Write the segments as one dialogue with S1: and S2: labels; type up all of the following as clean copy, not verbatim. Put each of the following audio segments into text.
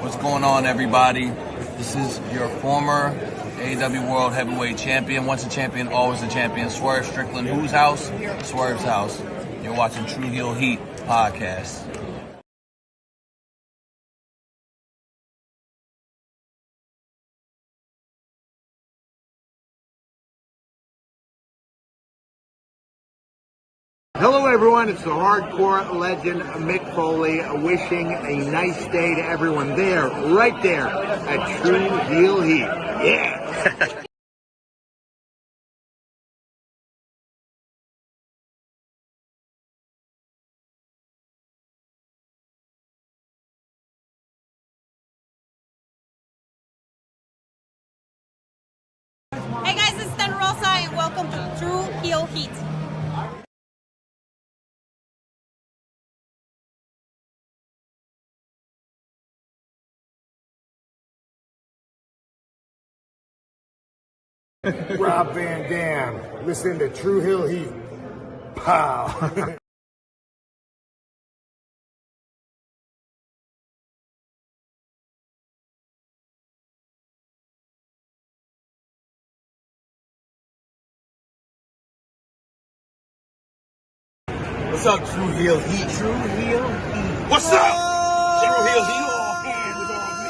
S1: What's going on, everybody? This is your former AEW World Heavyweight Champion. Once a champion, always a champion. Swerve Strickland. Whose house? Swerve's house. You're watching Tru Heel Heat podcast.
S2: Hello everyone, it's the hardcore legend Mick Foley wishing a nice day to everyone there, right there at Tru Heel Heat. Yeah!
S3: Hey guys, it's Rosa and welcome to Tru Heel Heat.
S2: Rob Van Dam, listen to Tru Heel Heat. Pow! What's up, Tru Heel Heat? Tru Heel Heat. What's up? Tru Heel Heat. All hands on me.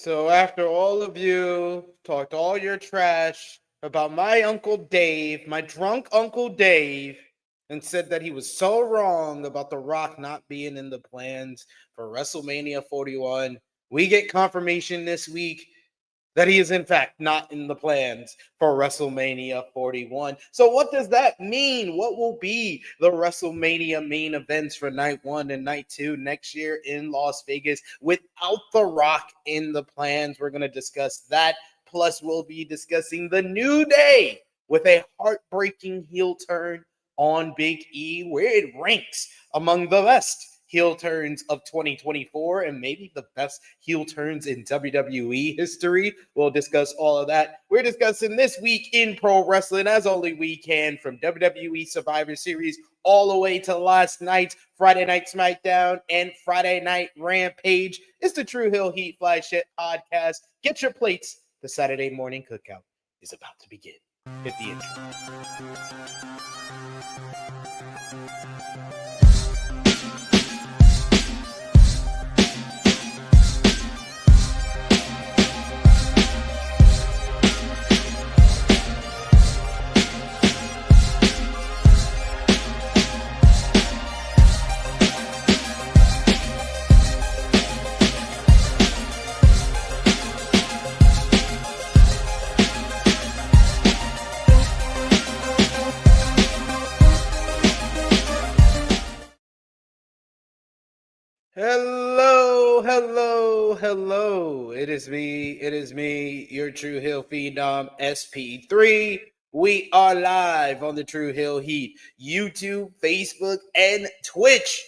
S4: So after all of you talked all your trash about my Uncle Dave, my drunk Uncle Dave, and said that he was so wrong about The Rock not being in the plans for WrestleMania 41, we get confirmation this week that he is in fact not in the plans for WrestleMania 41. So what does that mean? What will be the WrestleMania main events for night 1 and night 2 next year in Las Vegas without The Rock in the plans? We're going to discuss that. Plus, we'll be discussing the New Day with a heartbreaking heel turn on Big E, where it ranks among the best heel turns of 2024 and maybe the best heel turns in WWE history. We'll discuss all of that. We're discussing this week in pro wrestling as only we can, from WWE Survivor Series all the way to last night's Friday Night SmackDown and Friday Night Rampage. It's the Tru Heel Heat flagship podcast. Get your plates. The Saturday morning cookout is about to begin. Hit the intro. Hello. It is me, your Tru Heel Phenom SP3. We are live on the Tru Heel Heat, YouTube, Facebook, and Twitch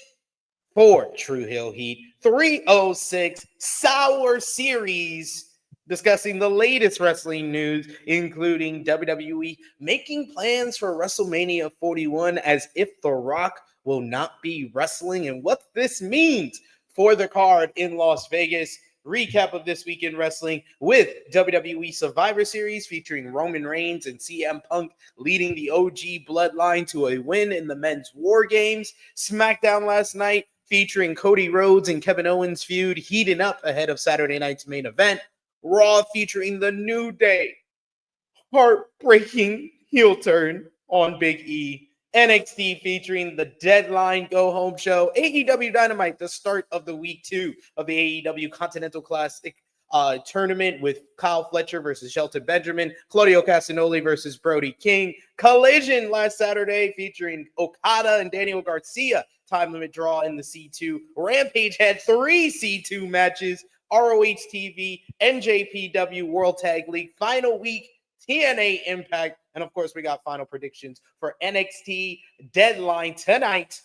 S4: for Tru Heel Heat 306 Sour Series, discussing the latest wrestling news, including WWE making plans for WrestleMania 41 as if The Rock will not be wrestling and what this means for the card in Las Vegas. Recap of this week in wrestling with WWE Survivor Series featuring Roman Reigns and CM Punk leading the OG Bloodline to a win in the men's WarGames. SmackDown last night featuring Cody Rhodes and Kevin Owens feud heating up ahead of Saturday night's main event. Raw featuring The New Day. Heartbreaking heel turn on Big E. NXT featuring the Deadline Go Home show. AEW Dynamite, the start of the week 2 of the AEW Continental Classic tournament with Kyle Fletcher versus Shelton Benjamin, Claudio Castagnoli versus Brody King. Collision last Saturday featuring Okada and Daniel Garcia. Time limit draw in the C2. Rampage had 3 C2 matches. ROH TV, NJPW World Tag League. Final week, TNA Impact. And of course, we got final predictions for NXT Deadline tonight.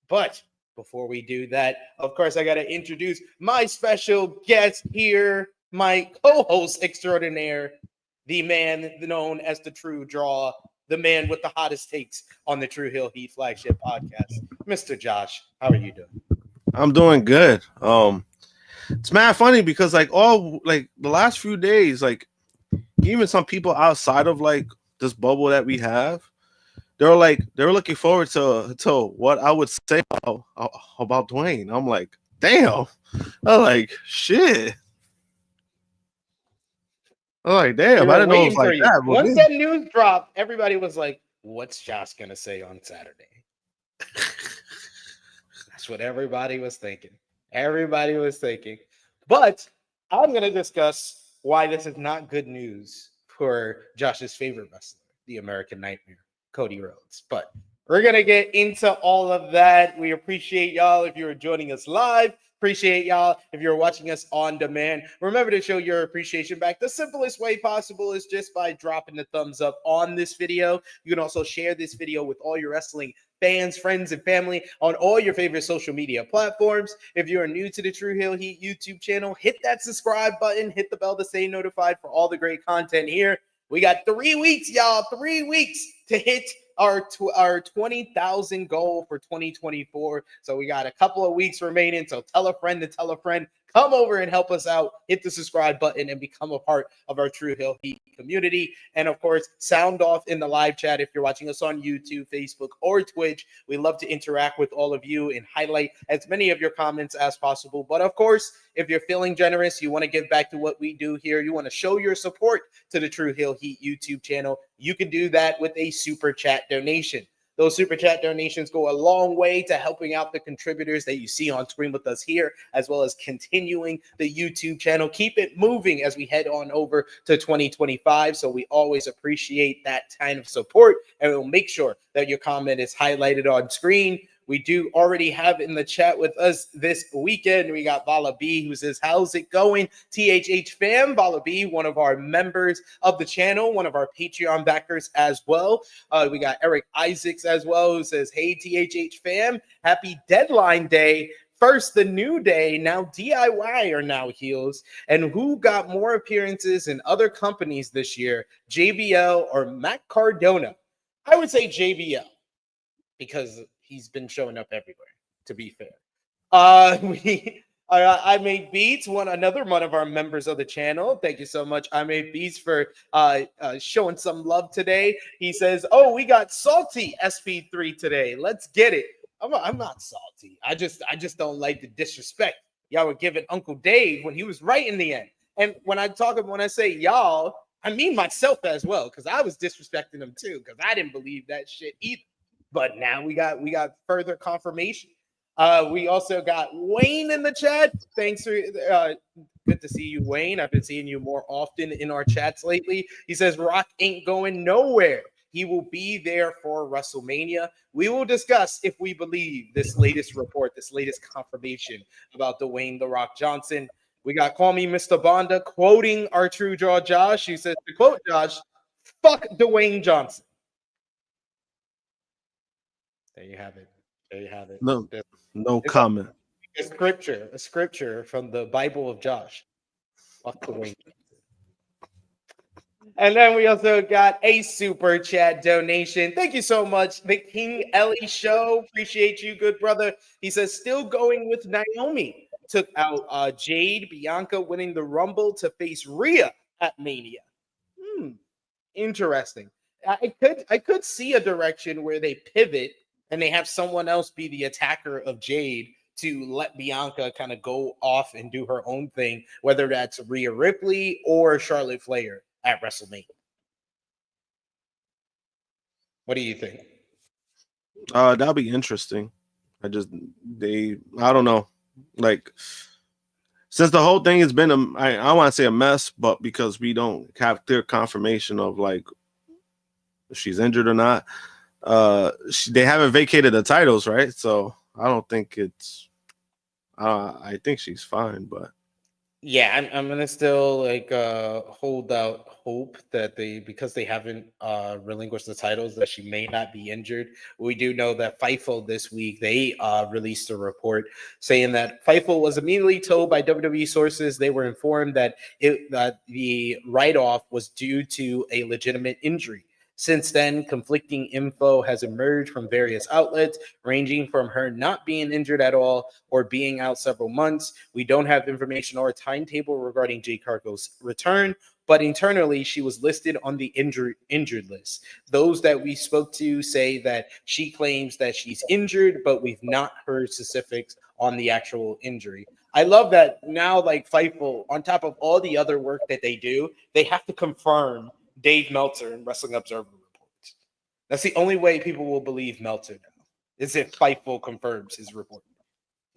S4: But before we do that, of course, I got to introduce my special guest here, my co-host extraordinaire, the man known as the True Draw, the man with the hottest takes on the Tru Heel Heat flagship podcast, Mr. Josh. How are you doing?
S5: I'm doing good. It's mad funny because the last few days, even some people outside of this bubble that we have, they were looking forward to what I would say about Dwayne. I'm like, damn. I'm like, shit. I'm like, damn. I didn't know it was like that.
S4: Once that news dropped, everybody was like, what's Josh gonna say on Saturday? That's what everybody was thinking. Everybody was thinking. But I'm gonna discuss why this is not good news for Josh's favorite wrestler, the American Nightmare, Cody Rhodes. But we're going to get into all of that. We appreciate y'all if you're joining us live. Appreciate y'all if you're watching us on demand. Remember to show your appreciation back. The simplest way possible is just by dropping the thumbs up on this video. You can also share this video with all your wrestling fans, friends, and family on all your favorite social media platforms. If you are new to the Tru Heel Heat YouTube channel, hit that subscribe button, hit the bell to stay notified for all the great content here. We got 3 weeks, y'all, 3 weeks to hit our 20,000 goal for 2024. So we got a couple of weeks remaining. So tell a friend to tell a friend. Come over and help us out. Hit the subscribe button and become a part of our Tru Heel Heat community. And of course, sound off in the live chat if you're watching us on YouTube, Facebook, or Twitch. We love to interact with all of you and highlight as many of your comments as possible. But of course, if you're feeling generous, you want to give back to what we do here, you want to show your support to the Tru Heel Heat YouTube channel, you can do that with a super chat donation. Those super chat donations go a long way to helping out the contributors that you see on screen with us here, as well as continuing the YouTube channel. Keep it moving as we head on over to 2025. So we always appreciate that kind of support, and we'll make sure that your comment is highlighted on screen. We do already have in the chat with us this weekend. We got Vala B, who says, how's it going? THH fam, Vala B, one of our members of the channel, one of our Patreon backers as well. We got Eric Isaacs as well, who says, hey, THH fam, happy deadline day. First, the New Day, now DIY are now heels. And who got more appearances in other companies this year, JBL or Matt Cardona? I would say JBL, because he's been showing up everywhere, to be fair. I Made Beats, another one of our members of the channel. Thank you so much, I Made Beats, for showing some love today. He says, oh, we got salty SP3 today. Let's get it. I'm not salty. I just don't like the disrespect y'all were giving Uncle Dave when he was right in the end. And when I say y'all, I mean myself as well, because I was disrespecting him too, because I didn't believe that shit either. But now we got further confirmation. We also got Wayne in the chat. Thanks for good to see you, Wayne. I've been seeing you more often in our chats lately. He says Rock ain't going nowhere. He will be there for WrestleMania. We will discuss if we believe this latest report, this latest confirmation about Dwayne The Rock Johnson. We got Call Me Mr. Bonda quoting our True Draw Josh. He says, to quote Josh, Fuck Dwayne Johnson. There you have it. There you have it.
S5: No, no
S4: It's
S5: comment.
S4: a scripture from the Bible of Josh. Fuck Dwayne. And then we also got a super chat donation. Thank you so much, the King Ellie Show. Appreciate you, good brother. He says, still going with Naomi. Took out Jade, Bianca winning the Rumble to face Rhea at Mania. Interesting. I could see a direction where they pivot and they have someone else be the attacker of Jade to let Bianca kind of go off and do her own thing, whether that's Rhea Ripley or Charlotte Flair at WrestleMania. What do you think?
S5: That'll be interesting. I don't know. Like, since the whole thing has been I don't want to say a mess, but because we don't have clear confirmation of like if she's injured or not, they haven't vacated the titles, right? So I don't think it's. I think she's fine, but
S4: yeah, I'm gonna still like hold out hope that because they haven't relinquished the titles that she may not be injured. We do know that Fightful this week they released a report saying that Fightful was immediately told by WWE sources they were informed that the write-off was due to a legitimate injury. Since then, conflicting info has emerged from various outlets, ranging from her not being injured at all or being out several months. We don't have information or a timetable regarding Jade Cargill's return, but internally, she was listed on the injured list. Those that we spoke to say that she claims that she's injured, but we've not heard specifics on the actual injury. I love that now, like Fightful, on top of all the other work that they do, they have to confirm Dave Meltzer and Wrestling Observer reports. That's the only way people will believe Meltzer now, is if Fightful confirms his report.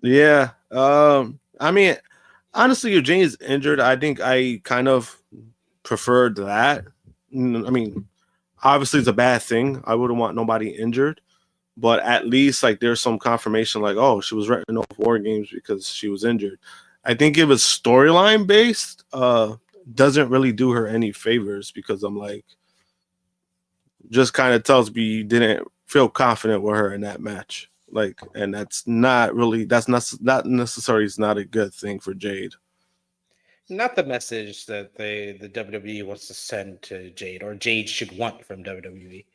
S5: yeah. I mean, honestly, if Jane's injured, I think I kind of preferred that. I mean, obviously it's a bad thing. I wouldn't want nobody injured, but at least like there's some confirmation, like, oh, she was written off WarGames because she was injured. I think if it's storyline based, doesn't really do her any favors because I'm like, just kind of tells me you didn't feel confident with her in that match. Like, and that's not necessarily is not a good thing for Jade.
S4: Not the message that the WWE wants to send to Jade or Jade should want from WWE.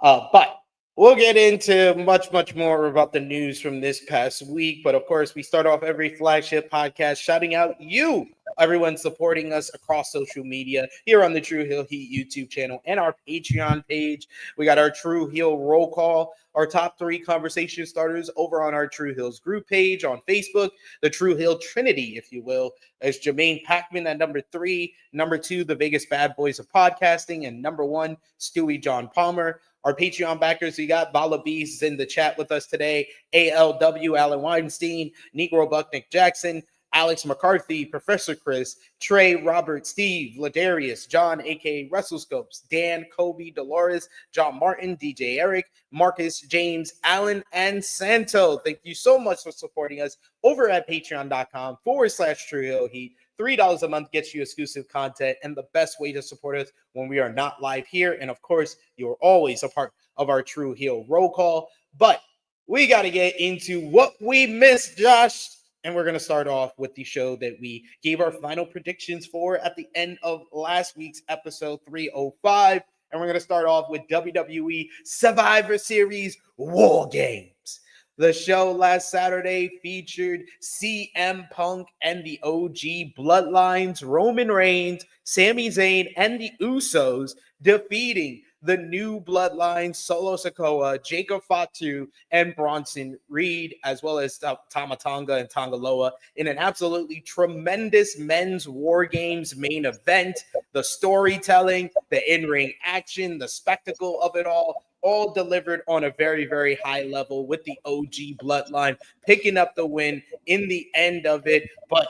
S4: But we'll get into much more about the news from this past week. But of course, we start off every flagship podcast shouting out you, everyone supporting us across social media here on the Tru Heel Heat YouTube channel and our Patreon page. We got our Tru Heel roll call, our top 3 conversation starters over on our Tru Heels group page on Facebook, the Tru Heel Trinity, if you will, as Jermaine Packman at number 3, number 2, the Vegas Bad Boys of Podcasting, and number 1, Stewie John Palmer. Our Patreon backers, we got Bala Beast in the chat with us today, ALW, Alan Weinstein, Negro Buck, Nick Jackson, Alex McCarthy, Professor Chris, Trey, Robert, Steve, Ladarius, John, aka WrestleScopes, Dan, Kobe, Dolores, John Martin, DJ Eric, Marcus, James, Alan, and Santo. Thank you so much for supporting us over at patreon.com/Tru Heel Heat. $3 a month gets you exclusive content and the best way to support us when we are not live here. And of course, you're always a part of our Tru Heel roll call. But we got to get into what we missed, Josh. And we're going to start off with the show that we gave our final predictions for at the end of last week's episode 305. And we're going to start off with WWE Survivor Series WarGames. The show last Saturday featured CM Punk and the OG Bloodlines, Roman Reigns, Sami Zayn, and the Usos defeating the new Bloodline, Solo Sikoa, Jacob Fatu, and Bronson Reed, as well as Tama Tonga and Tongaloa in an absolutely tremendous men's War Games main event. The storytelling, the in-ring action, the spectacle of it all delivered on a very, very high level with the OG Bloodline picking up the win in the end of it. But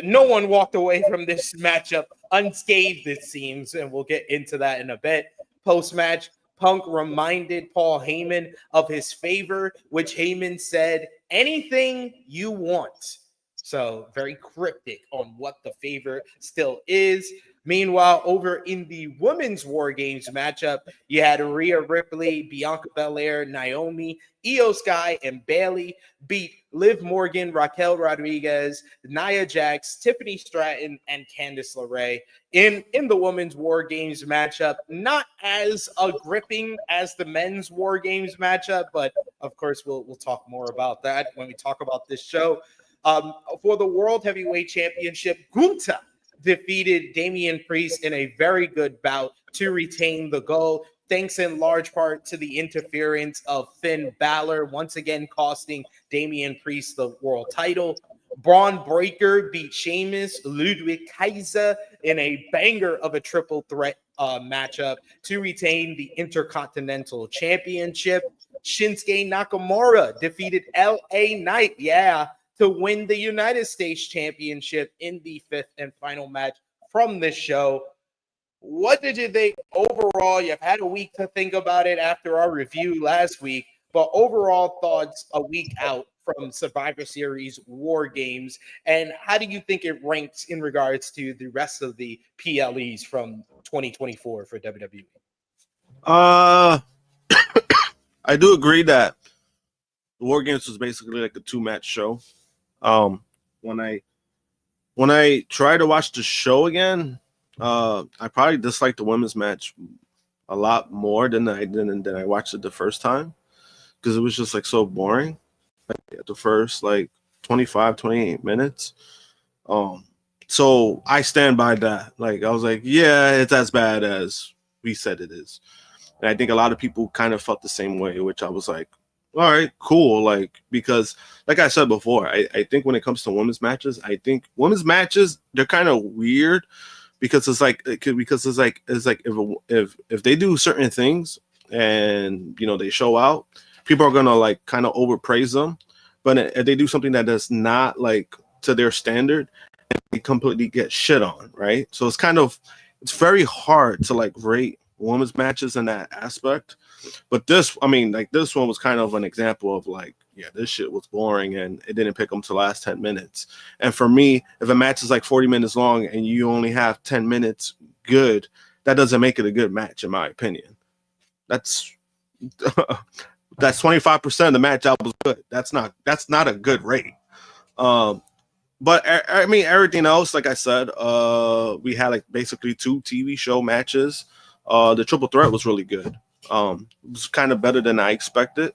S4: no one walked away from this matchup unscathed, it seems, and we'll get into that in a bit. Post-match, Punk reminded Paul Heyman of his favor, which Heyman said, anything you want. So very cryptic on what the favor still is. Meanwhile, over in the women's War Games matchup, you had Rhea Ripley, Bianca Belair, Naomi, Io Sky, and Bayley beat Liv Morgan, Raquel Rodriguez, Nia Jax, Tiffany Stratton, and Candice LeRae in the women's War Games matchup. Not as gripping as the men's War Games matchup, but of course, we'll talk more about that when we talk about this show. For the World Heavyweight Championship, Gunther defeated Damian Priest in a very good bout to retain the gold, thanks in large part to the interference of Finn Balor, once again costing Damian Priest the world title. Braun Breaker beat Sheamus, Ludwig Kaiser in a banger of a triple threat matchup to retain the Intercontinental Championship. Shinsuke Nakamura defeated LA Knight, to win the United States Championship in the fifth and final match from this show. What did you think overall? You've had a week to think about it after our review last week, but overall thoughts a week out from Survivor Series War Games, and how do you think it ranks in regards to the rest of the PLEs from 2024 for WWE?
S5: I do agree that the War Games was basically like a 2-match show. When I try to watch the show again, I probably disliked the women's match a lot more than I watched it the first time, because it was just like so boring. Like at the first 25, 28 minutes. So I stand by that. Like I was like, yeah, it's as bad as we said it is. And I think a lot of people kind of felt the same way, which I was like, all right, cool. Like, because like I said before, I think when it comes to women's matches, I think women's matches, they're kind of weird because it's like if they do certain things and they show out, people are gonna like kind of overpraise them. But if they do something that is not like to their standard, they completely get shit on, right? So it's very hard to like rate women's matches in that aspect. But this one was kind of an example of like, yeah, this shit was boring and it didn't pick them to the last 10 minutes. And for me, if a match is like 40 minutes long and you only have 10 minutes good, that doesn't make it a good match, in my opinion. That's 25% of the match that was good. That's not a good rate. But I mean, everything else, like I said, we had like basically 2 TV show matches. The triple threat was really good. It was kind of better than I expected.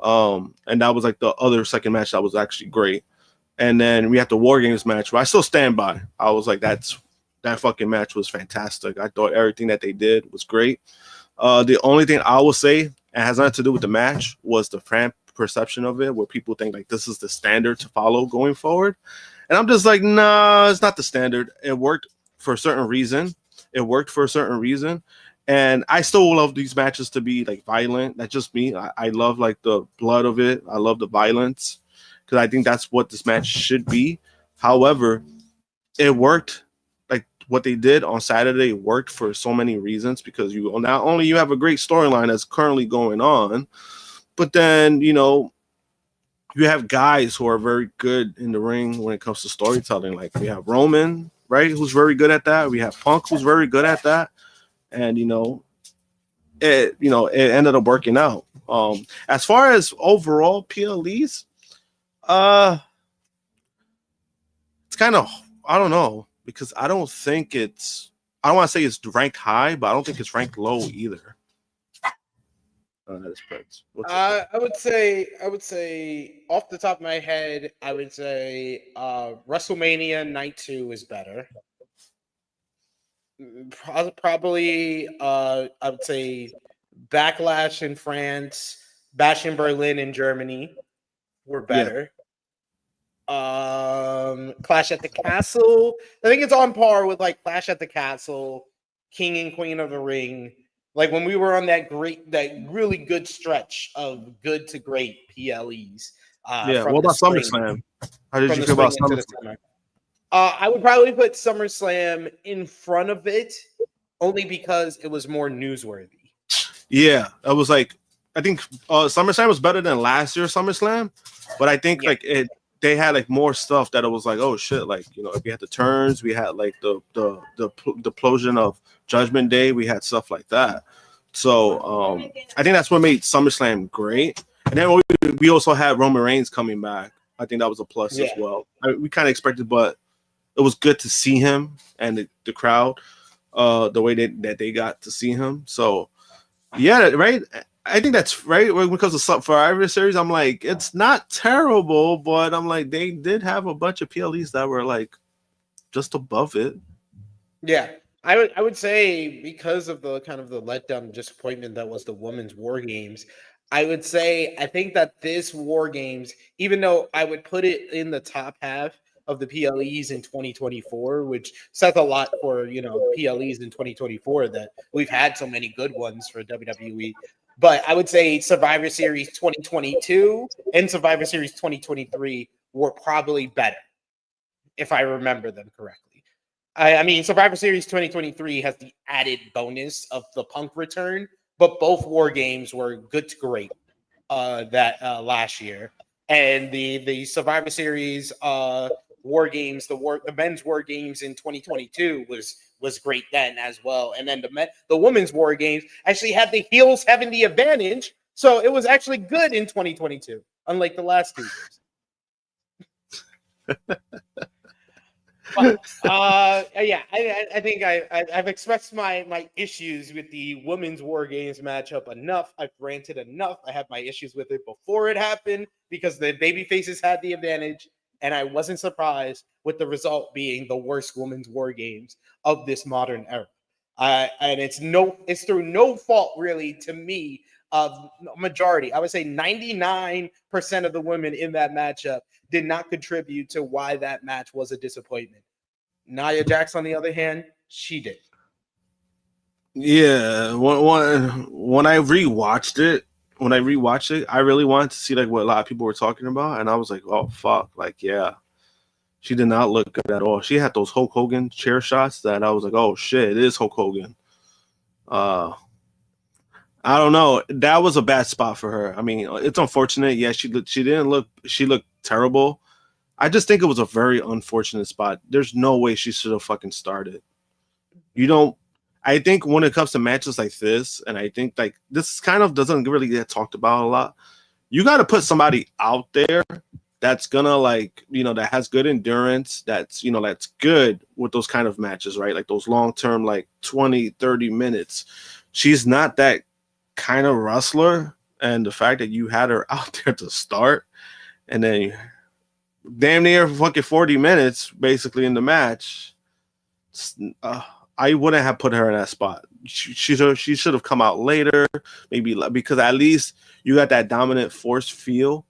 S5: And that was like the other second match that was actually great. And then we had the War Games match, but I still stand by. I was like, that fucking match was fantastic. I thought everything that they did was great. The only thing I will say, it has nothing to do with the match, was the fan perception of it, where people think like this is the standard to follow going forward. And I'm just like, nah, it's not the standard. It worked for a certain reason. And I still love these matches to be like violent. That's just me. I love like the blood of it. I love the violence because I think that's what this match should be. However, it worked. Like what they did on Saturday worked for so many reasons, because you not only you have a great storyline that's currently going on, but then you have guys who are very good in the ring when it comes to storytelling. Like we have Roman, right, who's very good at that. We have Punk, who's very good at that. And it ended up working out. As far as overall PLEs, it's kind of, I don't know, because I don't want to say it's ranked high, but I don't think it's ranked low either.
S4: I would say off the top of my head, I would say WrestleMania Night 2 is better. Probably, I would say Backlash in France, Bash in Berlin in Germany were better. Yeah. Clash at the Castle, I think it's on par with like Clash at the Castle, King and Queen of the Ring. Like when we were on that really good stretch of good to great PLEs.
S5: What about SummerSlam? How did you feel about SummerSlam?
S4: I would probably put SummerSlam in front of it, only because it was more newsworthy.
S5: Yeah, it was like, I think SummerSlam was better than last year's SummerSlam, but I think like they had like more stuff that it was like, oh shit, like, you know, we had the turns, we had like the implosion of Judgment Day, we had stuff like that. So I think that's what made SummerSlam great. And then we also had Roman Reigns coming back. I think that was a plus as well. We kind of expected, but it was good to see him and the crowd, the way that they got to see him. So yeah, right. I think that's right. When it comes to Survivor Series, I'm like, it's not terrible, but I'm like, they did have a bunch of PLEs that were like just above it.
S4: Yeah, I would say because of the kind of the letdown and disappointment that was the women's War Games, I would say I think that this War Games, even though I would put it in the top half of the PLEs in 2024, which says a lot for, you know, PLEs in 2024 that we've had so many good ones for WWE. But I would say Survivor Series 2022 and Survivor Series 2023 were probably better, if I remember them correctly. I mean, Survivor Series 2023 has the added bonus of the Punk return, but both War Games were good to great last year. And the Survivor Series War Games, the men's War Games in 2022 was great then as well. And then the women's War Games actually had the heels having the advantage, so it was actually good in 2022, unlike the last 2 years. But, yeah, I think I've expressed my issues with the women's War Games matchup enough. I've ranted enough. I had my issues with it before it happened because the baby faces had the advantage, and I wasn't surprised with the result being the worst women's War Games of this modern era. And it's through no fault really to me of majority. I would say 99% of the women in that matchup did not contribute to why that match was a disappointment. Nia Jax, on the other hand, she did.
S5: Yeah, when I rewatched it, I really wanted to see like what a lot of people were talking about, and I was like, oh fuck, like yeah, she did not look good at all. She had those Hulk Hogan chair shots that I was like, oh shit, it is Hulk Hogan. I don't know. That was a bad spot for her. I mean, it's unfortunate. Yeah, she looked terrible. I just think it was a very unfortunate spot. There's no way she should have fucking started. I think when it comes to matches like this, and I think like this kind of doesn't really get talked about a lot, you got to put somebody out there that's gonna like, you know, that has good endurance, that's, you know, that's good with those kind of matches, right? Like those long-term, like 20, 30 minutes. She's not that kind of wrestler, and the fact that you had her out there to start and then damn near fucking 40 minutes basically in the match, I wouldn't have put her in that spot. She should have come out later, maybe, because at least you got that dominant force feel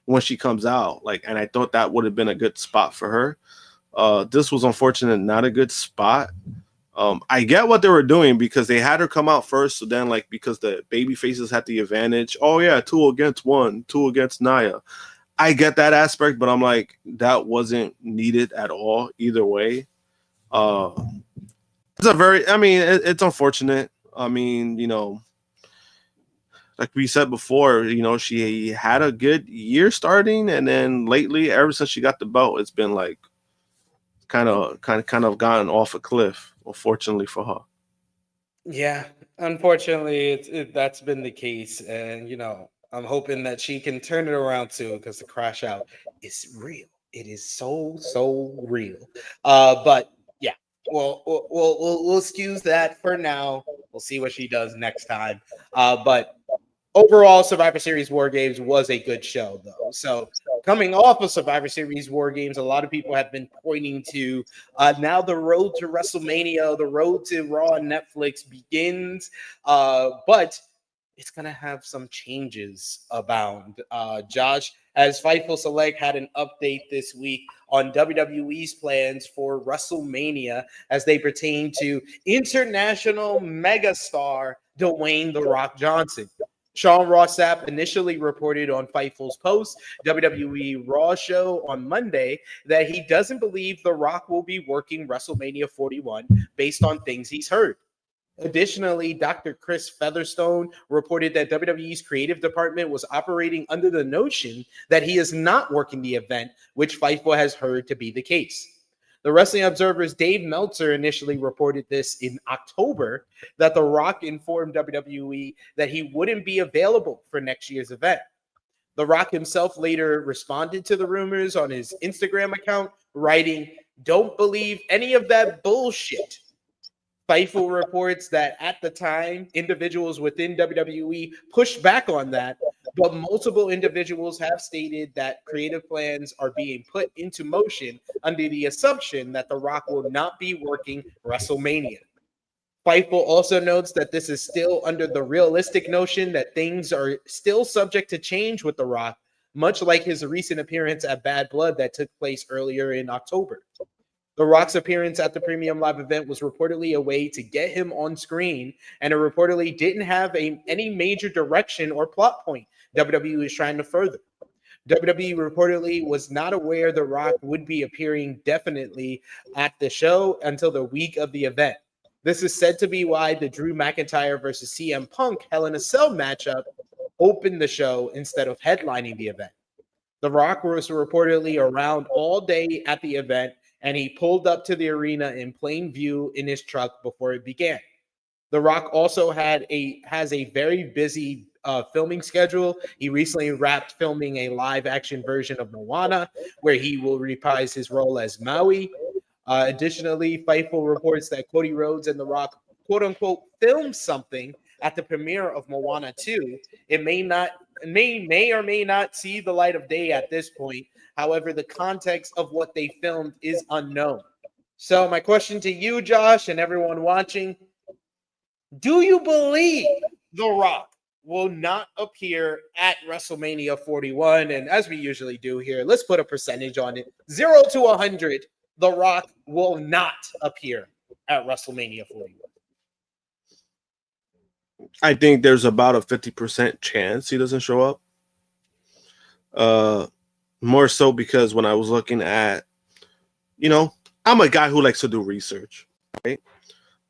S5: when she comes out. Like, and I thought that would have been a good spot for her. This was unfortunate, not a good spot. I get what they were doing because they had her come out first. So then, like, because the baby faces had the advantage. Oh yeah, 2 against 1, 2 against Nia. I get that aspect, but I'm like, that wasn't needed at all either way. It's unfortunate. I mean, you know, like we said before, you know, she had a good year starting, and then lately, ever since she got the belt, it's been like kind of gotten off a cliff, unfortunately for her.
S4: Yeah, unfortunately, that's been the case, and you know, I'm hoping that she can turn it around too, because the crash out is real. It is so real. But yeah, we'll excuse that for now. We'll see what she does next time. But overall, Survivor Series War Games was a good show, though. So coming off of Survivor Series War Games, a lot of people have been pointing to now the road to WrestleMania, the road to Raw and Netflix begins. But it's going to have some changes abound. Josh, as Fightful Select had an update this week on WWE's plans for WrestleMania as they pertain to international megastar Dwayne "The Rock" Johnson. Sean Ross Sapp initially reported on Fightful's post WWE Raw show on Monday that he doesn't believe The Rock will be working WrestleMania 41 based on things he's heard. Additionally, Dr. Chris Featherstone reported that WWE's creative department was operating under the notion that he is not working the event, which Fightful has heard to be the case. The Wrestling Observer's Dave Meltzer initially reported this in October, that The Rock informed WWE that he wouldn't be available for next year's event. The Rock himself later responded to the rumors on his Instagram account, writing, "Don't believe any of that bullshit." Fightful reports that at the time, individuals within WWE pushed back on that, but multiple individuals have stated that creative plans are being put into motion under the assumption that The Rock will not be working WrestleMania. Fightful also notes that this is still under the realistic notion that things are still subject to change with The Rock, much like his recent appearance at Bad Blood that took place earlier in October. The Rock's appearance at the Premium Live event was reportedly a way to get him on screen, and it reportedly didn't have any major direction or plot point WWE was trying to further. WWE reportedly was not aware The Rock would be appearing definitely at the show until the week of the event. This is said to be why the Drew McIntyre versus CM Punk Hell in a Cell matchup opened the show instead of headlining the event. The Rock was reportedly around all day at the event, and he pulled up to the arena in plain view in his truck before it began. The Rock also has a very busy filming schedule. He recently wrapped filming a live-action version of Moana, where he will reprise his role as Maui. Additionally, Fightful reports that Cody Rhodes and The Rock, quote-unquote, filmed something at the premiere of Moana 2. It may or may not see the light of day at this point. However, the context of what they filmed is unknown. So my question to you, Josh, and everyone watching, do you believe The Rock will not appear at WrestleMania 41? And as we usually do here, let's put a percentage on it. 0 to 100, The Rock will not appear at WrestleMania 41.
S5: I think there's about a 50% chance he doesn't show up. More so because when I was looking at, I'm a guy who likes to do research, right?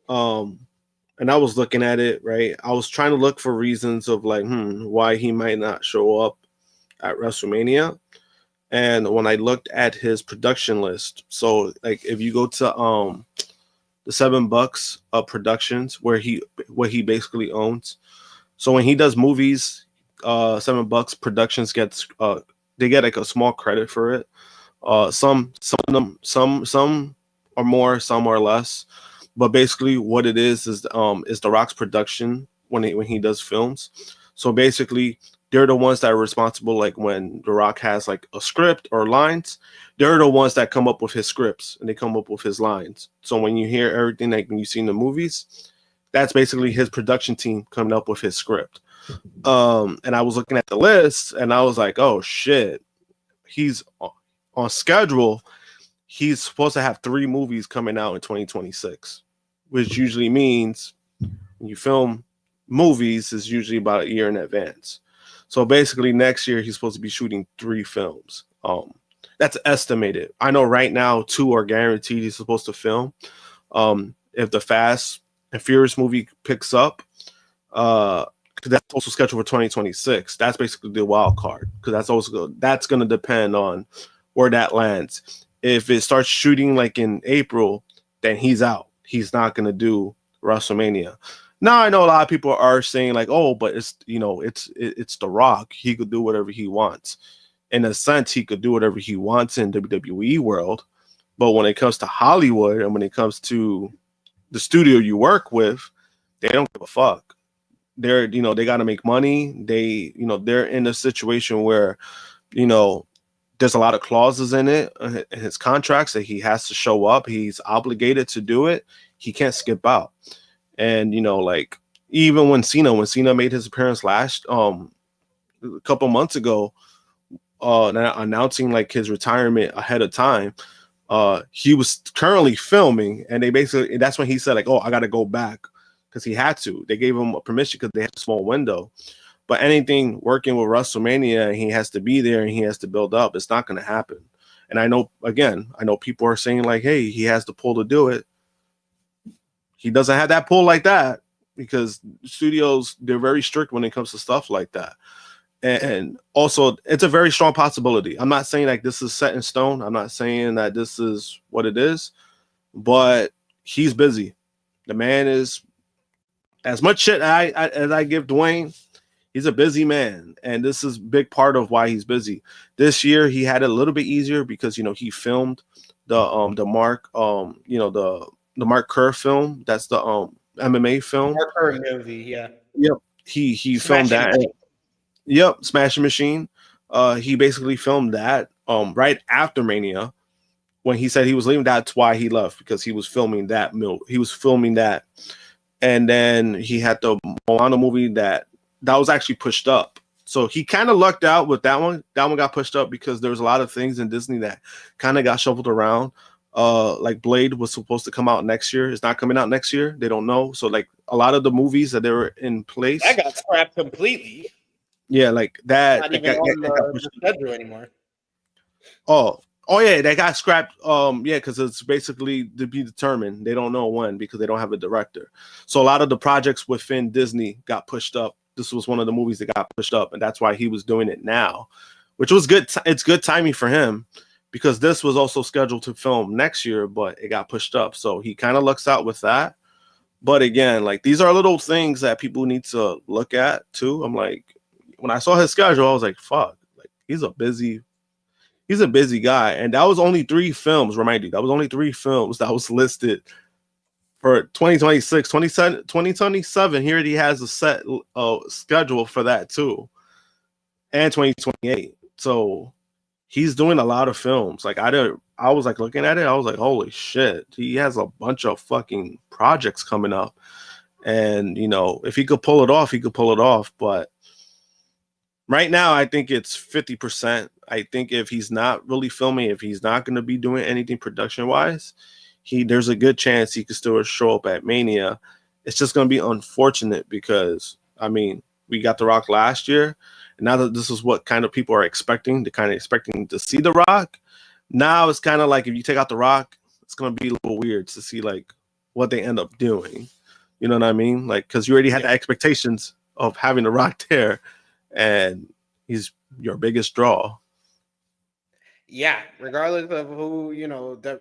S5: And I was looking at it, right? I was trying to look for reasons of like, why he might not show up at WrestleMania. And when I looked at his production list, so like if you go to the $7 productions where he basically owns, so when he does movies, $7 Productions gets they get like a small credit for it. Some are more, some are less. But basically, what it is The Rock's production when he does films. So basically, they're the ones that are responsible. Like when The Rock has like a script or lines, they're the ones that come up with his scripts and they come up with his lines. So when you hear everything like when you see in the movies, that's basically his production team coming up with his script. And I was looking at the list and I was like, oh shit, he's on schedule. He's supposed to have 3 movies coming out in 2026, which usually means when you film movies is usually about a year in advance. So basically next year he's supposed to be shooting 3 films. That's estimated. I know right now 2 are guaranteed he's supposed to film. If the Fast and Furious movie picks up, that's also scheduled for 2026. That's basically the wild card because that's going to depend on where that lands. If it starts shooting like in April, then he's out. He's not going to do WrestleMania. Now I know a lot of people are saying like, oh, but it's The Rock. He could do whatever he wants. In a sense, he could do whatever he wants in WWE world. But when it comes to Hollywood and when it comes to the studio you work with, they don't give a fuck. They got to make money. They're in a situation where, there's a lot of clauses in it, in his contracts that he has to show up. He's obligated to do it. He can't skip out. And, like even when Cena made his appearance last, a couple months ago, announcing like his retirement ahead of time, he was currently filming and that's when he said like, oh, I got to go back. Because he had to. They gave him a permission because they had a small window. But anything working with WrestleMania, he has to be there and he has to build up. It's not going to happen. And I know people are saying like, hey, he has the pull to do it. he doesn't have that pull like that because studios, they're very strict when it comes to stuff like that. And also, it's a very strong possibility. I'm not saying like this is set in stone. I'm not saying that this is what it is, but he's busy. The man is, as much shit as I give Dwayne, he's a busy man, and this is a big part of why he's busy. This year he had it a little bit easier because he filmed the Mark the Mark Kerr film. That's the MMA film.
S4: Mark Kerr movie, yeah.
S5: Yep, he filmed that. Yep, Smashing Machine. He basically filmed that right after Mania when he said he was leaving. That's why he left, because he was filming that. He was filming that, and then he had the Moana movie that was actually pushed up. So he kind of lucked out with that one. That one got pushed up because there was a lot of things in Disney that kind of got shuffled around. Like Blade was supposed to come out next year. It's not coming out next year. They don't know. So like a lot of the movies that they were in place,
S4: that got scrapped completely.
S5: Yeah, like that.
S4: Not even on the schedule anymore.
S5: Oh yeah, they got scrapped. Yeah, because it's basically to be determined. They don't know when because they don't have a director. So a lot of the projects within Disney got pushed up. This was one of the movies that got pushed up, and that's why he was doing it now, which was good. It's good timing for him because this was also scheduled to film next year, but it got pushed up. So he kind of lucks out with that. But again, like these are little things that people need to look at too. I'm like, when I saw his schedule, I was like, fuck, like he's a busy guy. And that was only 3 films, remind you, that was only 3 films that was listed for 2026, 2027. Here he has a set schedule for that too. And 2028. So he's doing a lot of films. Like I was like looking at it, I was like, holy shit, he has a bunch of fucking projects coming up. And if he could pull it off, he could pull it off. But right now, I think it's 50%. I think if he's not really filming, if he's not going to be doing anything production-wise, there's a good chance he could still show up at Mania. It's just going to be unfortunate because, I mean, we got The Rock last year, and now that this is what kind of people are expecting, they're kind of expecting to see The Rock. Now it's kind of like if you take out The Rock, it's going to be a little weird to see like what they end up doing. You know what I mean? Like, because you already had the expectations of having The Rock there, and he's your biggest draw.
S4: Yeah, regardless of who, that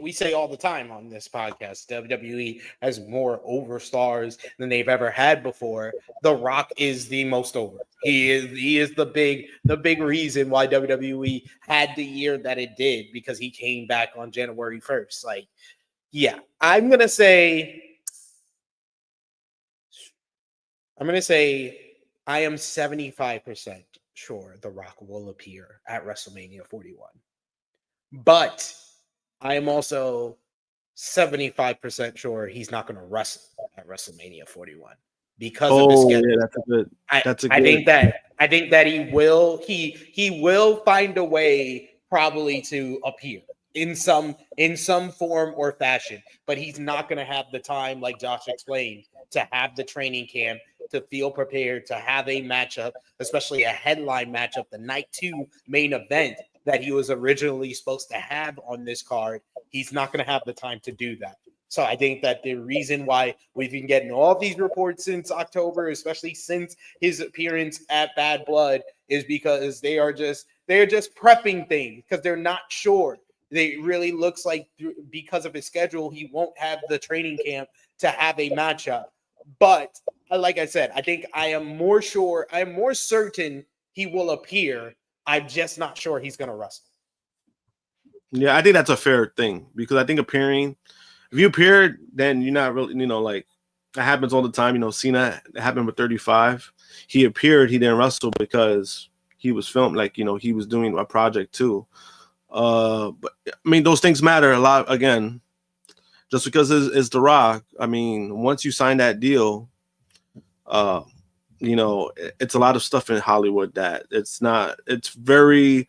S4: we say all the time on this podcast, WWE has more overstars than they've ever had before. The Rock is the most over. He is the big reason why WWE had the year that it did, because he came back on January 1st. Like, yeah, I'm going to say I am 75% sure The Rock will appear at WrestleMania 41. But I am also 75% sure he's not going to wrestle at WrestleMania 41 because of his schedule.
S5: Yeah, that's a good.
S4: I think that he will find a way probably to appear in some form or fashion, but he's not going to have the time, like Josh explained, to have the training camp, to feel prepared, to have a matchup, especially a headline matchup, the night 2 main event that he was originally supposed to have on this card. He's not going to have the time to do that. So I think that the reason why we've been getting all these reports since October, especially since his appearance at Bad Blood, is because they're just prepping things because they're not sure. It really looks like because of his schedule, he won't have the training camp to have a matchup. But like I said, I think I am more certain he will appear. I'm just not sure he's going to wrestle.
S5: Yeah, I think that's a fair thing because I think if you appear, then you're not really, like that happens all the time. Cena, it happened with 35. He appeared, he didn't wrestle because he was filmed, like, he was doing a project too. But I mean, those things matter a lot. Again, just because it's The Rock. I mean, once you sign that deal, it's a lot of stuff in Hollywood that it's very,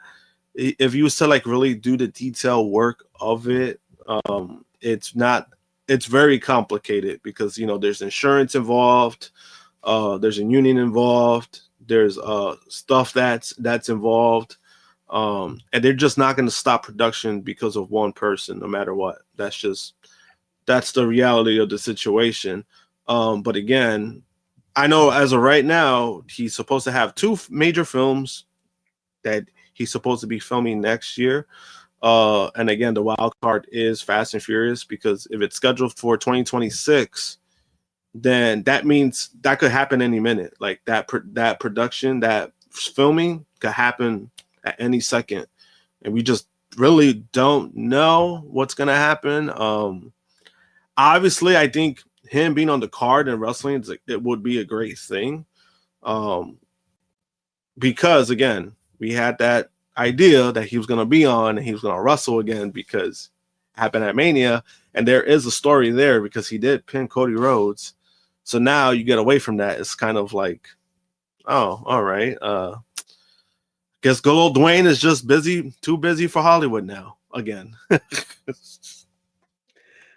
S5: if you was to like really do the detail work of it, it's very complicated because, there's insurance involved. There's a union involved. There's stuff that's involved. And they're just not going to stop production because of one person, no matter what. That's just that's the reality of the situation. But again, I know as of right now, he's supposed to have 2 major films that he's supposed to be filming next year. And again, the wild card is Fast and Furious, because if it's scheduled for 2026, then that means that could happen any minute. Like that production, that filming could happen at any second, and we just really don't know what's gonna happen. Obviously, I think him being on the card and wrestling, it would be a great thing, because again, we had that idea that he was gonna be on and he was gonna wrestle again because it happened at Mania, and there is a story there because he did pin Cody Rhodes. So now you get away from that. It's kind of like, oh, all right. Guess good old Dwayne is just too busy for Hollywood now again.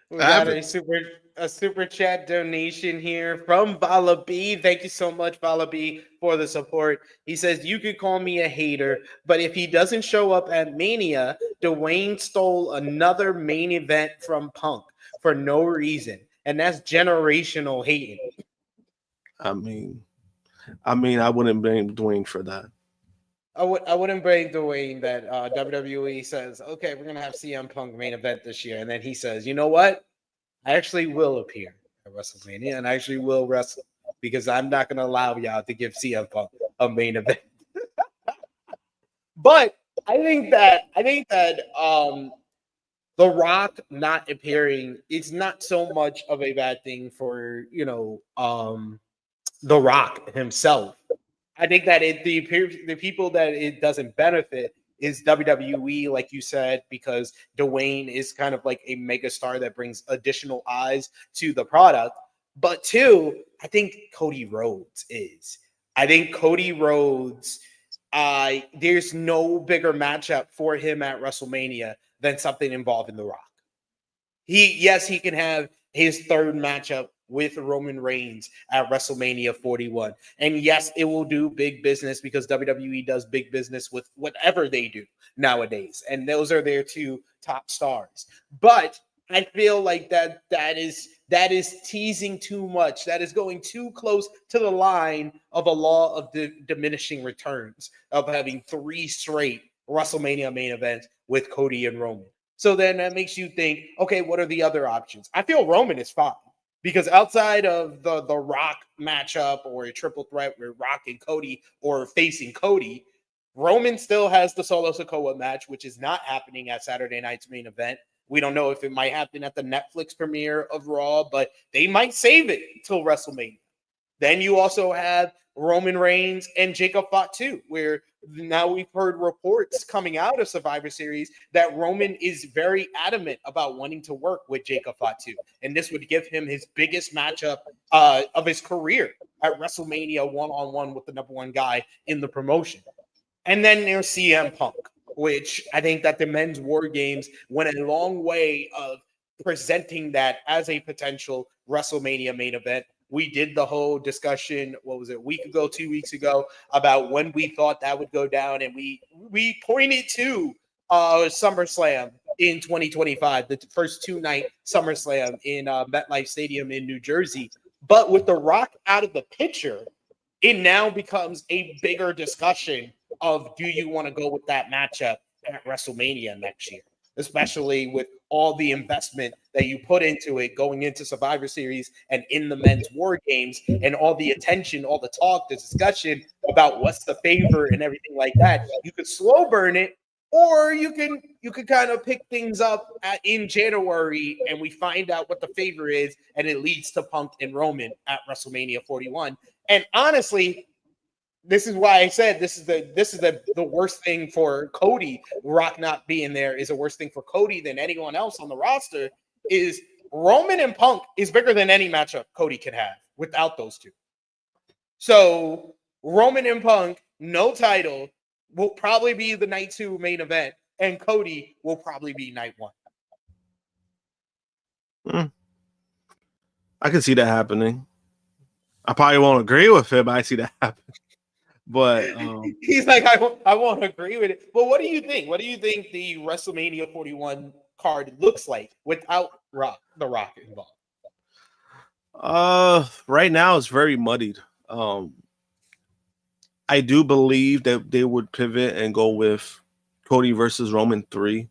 S4: We got a super chat donation here from Vala B. Thank you so much, Vala B, for the support. He says, you could call me a hater, but if he doesn't show up at Mania, Dwayne stole another main event from Punk for no reason. And that's generational hating.
S5: I mean, I wouldn't blame Dwayne for that.
S4: I wouldn't blame Dwayne that WWE says, okay, we're going to have CM Punk main event this year. And then he says, you know what? I actually will appear at WrestleMania and I actually will wrestle because I'm not going to allow y'all to give CM Punk a main event. But I think that The Rock not appearing, it's not so much of a bad thing for, The Rock himself. I think that the people that it doesn't benefit is WWE, like you said, because Dwayne is kind of like a megastar that brings additional eyes to the product. But 2, I think Cody Rhodes is. I think Cody Rhodes, there's no bigger matchup for him at WrestleMania than something involving The Rock. He can have his 3rd matchup with Roman Reigns at WrestleMania 41. And yes, it will do big business because WWE does big business with whatever they do nowadays. And those are their 2 top stars. But I feel like that is teasing too much. That is going too close to the line of a law of diminishing returns of having 3 straight WrestleMania main events with Cody and Roman. So then that makes you think, okay, what are the other options? I feel Roman is fine because outside of the Rock matchup or a triple threat with Rock and Cody or facing Cody, Roman still has the Solo Sikoa match, which is not happening at Saturday night's main event. We don't know if it might happen at the Netflix premiere of Raw, but they might save it till WrestleMania. Then you also have Roman Reigns and Jacob Fatu, where now we've heard reports coming out of Survivor Series that Roman is very adamant about wanting to work with Jacob Fatu. And this would give him his biggest matchup of his career at WrestleMania one-on-one with the number 1 guy in the promotion. And then there's CM Punk, which I think that the men's WarGames went a long way of presenting that as a potential WrestleMania main event. We did the whole discussion, what was it, a week ago, 2 weeks ago, about when we thought that would go down. And we pointed to SummerSlam in 2025, the first 2-night SummerSlam in MetLife Stadium in New Jersey. But with The Rock out of the picture, it now becomes a bigger discussion of, do you want to go with that matchup at WrestleMania next year, especially with all the investment that you put into it going into Survivor Series and in the men's WarGames and all the attention, all the talk, the discussion about what's the favor and everything like that. You could slow burn it, or you can kind of pick things up in January and we find out what the favor is and it leads to Punk and Roman at WrestleMania 41. And honestly, this is why I said this is the worst thing for Cody. Rock not being there is a worse thing for Cody than anyone else on the roster. Is Roman and Punk is bigger than any matchup Cody can have without those 2. So Roman and Punk, no title, will probably be the night 2 main event, and Cody will probably be night 1.
S5: I can see that happening. I probably won't agree with it, but I see that happen. But
S4: he's like, I won't agree with it. But what do you think? What do you think the WrestleMania 41 card looks like without The Rock involved?
S5: Right now it's very muddied. I do believe that they would pivot and go with Cody versus Roman 3.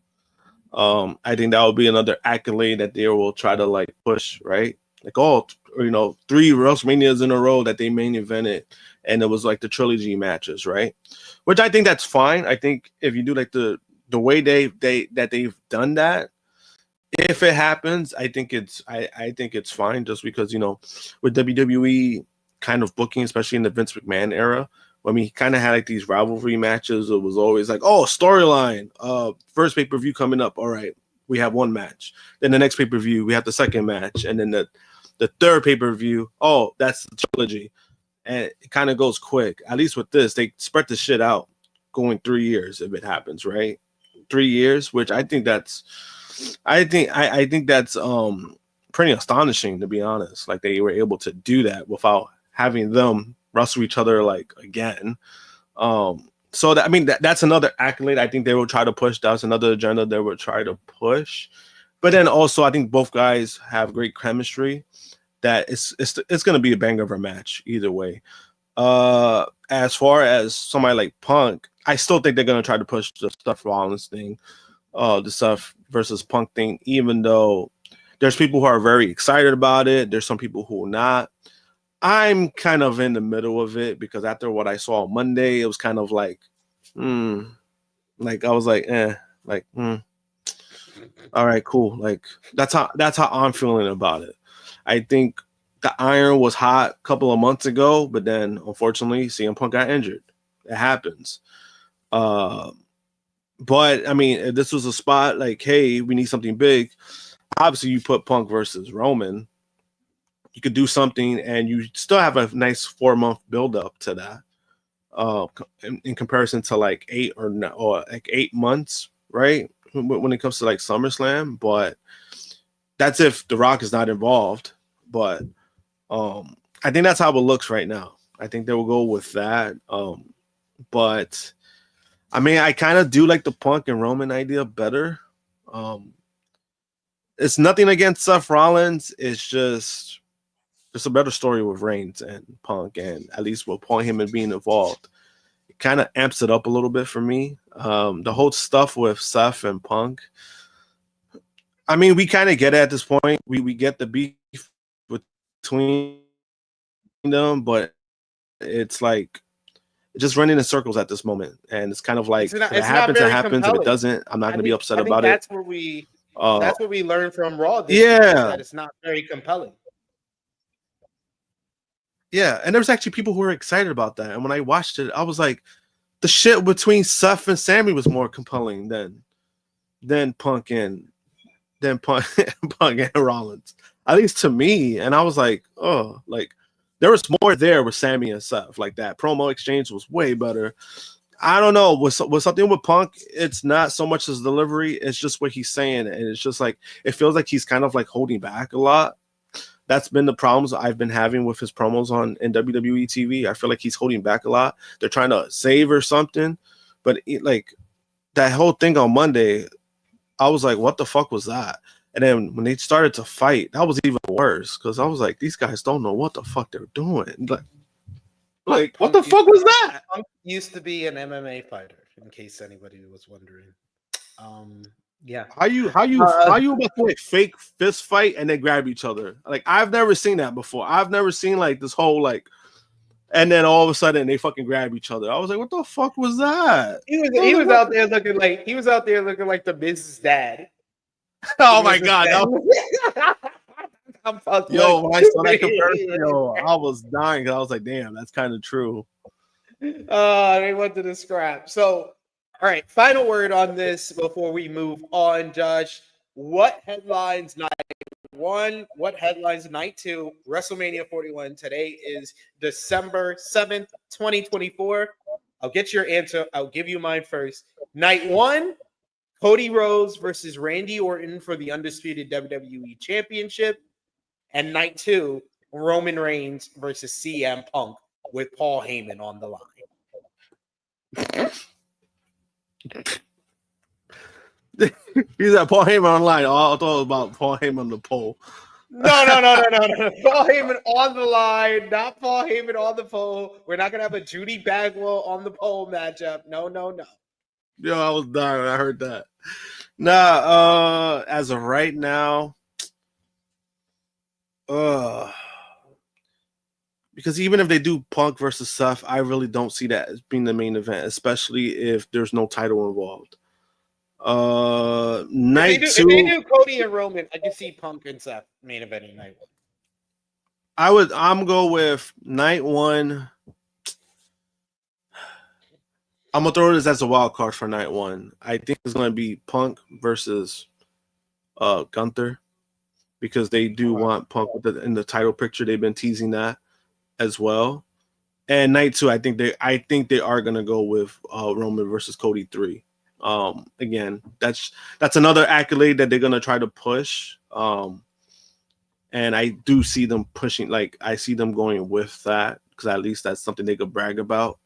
S5: I think that would be another accolade that they will try to like push, right? Like, 3 WrestleManias in a row that they main evented, and it was like the trilogy matches, right? Which I think that's fine. I think if you do like the way they've done that, if it happens, I think it's fine, just because with WWE kind of booking, especially in the Vince McMahon era, when we kind of had like these rivalry matches, it was always like, storyline, first pay-per-view coming up, all right, we have one match, then the next pay-per-view we have the second match, and then the third pay-per-view, that's the trilogy, and it kind of goes quick. At least with this, they spread the shit out going 3 years if it happens, right? 3 years, which I think that's pretty astonishing, to be honest. Like, they were able to do that without having them wrestle each other like again. So that's another accolade I think they will try to push. That's another agenda they will try to push. But then also I think both guys have great chemistry. That it's going to be a banger of a match either way. As far as somebody like Punk, I still think they're going to try to push the Seth Rollins thing, the Seth versus Punk thing, even though there's people who are very excited about it. There's some people who are not. I'm kind of in the middle of it, because after what I saw on Monday, it was kind of like, like I was like, all right, cool. Like that's how I'm feeling about it. I think the iron was hot a couple of months ago, but then unfortunately CM Punk got injured. It happens. But I mean, if this was a spot like, hey, we need something big, obviously you put Punk versus Roman. You could do something, and you still have a nice 4-month build up to that. In comparison to like 8 or 8 months, right? When it comes to like SummerSlam, but that's if The Rock is not involved. But I think that's how it looks right now. I think they will go with that. But I mean, I kind of do like the Punk and Roman idea better. It's nothing against Seth Rollins. It's just a better story with Reigns and Punk, and at least with Paul Heyman being involved, it kind of amps it up a little bit for me. The whole stuff with Seth and Punk, I mean, we kind of get it at this point. We get the beef between them, but it's like just running in circles at this moment. And it's kind of like, if it happens, it happens. Compelling. If it doesn't, I'm not going to be upset about
S4: that's
S5: it.
S4: That's what we learned from Raw this
S5: week,
S4: that it's not very compelling.
S5: Yeah, and there's actually people who were excited about that. And when I watched it, I was like, the shit between Seth and Sammy was more compelling than Punk and Rollins, at least to me. And I was like, oh, like there was more there with Sammy and Seth. Like that promo exchange was way better. I don't know. With something with Punk, it's not so much his delivery, it's just what he's saying. And it's just like, it feels like he's kind of like holding back a lot. That's been the problems I've been having with his promos in WWE TV. I feel like he's holding back a lot. They're trying to save or something. But like that whole thing on Monday, I was like, what the fuck was that? And then when they started to fight, that was even worse, because I was like, these guys don't know what the fuck they're doing. Like what the fuck was that?
S4: Punk used to be an MMA fighter, in case anybody was wondering. Yeah.
S5: How you about to like fake fist fight and then grab each other? Like I've never seen that before. I've never seen like this whole like, and then all of a sudden they fucking grab each other. I was like, what the fuck was that?
S4: He was out there looking like the Miz's dad.
S5: Oh my god! Yo, when I saw that comparison, I was dying. I was like, damn, that's kind of true.
S4: They went to the scrap. So, all right, final word on this before we move on, Josh. What headlines night 1? What headlines night 2? WrestleMania 41. Today is December 7th, 2024. I'll get your answer. I'll give you mine first. Night 1, Cody Rhodes versus Randy Orton for the undisputed WWE Championship. And night 2, Roman Reigns versus CM Punk with Paul Heyman on the line.
S5: He's at Paul Heyman online. Oh, I thought it was about Paul Heyman on the pole.
S4: No. Paul Heyman on the line, not Paul Heyman on the pole. We're not gonna have a Judy Bagwell on the pole matchup. No.
S5: Yo, I was dying when I heard that. Nah, as of right now, because even if they do Punk versus Seth, I really don't see that as being the main event, especially if there's no title involved. Night
S4: if
S5: two,
S4: they do Cody and Roman, I can see Punk and Seth main eventing night one.
S5: I'm go with night one. I'm gonna throw this as a wild card for night one. I think it's gonna be Punk versus Gunther, because they do want Punk in the title picture. They've been teasing that as well. And night two, I think they are gonna go with Roman versus Cody 3. Again, that's another accolade that they're gonna try to push. And I do see them pushing, like I see them going with that, because at least that's something they could brag about.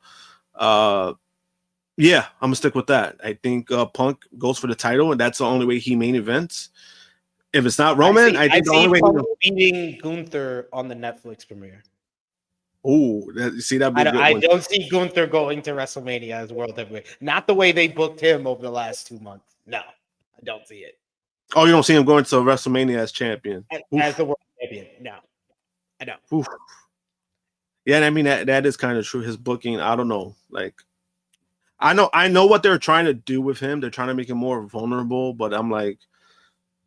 S5: Yeah, I'm gonna stick with that. I think Punk goes for the title, and that's the only way he main events. If it's not Roman, I think the only way
S4: Punk beating Gunther on the Netflix premiere.
S5: Oh, you see that?
S4: I don't see Gunther going to WrestleMania as World Heavyweight. Not the way they booked him over the last 2 months. No, I don't see it.
S5: Oh, you don't see him going to WrestleMania as champion?
S4: As the world champion. No, I don't.
S5: Oof. Yeah, I mean that is kind of true. His booking, I don't know. Like, I know what they're trying to do with him. They're trying to make him more vulnerable, but I'm like,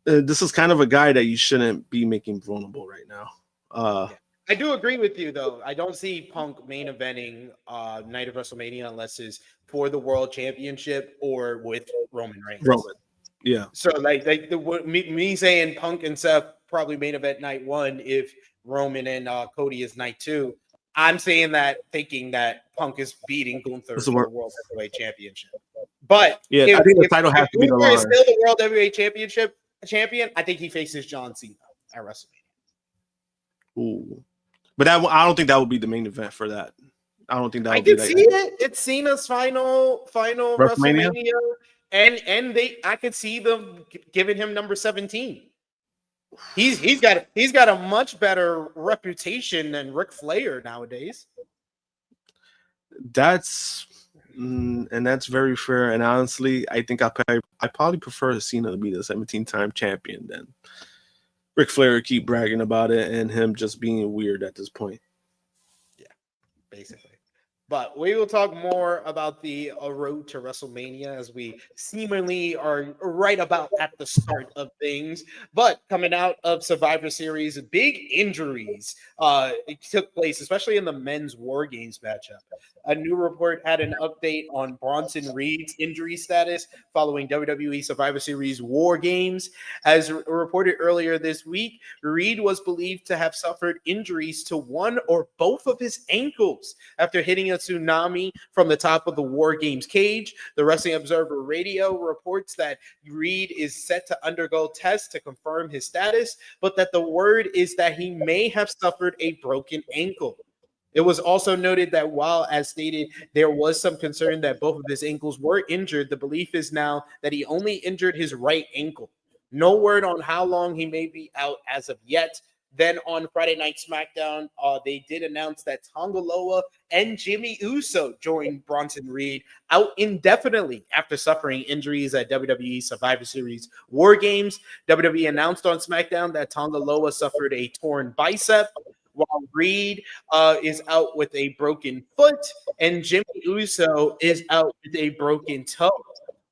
S5: this is kind of a guy that you shouldn't be making vulnerable right now.
S4: Yeah. I do agree with you, though. I don't see Punk main eventing night of WrestleMania unless it's for the World Championship or with Roman Reigns.
S5: Yeah.
S4: So me saying Punk and Seth probably main event night one if Roman and Cody is night two. I'm saying that thinking that Punk is beating Gunther for the World Heavyweight Championship. But
S5: yeah, I think the title has to be the line.
S4: Gunther is still the World Heavyweight Championship champion, I think he faces John Cena at WrestleMania.
S5: Ooh. But I don't think that would be the main event for that. I don't think that would
S4: be that. I can see it. It's Cena's final WrestleMania. And I could see them giving him number 17. He's got a much better reputation than Ric Flair nowadays.
S5: That's very fair. And honestly, I think I probably prefer Cena to be the 17-time champion than Ric Flair keep bragging about it and him just being weird at this point.
S4: Yeah, basically. But we will talk more about the road to WrestleMania as we seemingly are right about at the start of things. But coming out of Survivor Series, big injuries took place, especially in the men's WarGames matchup. A new report had an update on Bronson Reed's injury status following WWE Survivor Series WarGames. As reported earlier this week, Reed was believed to have suffered injuries to one or both of his ankles after hitting a tsunami from the top of the WarGames cage. The Wrestling Observer Radio reports that Reed is set to undergo tests to confirm his status, but that the word is that he may have suffered a broken ankle. It was also noted that while, as stated, there was some concern that both of his ankles were injured, the belief is now that he only injured his right ankle. No word on how long he may be out as of yet. Then on Friday Night SmackDown, they did announce that Tonga Loa and Jimmy Uso joined Bronson Reed out indefinitely after suffering injuries at WWE Survivor Series WarGames. WWE announced on SmackDown that Tonga Loa suffered a torn bicep, while Reed is out with a broken foot, and Jimmy Uso is out with a broken toe.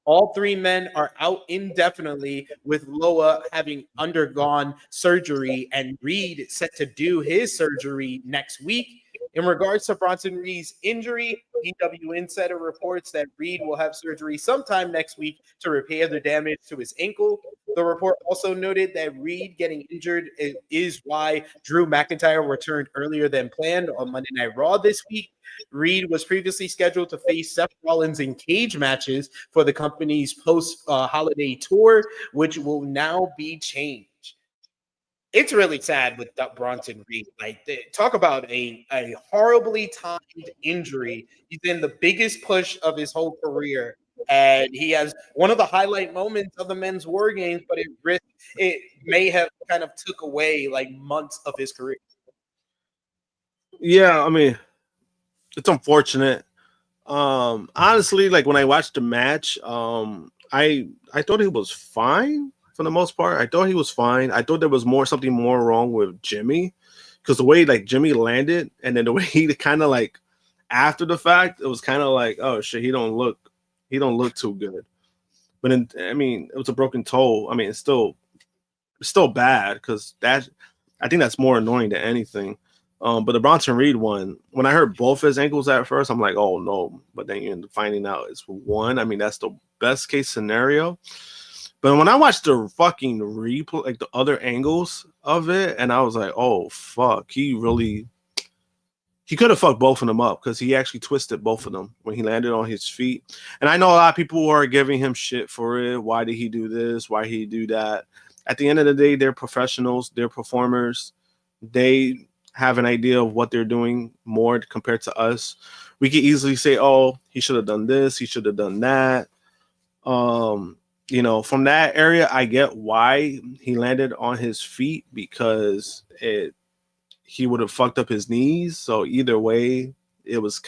S4: All three men are out indefinitely, with Loa having undergone surgery and Reed set to do his surgery next week. In regards to Bronson Reed's injury, PW Insider reports that Reed will have surgery sometime next week to repair the damage to his ankle. The report also noted that Reed getting injured is why Drew McIntyre returned earlier than planned on Monday Night Raw this week. Reed was previously scheduled to face Seth Rollins in cage matches for the company's post-holiday tour, which will now be changed. It's really sad with Bronson Reed. Like, talk about a horribly timed injury. He's in the biggest push of his whole career, And he has one of the highlight moments of the men's war games, but it may have kind of took away like months of his career.
S5: Yeah, I mean, it's unfortunate. Honestly, like when I watched the match, I thought he was fine for the most part. I thought he was fine. I thought there was something more wrong with Jimmy, because the way like Jimmy landed, and then the way he kind of like after the fact, it was kind of like, oh shit, he don't look too good. But I mean, it was a broken toe. I mean, it's still bad, because I think that's more annoying than anything. But the Bronson Reed one, when I heard both his ankles at first, I'm like, oh no. But then you end up finding out it's one. I mean, that's the best case scenario. But when I watched the fucking replay, like the other angles of it, and I was like, oh fuck, he could have fucked both of them up, because he actually twisted both of them when he landed on his feet. And I know a lot of people are giving him shit for it. Why did he do this? Why did he do that? At the end of the day, they're professionals. They're performers. They have an idea of what they're doing more compared to us. We could easily say, oh, he should have done this. He should have done that. From that area, I get why he landed on his feet, because he would have fucked up his knees. So either way, it was a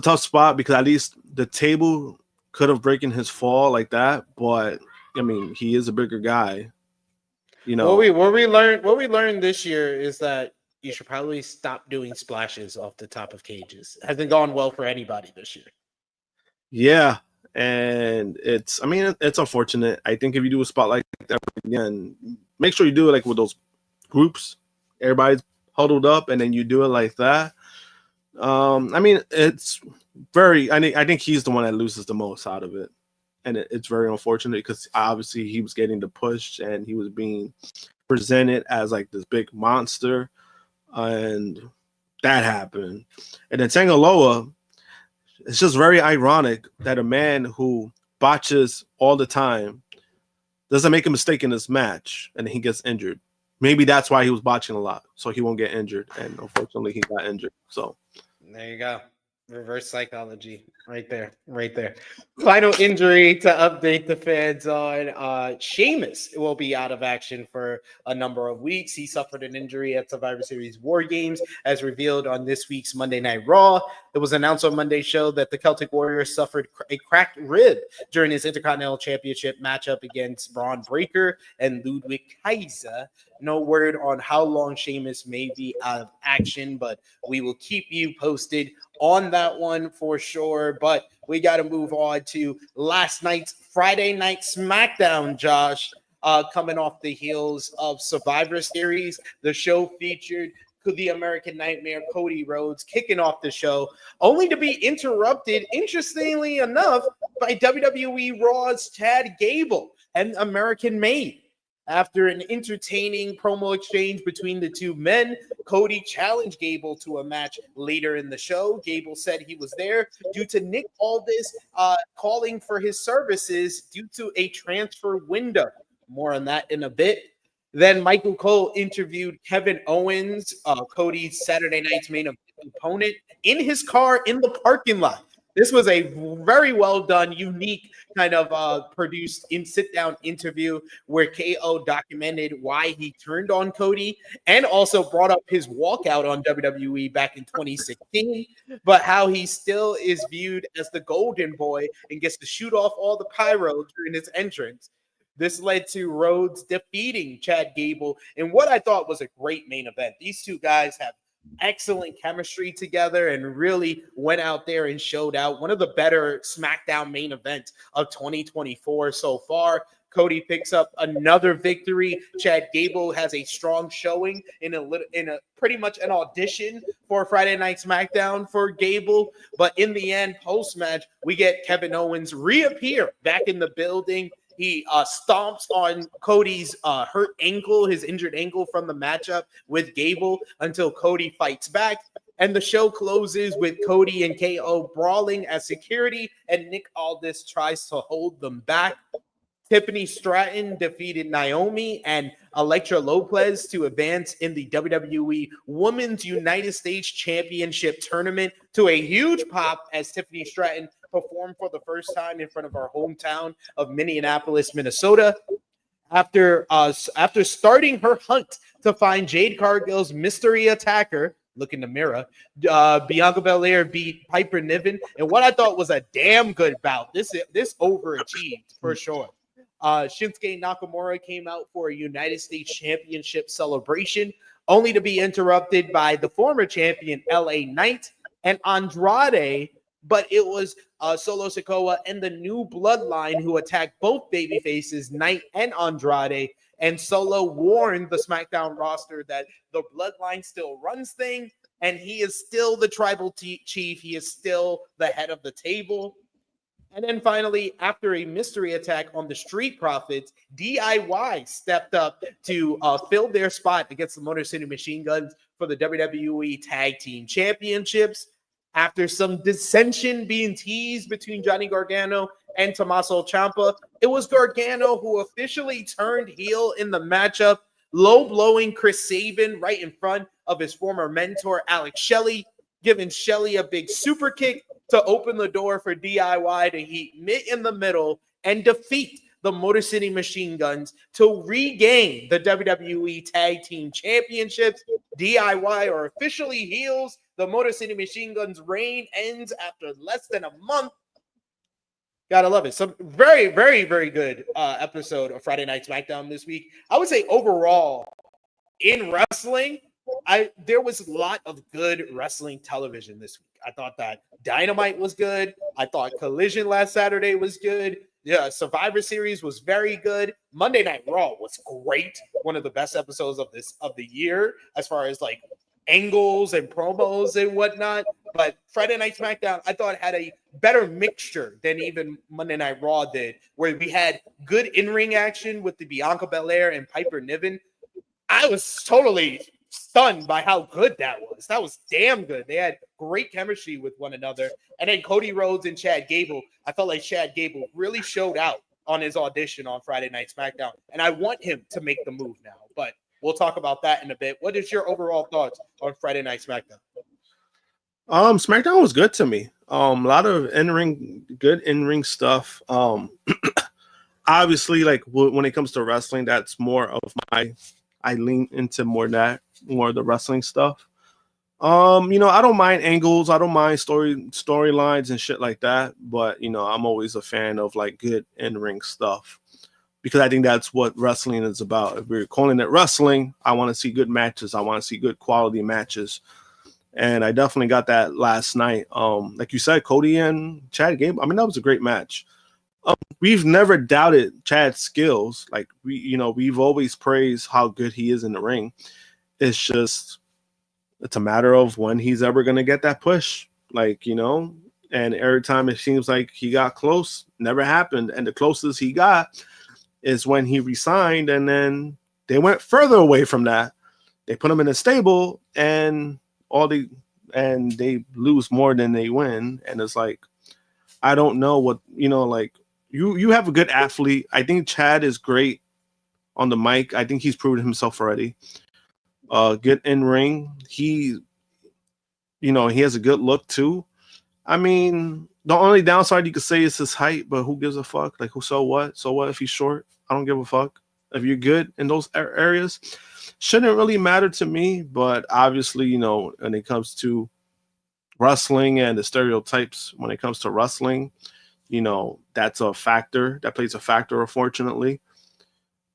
S5: tough spot, because at least the table could have broken his fall like that. But I mean, he is a bigger guy.
S4: What we learned this year is that you should probably stop doing splashes off the top of cages. It hasn't gone well for anybody this year.
S5: Yeah, and it's unfortunate. I think if you do a spot like that again, make sure you do it like with those groups. Everybody's huddled up, and then you do it like that. I mean, it's very. I think he's the one that loses the most out of it. And it's very unfortunate, because obviously he was getting the push and he was being presented as like this big monster, and that happened. And then Tangaloa, it's just very ironic that a man who botches all the time doesn't make a mistake in this match and he gets injured. Maybe that's why he was botching a lot, so he won't get injured. And unfortunately, he got injured. So
S4: there you go. Reverse psychology right there. Final injury to update the fans on. Sheamus will be out of action for a number of weeks. He suffered an injury at Survivor Series WarGames, as revealed on this week's Monday Night Raw. It was announced on Monday's show that the Celtic Warrior suffered a cracked rib during his Intercontinental Championship matchup against Braun Breaker and Ludwig Kaiser. No word on how long Sheamus may be out of action, but we will keep you posted on that one for sure. But we got to move on to last night's Friday Night SmackDown, Josh. Coming off the heels of Survivor Series, the show featured the American Nightmare, Cody Rhodes, kicking off the show, only to be interrupted, interestingly enough, by WWE Raw's Chad Gable and American Made. After an entertaining promo exchange between the two men, Cody challenged Gable to a match later in the show. Gable said he was there due to Nick Aldis calling for his services due to a transfer window. More on that in a bit. Then Michael Cole interviewed Kevin Owens, Cody's Saturday night's main opponent, in his car in the parking lot. This was a very well done, unique kind of produced sit-down interview where KO documented why he turned on Cody and also brought up his walkout on WWE back in 2016, but how he still is viewed as the golden boy and gets to shoot off all the pyro during his entrance. This led to Rhodes defeating Chad Gable in what I thought was a great main event. These two guys have excellent chemistry together and really went out there and showed out. One of the better SmackDown main events of 2024 so far. Cody picks up another victory. Chad Gable has a strong showing in a pretty much an audition for Friday Night SmackDown for Gable. But in the end, post-match, we get Kevin Owens reappear back in the building. He stomps on Cody's hurt ankle, his injured ankle from the matchup with Gable until Cody fights back. And the show closes with Cody and KO brawling as security, and Nick Aldis tries to hold them back. Tiffany Stratton defeated Naomi and Elektra Lopez to advance in the WWE Women's United States Championship Tournament to a huge pop as Tiffany Stratton perform for the first time in front of our hometown of Minneapolis, Minnesota. After starting her hunt to find Jade Cargill's mystery attacker, look in the mirror, Bianca Belair beat Piper Niven, and what I thought was a damn good bout. This overachieved for sure. Shinsuke Nakamura came out for a United States Championship celebration, only to be interrupted by the former champion LA Knight and Andrade, but it was Solo Sikoa and the new Bloodline who attacked both babyfaces, Knight and Andrade, and Solo warned the SmackDown roster that the Bloodline still runs things, and he is still the tribal chief. He is still the head of the table. And then finally, after a mystery attack on the Street Profits, DIY stepped up to fill their spot against the Motor City Machine Guns for the WWE Tag Team Championships. After some dissension being teased between Johnny Gargano and Tommaso Ciampa, it was Gargano who officially turned heel in the matchup, low-blowing Chris Sabin right in front of his former mentor, Alex Shelley, giving Shelley a big super kick to open the door for DIY to heat Mitt in the middle and defeat the Motor City Machine Guns to regain the WWE Tag Team Championships. DIY are officially heels. The Motor City Machine Guns' reign ends after less than a month. Gotta love it. Some very, very, very good episode of Friday Night SmackDown this week. I would say overall in wrestling, there was a lot of good wrestling television this week. I thought that Dynamite was good. I thought Collision last Saturday was good. Yeah, Survivor Series was very good. Monday Night Raw was great. One of the best episodes of the year as far as like angles and promos and whatnot. But Friday Night SmackDown, I thought had a better mixture than even Monday Night Raw did, where we had good in-ring action with the Bianca Belair and Piper Niven. I was totally stunned by how good that was. That was damn good. They had great chemistry with one another. And then Cody Rhodes and Chad Gable, I felt like Chad Gable really showed out on his audition on Friday Night SmackDown. And I want him to make the move now. But we'll talk about that in a bit. What is your overall thoughts on Friday Night SmackDown?
S5: SmackDown was good to me. A lot of good in-ring stuff. Obviously, like when it comes to wrestling, that's more of I lean into more of the wrestling stuff. I don't mind angles, I don't mind storylines and shit like that, but I'm always a fan of like good in-ring stuff because I think that's what wrestling is about. If we're calling it wrestling, I want to see good matches. I want to see good quality matches. And I definitely got that last night. Like you said, Cody and Chad Gable, I mean, that was a great match. We've never doubted Chad's skills. Like we've always praised how good he is in the ring. It's a matter of when he's ever going to get that push. And every time it seems like he got close, never happened. And the closest he got is when he resigned, and then they went further away from that. They put him in a stable, and they lose more than they win. And it's like, I don't know what, you have a good athlete. I think Chad is great on the mic. I think he's proven himself already. Good in ring. He has a good look too. I mean, the only downside you could say is his height, but who gives a fuck? Like, so what? So what if he's short? I don't give a fuck. If you're good in those areas, shouldn't really matter to me. But obviously, when it comes to wrestling and the stereotypes, when it comes to wrestling, that's a factor. That plays a factor, unfortunately.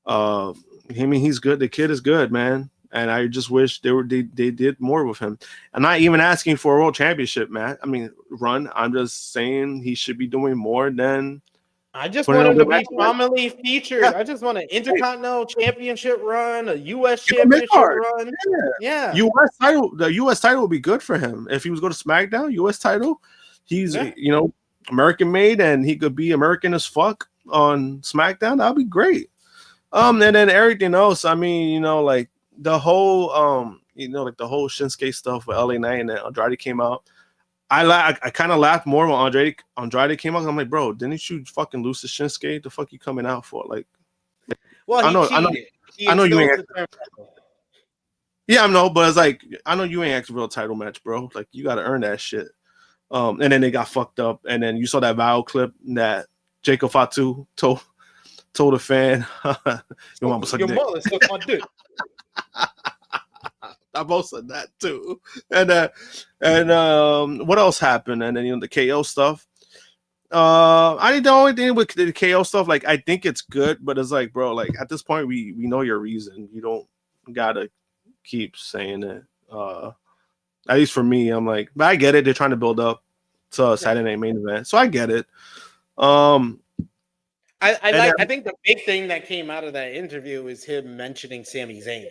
S5: He's good. The kid is good, man. And I just wish they did more with him. I'm not even asking for a world championship, man. I mean, run. I'm just saying he should be doing more than.
S4: I just want him to be prominently featured. Yeah. I just want an Intercontinental Championship run, a U.S. Championship run. Yeah.
S5: The U.S. title would be good for him if he was going to SmackDown. U.S. title. He's American made, and he could be American as fuck on SmackDown. That'd be great. And then everything else. I mean, like the whole, like the whole Shinsuke stuff with LA Knight and then Andrade came out. I kind of laughed more when Andrade came out. I'm like, bro, didn't you fucking lose to Shinsuke? The fuck you coming out for? Like,
S4: well, I know
S5: you ain't. Yeah, I know, but it's like I know you ain't asked a real title match, bro. Like, you got to earn that shit. And then they got fucked up. And then you saw that viral clip that Jacob Fatu told a fan, "Your mama suck dick."
S4: suck my dick.
S5: I both said that too. And what else happened? And then the KO stuff. I think the only thing with the KO stuff, like I think it's good, but it's like, bro, like at this point we know your reason. You don't gotta keep saying it. At least for me, I'm like, but I get it. They're trying to build up to a Saturday Night Main Event, so I get it.
S4: I think the big thing that came out of that interview is him mentioning Sami Zayn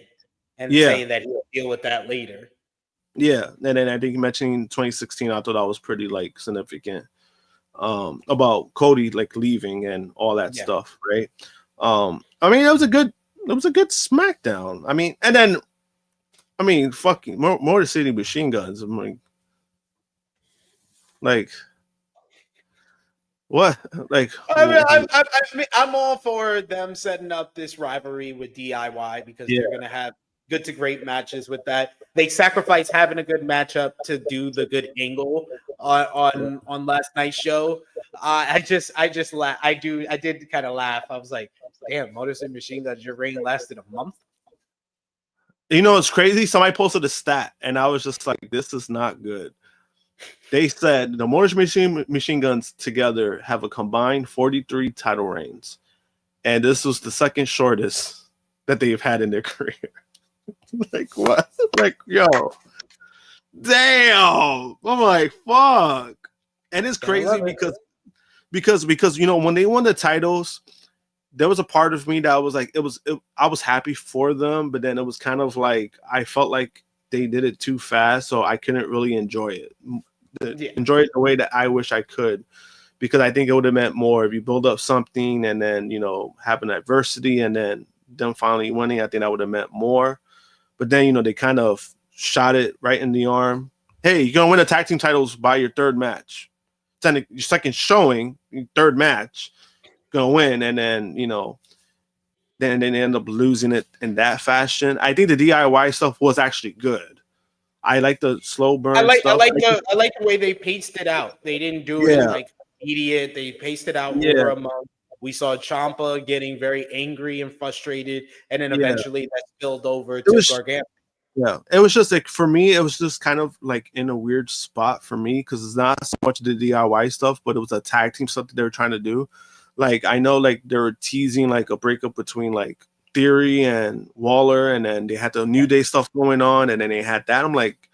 S4: and saying that he'll deal with that later.
S5: Yeah, and then I think mentioning 2016, I thought that was pretty like significant. About Cody like leaving and all that stuff, right? I mean, it was a good SmackDown. I mean, fucking Motor City Machine Guns. I'm like what? Like,
S4: I'm all for them setting up this rivalry with DIY because they're gonna have good to great matches with that. They sacrifice having a good matchup to do the good angle on last night's show. I did kind of laugh. I was like, damn, Motor City Machine Guns, your reign lasted a month.
S5: You know, it's crazy. Somebody posted a stat, and I was just like, this is not good. They said the Motor Machine Guns together have a combined 43 title reigns, and this was the second shortest that they've had in their career. Like what? Like, yo, damn. I'm like, fuck. And it's crazy because you know, when they won the titles, there was a part of me that was like, I was happy for them, but then it was kind of like I felt like they did it too fast, so I couldn't really enjoy it. Enjoy it the way that I wish I could, because I think it would have meant more if you build up something and then, you know, have an adversity and then them finally winning. I think that would have meant more. But then, you know, they kind of shot it right in the arm. Hey, you're gonna win the tag team titles by your third match. Then your second showing, your third match, gonna win, and then, you know, then they end up losing it in that fashion. I think the DIY stuff was actually good. I like the slow burn. I like
S4: the way they paced it out. They didn't do it like immediate. They paced it out over a month. We saw Ciampa getting very angry and frustrated, and then eventually that spilled over to Gargano.
S5: Yeah, it was just like, for me, it was just kind of like in a weird spot for me because it's not so much the DIY stuff, but it was a tag team stuff that they were trying to do. Like, I know, like, they were teasing like a breakup between like Theory and Waller, and then they had the New Day stuff going on, and then they had that. I'm like,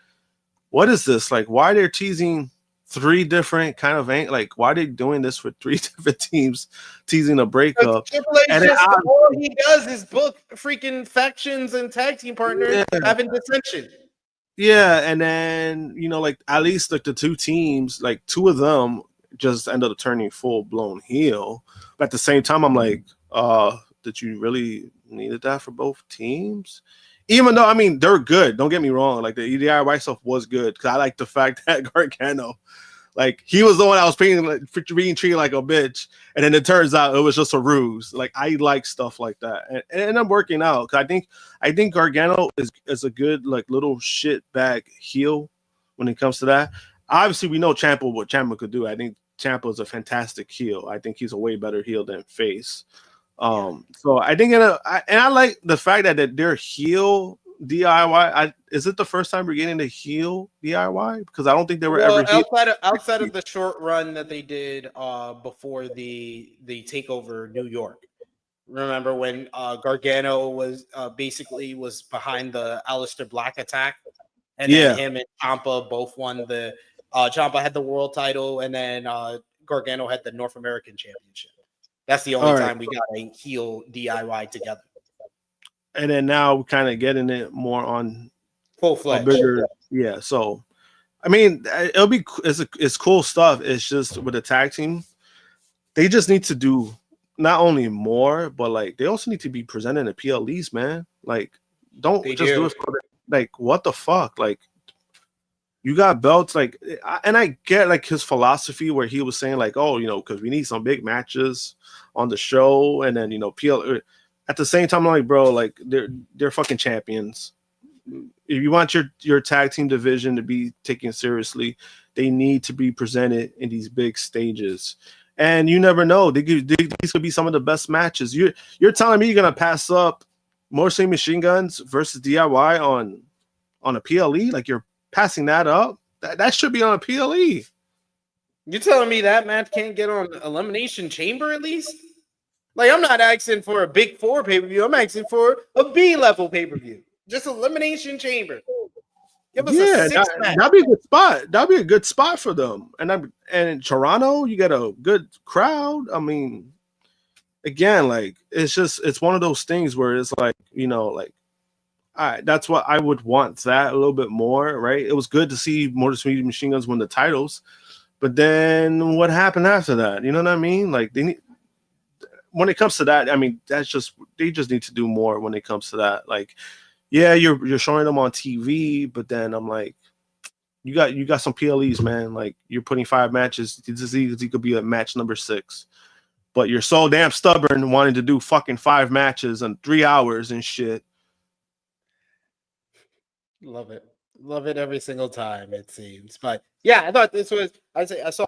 S5: what is this? Like, why they're teasing three different kind of like, why are they doing this with three different teams teasing a breakup?
S4: And all he does is book freaking factions and tag team partners having dissension.
S5: Yeah, and then, you know, like, at least like the two teams, like two of them just ended up turning full blown heel. But at the same time, I'm like, did you really needed that for both teams? Even though, I mean, they're good. Don't get me wrong. Like, the DIY stuff was good because I like the fact that Gargano, like, he was the one I was being treated like a bitch, and then it turns out it was just a ruse. Like, I like stuff like that, and I'm working out because I think Gargano is a good, like, little shit bag heel when it comes to that. Obviously, we know Ciampa what Ciampa could do. I think Ciampa is a fantastic heel. I think he's a way better heel than face. So I think, I like the fact that they're heel DIY. Is it the first time we're getting the heel DIY? Because I don't think they were ever
S4: outside of the short run that they did before the takeover New York. Remember when Gargano was basically was behind the Aleister Black attack, and then him and Ciampa both won the. Ciampa had the world title, and then Gargano had the North American Championship. That's the only time we got a heel DIY together.
S5: And then now we're kind of getting it more on
S4: full-fledged.
S5: Bigger, so, I mean, it's cool stuff. It's just with the tag team, they just need to do not only more, but like they also need to be presenting the PLEs, man. Like, don't do it for like, what the fuck? Like, you got belts, like, and I get like his philosophy where he was saying like, oh, you know, because we need some big matches on the show, and then, you know, at the same time, I'm like, bro, like they're fucking champions. You if you want your tag team division to be taken seriously, they need to be presented in these big stages. And you never know. These could be some of the best matches. You're telling me you're gonna pass up Motor Machine Guns versus DIY on a PLE? Like you're passing that up? That should be on a PLE.
S4: You're telling me that match can't get on Elimination Chamber at least? Like, I'm not asking for a big 4 pay-per-view. I'm asking for a B-level pay-per-view. Just Elimination Chamber. Give us a 6 match.
S5: That'd be a good spot. That'd be a good spot for them. And in Toronto, you get a good crowd. I mean, again, like it's one of those things where it's like, like, all right, that's what I would want, that a little bit more, right? It was good to see Motor City Machine Guns win the titles, but then what happened after that? You know what I mean? Like when it comes to that, I mean, they just need to do more when it comes to that. Like, yeah, you're showing them on TV, but then I'm like, you got some PLEs, man. Like, you're putting 5 matches. It could be a match number 6, but you're so damn stubborn wanting to do fucking 5 matches in 3 hours and shit.
S4: Love it every single time, it seems. But yeah, I thought this was. I saw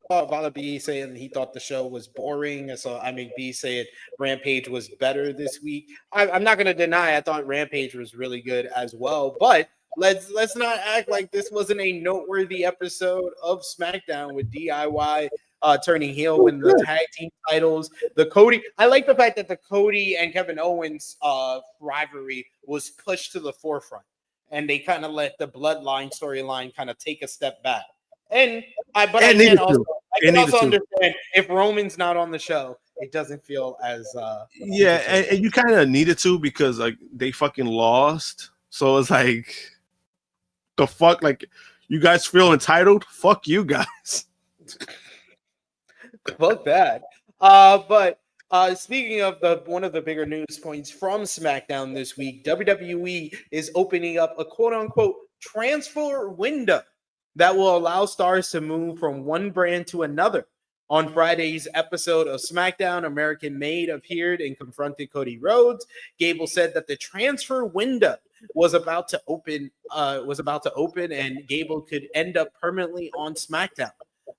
S4: Vala B saying he thought the show was boring. I saw B saying Rampage was better this week. I'm not going to deny I thought Rampage was really good as well. But let's not act like this wasn't a noteworthy episode of SmackDown with DIY turning heel, win the tag team titles. The Cody. I like the fact that the Cody and Kevin Owens rivalry was pushed to the forefront, and they kind of let the Bloodline storyline kind of take a step back. And I can also understand if Roman's not on the show, it doesn't feel as
S5: and you kind of needed to, because like they fucking lost. So it's like, the fuck, like, you guys feel entitled? Fuck you guys.
S4: Fuck that. But speaking of one of the bigger news points from SmackDown this week, WWE is opening up a quote-unquote transfer window that will allow stars to move from one brand to another. On Friday's episode of SmackDown, American Made appeared and confronted Cody Rhodes. Gable said that the transfer window was about to open, and Gable could end up permanently on SmackDown.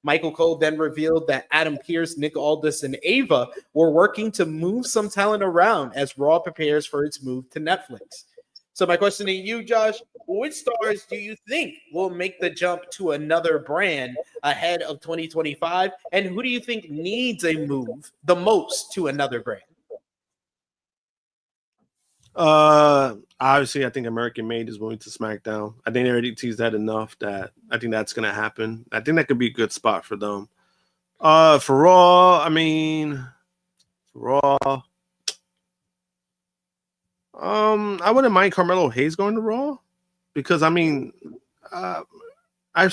S4: Michael Cole then revealed that Adam Pearce, Nick Aldis, and Ava were working to move some talent around as Raw prepares for its move to Netflix. So my question to you, Josh, which stars do you think will make the jump to another brand ahead of 2025? And who do you think needs a move the most to another brand?
S5: Obviously, I think American Made is moving to SmackDown. I think they already teased that enough that I think that's going to happen. I think that could be a good spot for them. For Raw, I wouldn't mind Carmelo Hayes going to Raw, because I've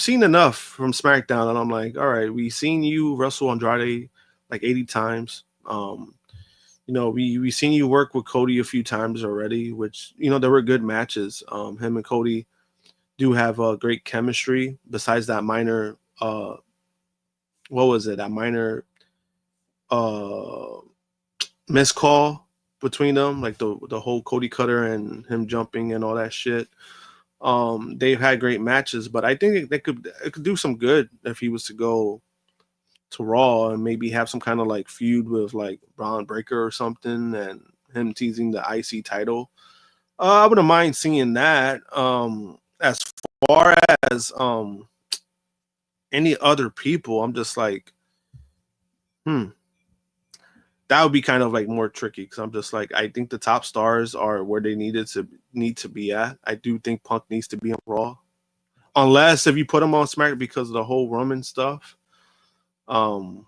S5: seen enough from SmackDown, and I'm like, all right, we've seen you wrestle Andrade like 80 times. We've seen you work with Cody a few times already, which, there were good matches. Him and Cody do have a great chemistry. Besides that minor, that minor miscall between them, like the whole Cody Cutter and him jumping and all that shit. They've had great matches, but I think it could do some good if he was to go to Raw and maybe have some kind of like feud with like Braun Breaker or something, and him teasing the IC title. I wouldn't mind seeing that. As far as any other people, I'm just like, that would be kind of like more tricky, because I'm just like, I think the top stars are where they need to be at. I do think Punk needs to be on Raw, unless if you put him on SmackDown because of the whole Roman stuff.
S4: If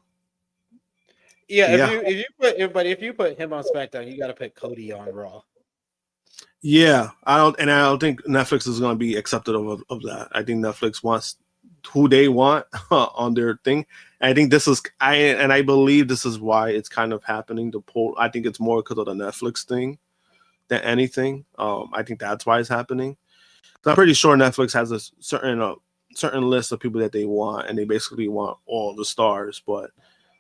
S4: you put him on SmackDown, you got to put Cody on Raw.
S5: Yeah, I don't think Netflix is going to be accepted of that. I think Netflix wants who they want on their thing. And I think I believe this is why it's kind of happening. I think it's more because of the Netflix thing than anything. I think that's why it's happening. So I'm pretty sure Netflix has a certain list of people that they want, and they basically want all the stars, but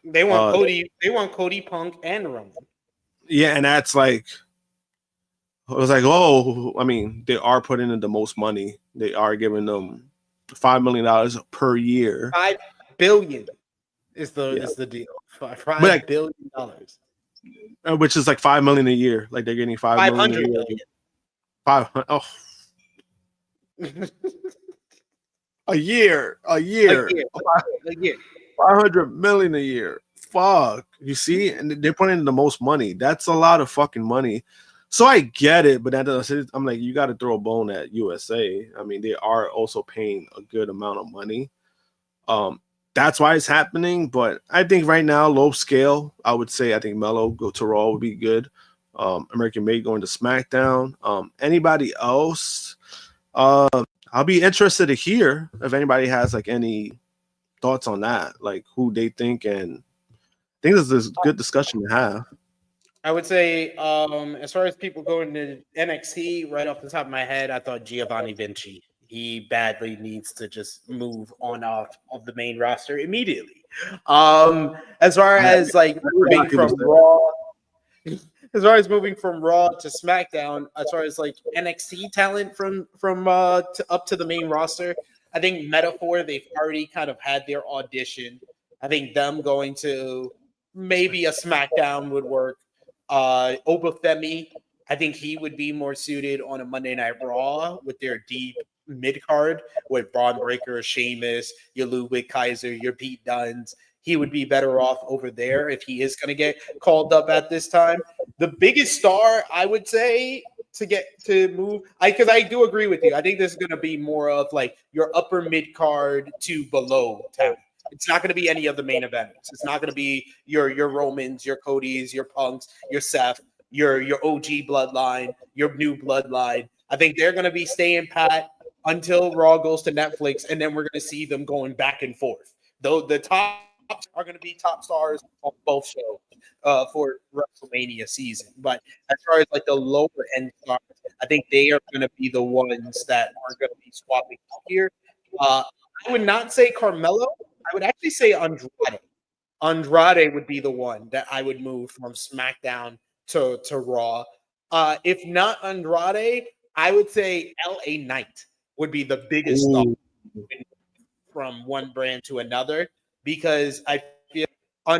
S4: they want Cody. They want Cody, Punk, and Roman.
S5: Yeah, and that's like, was like, oh, I mean, they are putting in the most money. They are giving them $5 million per year.
S4: $5 billion is
S5: Yeah.
S4: the deal.
S5: But
S4: $5
S5: like,
S4: billion.
S5: which is like $5 million a year. Like they're getting $5 million a
S4: 500
S5: year.
S4: million.
S5: 500. Oh, a year.
S4: A year.
S5: 500 million a year. Fuck. You see? And they're putting in the most money. That's a lot of fucking money. So I get it, but I'm like, you got to throw a bone at USA. I mean, they are also paying a good amount of money. That's why it's happening. But I think right now, low scale, I would say I think Melo go to Raw would be good. American Made going to SmackDown. Anybody else? I'll be interested to hear if anybody has like any thoughts on that, like who they think, and I think this is a good discussion to have.
S4: I would say, as far as people going to NXT, right off the top of my head, I thought Giovanni Vinci. He badly needs to just move on off of the main roster immediately. As far as like moving from Raw, as far as moving from Raw to SmackDown, as far as like NXT talent from up to the main roster, I think Metaphor, they've already kind of had their audition. I think them going to maybe a SmackDown would work. Obafemi, I think he would be more suited on a Monday Night Raw with their deep mid card with Braun Breaker, Sheamus, your Ludwig Kaiser, your Pete Dunnes. He would be better off over there if he is going to get called up at this time. The biggest star, I would say, to move, because I do agree with you. I think this is going to be more of like your upper mid card to below talent. It's not going to be any of the main events. It's not going to be your Romans, your Codys, your Punks, your Seth, your OG bloodline, your new bloodline. I think they're going to be staying pat until Raw goes to Netflix, and then we're going to see them going back and forth. Though the tops are going to be top stars on both shows for WrestleMania season. But as far as like the lower end stars, I think they are going to be the ones that are going to be swapping out here. I would not say Carmelo. I would actually say Andrade. Andrade would be the one that I would move from SmackDown to Raw. If not Andrade, I would say LA Knight would be the biggest star from one brand to another, because I feel LA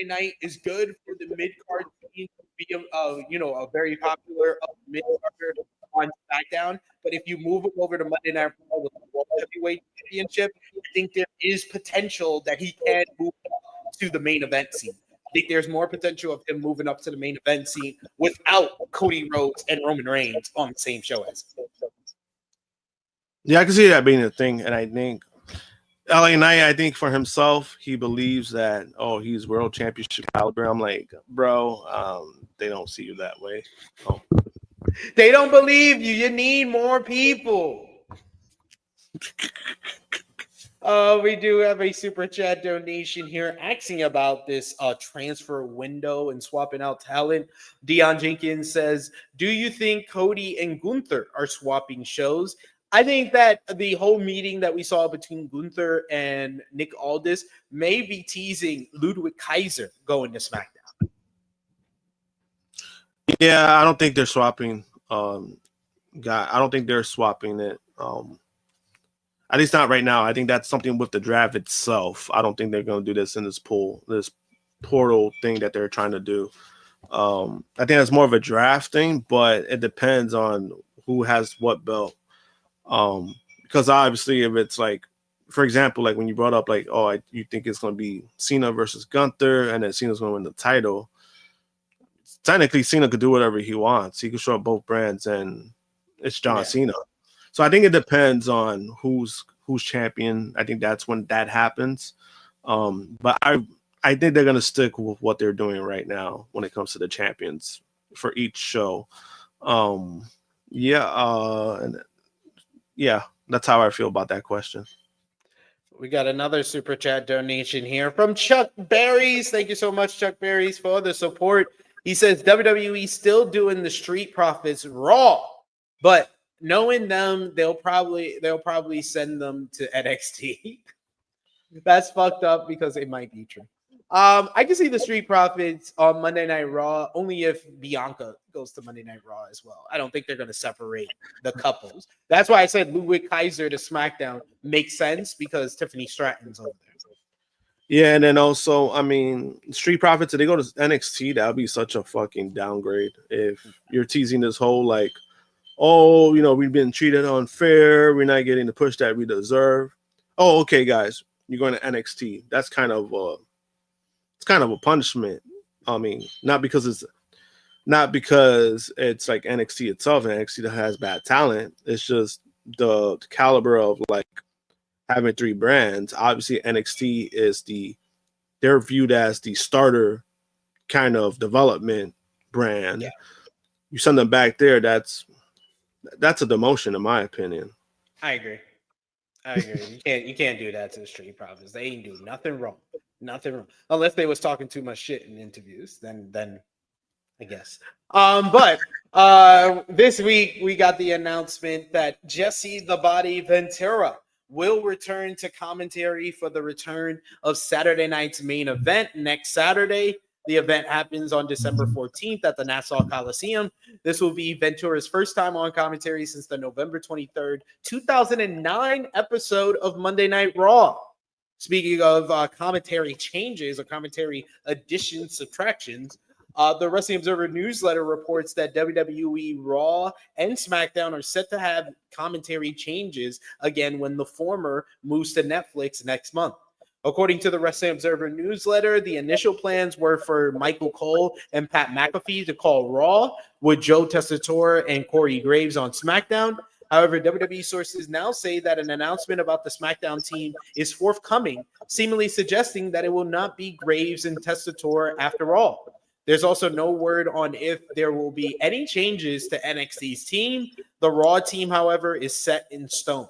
S4: Knight is good for the mid card scene to be a very popular mid carder on SmackDown. But if you move him over to Monday Night Raw with the World Heavyweight Championship, I think there is potential that he can move up to the main event scene. I think there's more potential of him moving up to the main event scene without Cody Rhodes and Roman Reigns on the same show as him.
S5: Yeah, I can see that being a thing, and I think LA Knight, I think for himself, he believes that he's world championship caliber. I'm like, bro, they don't see you that way.
S4: They don't believe you. You need more people. We do have a super chat donation here asking about this transfer window and swapping out talent. Dion Jenkins says, do you think Cody and Gunther are swapping shows? I think that the whole meeting that we saw between Gunther and Nick Aldis may be teasing Ludwig Kaiser going to SmackDown.
S5: Yeah, I don't think they're swapping. I don't think they're swapping it. At least not right now. I think that's something with the draft itself. I don't think they're going to do this in this portal thing that they're trying to do. I think that's more of a draft thing, but it depends on who has what belt. Because obviously, if it's like, for example, like when you brought up like, you think it's going to be Cena versus Gunther, and then Cena's going to win the title. Technically, Cena could do whatever he wants. He could show up both brands, and it's John Cena. So I think it depends on who's champion. I think that's when that happens. But I think they're gonna stick with what they're doing right now when it comes to the champions for each show. That's how I feel about that question.
S4: We got another super chat donation here from Chuck Berries. Thank you so much, Chuck Berries, for the support. He says WWE still doing the Street Profits Raw, but knowing them, they'll probably send them to NXT. That's fucked up because it might be true. I can see the Street Profits on Monday Night Raw only if Bianca goes to Monday Night Raw as well. I don't think they're going to separate the couples. That's why I said Ludwig Kaiser to SmackDown makes sense because Tiffany Stratton's over there.
S5: Yeah, and then also, I mean, Street Profits, if they go to NXT, that would be such a fucking downgrade. If you're teasing this whole, like, oh, you know, we've been treated unfair, we're not getting the push that we deserve. Oh, okay, guys, you're going to NXT. That's kind of a punishment. I mean, not because it's like NXT itself and NXT that has bad talent. It's just the caliber of like having three brands. Obviously, NXT is they're viewed as the starter kind of development brand.
S4: Yeah.
S5: You send them back there, that's a demotion in my opinion.
S4: I agree. You can't do that to the Street Profits. They ain't do nothing wrong. Nothing wrong. Unless they was talking too much shit in interviews, then I guess. But this week we got the announcement that Jesse the Body Ventura will return to commentary for the return of Saturday night's main event next Saturday. The event happens on December 14th at the Nassau Coliseum. This will be Ventura's first time on commentary since the November 23rd, 2009 episode of Monday Night Raw. Speaking of commentary changes or commentary additions, subtractions, the Wrestling Observer newsletter reports that WWE Raw and SmackDown are set to have commentary changes again when the former moves to Netflix next month. According to the Wrestling Observer newsletter, the initial plans were for Michael Cole and Pat McAfee to call Raw with Joe Tessitore and Corey Graves on SmackDown. However, WWE sources now say that an announcement about the SmackDown team is forthcoming, seemingly suggesting that it will not be Graves and Tessitore after all. There's also no word on if there will be any changes to NXT's team. The Raw team, however, is set in stone.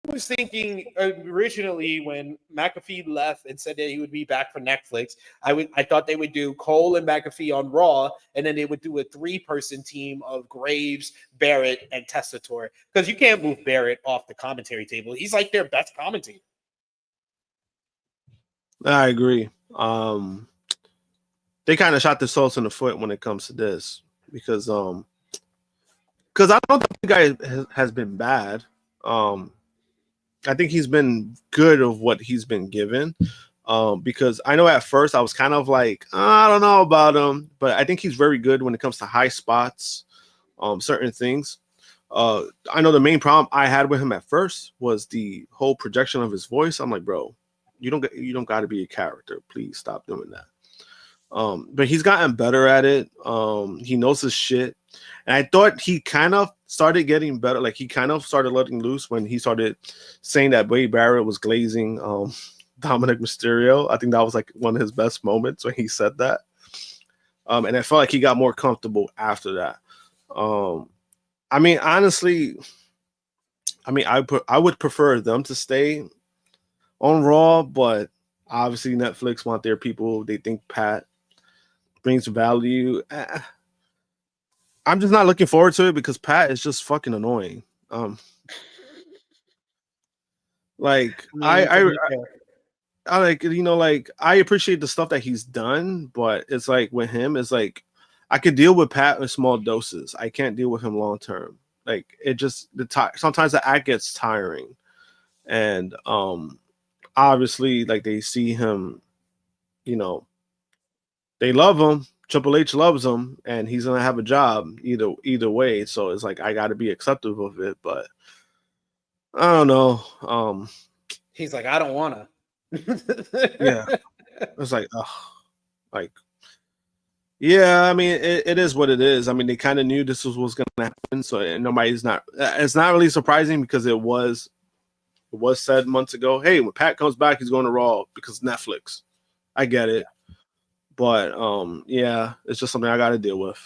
S4: I was thinking originally when McAfee left and said that he would be back for Netflix, I thought they would do Cole and McAfee on Raw, and then they would do a 3-person team of Graves, Barrett, and Tessitore. Because you can't move Barrett off the commentary table. He's like their best commentator.
S5: I agree. They kind of shot themselves in the foot when it comes to this because I don't think the guy has been bad. I think he's been good of what he's been given. Because I know at first I was kind of like, I don't know about him, but I think he's very good when it comes to high spots, certain things. I know the main problem I had with him at first was the whole projection of his voice. I'm like, bro, you don't got to be a character. Please stop doing that. But he's gotten better at it. He knows his shit. And I thought he kind of started getting better. Like he kind of started letting loose when he started saying that Wade Barrett was glazing Dominic Mysterio. I think that was like one of his best moments when he said that. And I felt like he got more comfortable after that. I mean, honestly, I would prefer them to stay on Raw, but obviously Netflix want their people. They think Pat brings value. I'm just not looking forward to it because Pat is just fucking annoying. Like I like, you know, like I appreciate the stuff that he's done, but it's like with him, it's like I could deal with Pat in small doses. I can't deal with him long term. Like it just sometimes the act gets tiring, and obviously like they see him, you know, they love him. Triple H loves him, and he's gonna have a job either way. So it's like I got to be acceptive of it, but I don't know.
S4: He's like, I don't wanna.
S5: Yeah, it's like, yeah. I mean, it is what it is. I mean, they kind of knew this was gonna happen, so nobody's not. It's not really surprising because it was said months ago. Hey, when Pat comes back, he's going to Raw because Netflix. I get it. But yeah, it's just something I got to deal with.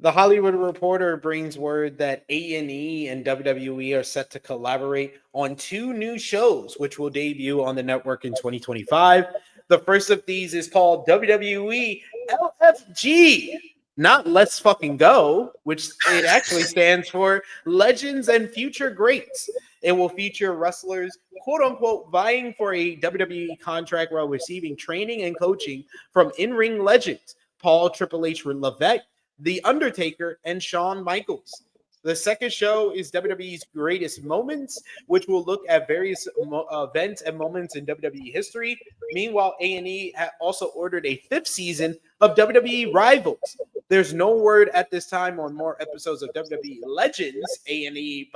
S4: The Hollywood Reporter brings word that A&E and WWE are set to collaborate on 2 new shows, which will debut on the network in 2025. The first of these is called WWE LFG, not Let's Fucking Go, which it actually stands for Legends and Future Greats. It will feature wrestlers, quote unquote, vying for a WWE contract while receiving training and coaching from in-ring legends Paul Triple H Levesque, The Undertaker, and Shawn Michaels. The second show is WWE's Greatest Moments, which will look at various events and moments in WWE history. Meanwhile, A&E also ordered a 5th season of WWE Rivals. There's no word at this time on more episodes of WWE Legends, A&E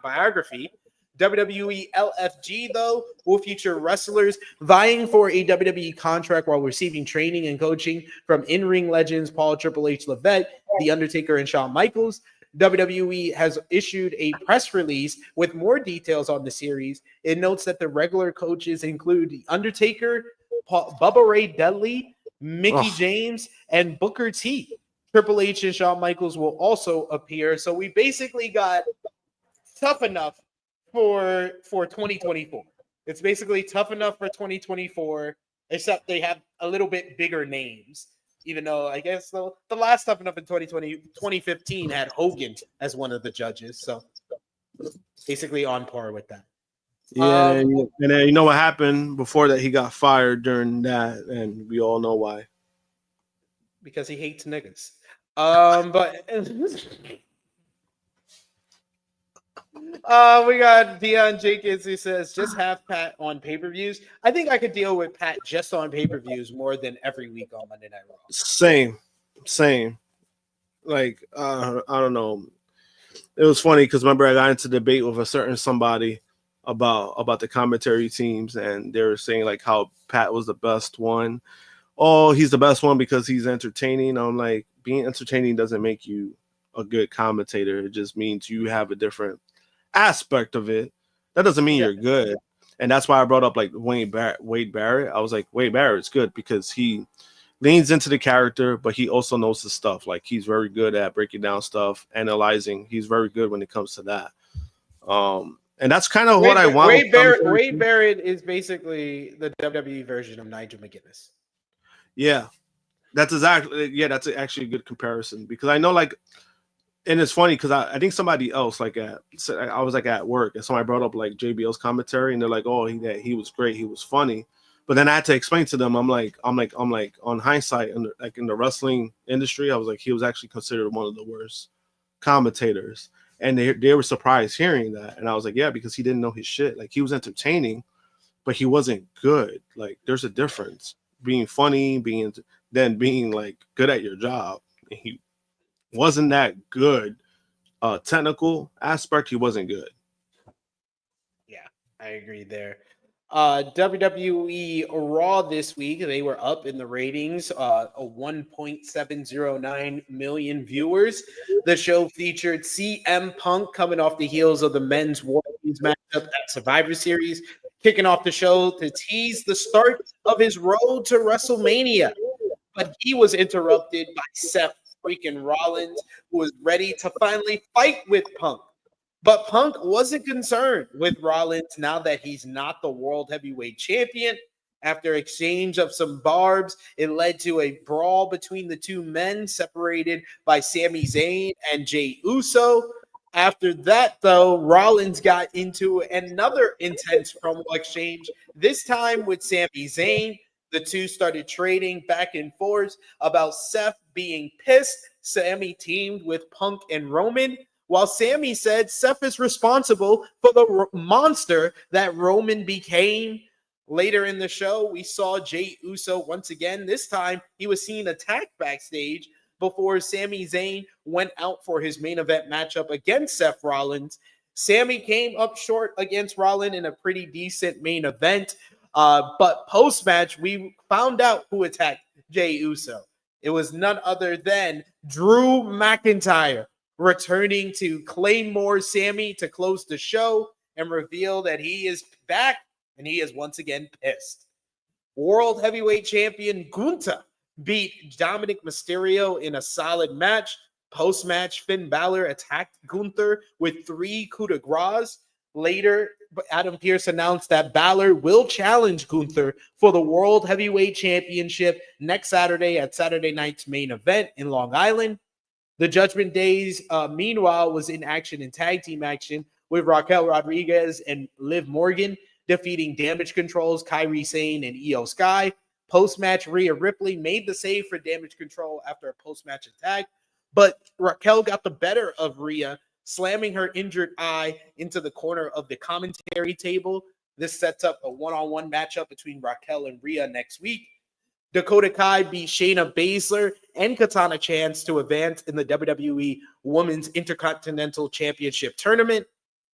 S4: biography. WWE LFG, though, will feature wrestlers vying for a WWE contract while receiving training and coaching from in-ring legends Paul Triple H Levesque, The Undertaker, and Shawn Michaels. WWE has issued a press release with more details on the series. It notes that the regular coaches include The Undertaker, Bubba Ray Dudley, Mickey James, and Booker T. Triple H and Shawn Michaels will also appear. So we basically got Tough Enough for 2024. It's basically Tough Enough for 2024, except they have a little bit bigger names. Even though I guess the last Tough Enough in 2015 had Hogan as one of the judges. So basically on par with that.
S5: Yeah, and then you know what happened before that? He got fired during that, and we all know why.
S4: Because he hates niggas. But we got Dion Jenkins who says just have Pat on pay-per-views. I think I could deal with Pat just on pay-per-views more than every week on Monday Night Raw.
S5: Same. Like I don't know. It was funny because remember I got into debate with a certain somebody about the commentary teams, and they were saying like how Pat was the best one. Oh, he's the best one because he's entertaining. I'm like, being entertaining doesn't make you a good commentator. It just means you have a different aspect of it. That doesn't mean you're good. And that's why I brought up like Wade Barrett. I was like, Wade Barrett's good because he leans into the character, but he also knows his stuff. Like he's very good at breaking down stuff, analyzing. He's very good when it comes to that. And that's kind of what I want.
S4: Wade Barrett is basically the WWE version of Nigel McGuinness.
S5: Yeah, that's actually a good comparison because I know like, and it's funny because I think somebody else I was like at work and somebody brought up like JBL's commentary and they're like, oh, he was great, he was funny, but then I had to explain to them, I'm like on hindsight, in the wrestling industry, I was like, he was actually considered one of the worst commentators, and they were surprised hearing that, and I was like, yeah, because he didn't know his shit. Like he was entertaining, but he wasn't good. Like there's a difference. Being funny, being like good at your job. He wasn't that good. Technical aspect, he wasn't good.
S4: Yeah, I agree there. WWE Raw this week, they were up in the ratings, a 1.709 million viewers. The show featured CM Punk coming off the heels of the men's WarGames matchup at Survivor Series, kicking off the show to tease the start of his road to WrestleMania. But he was interrupted by Seth freaking Rollins, who was ready to finally fight with Punk. But Punk wasn't concerned with Rollins now that he's not the World Heavyweight Champion. After exchange of some barbs, it led to a brawl between the two men, separated by Sami Zayn and Jey Uso. After that, though, Rollins got into another intense promo exchange, this time with Sami Zayn. The two started trading back and forth about Seth being pissed. Sami teamed with Punk and Roman, while Sami said Seth is responsible for the monster that Roman became. Later in the show, we saw Jey Uso once again. This time, he was seen attacked backstage before Sami Zayn went out for his main event matchup against Seth Rollins. Sami came up short against Rollins in a pretty decent main event. But post-match, we found out who attacked Jey Uso. It was none other than Drew McIntyre, returning to Claymore Sami to close the show and reveal that he is back and he is once again pissed. World Heavyweight Champion Gunther beat Dominic Mysterio in a solid match. Post-match, Finn Balor attacked Gunther with 3 coup de grace. Later, Adam Pearce announced that Balor will challenge Gunther for the World Heavyweight Championship next Saturday at Saturday night's main event in Long Island. The Judgment Days, meanwhile, was in action in tag team action with Raquel Rodriguez and Liv Morgan defeating Damage Control's Kairi Sane and Io Sky. Post-match, Rhea Ripley made the save for Damage Control after a post-match attack, but Raquel got the better of Rhea, slamming her injured eye into the corner of the commentary table. This sets up a one-on-one matchup between Raquel and Rhea next week. Dakota Kai beat Shayna Baszler and Katana Chance to advance in the WWE Women's Intercontinental Championship Tournament.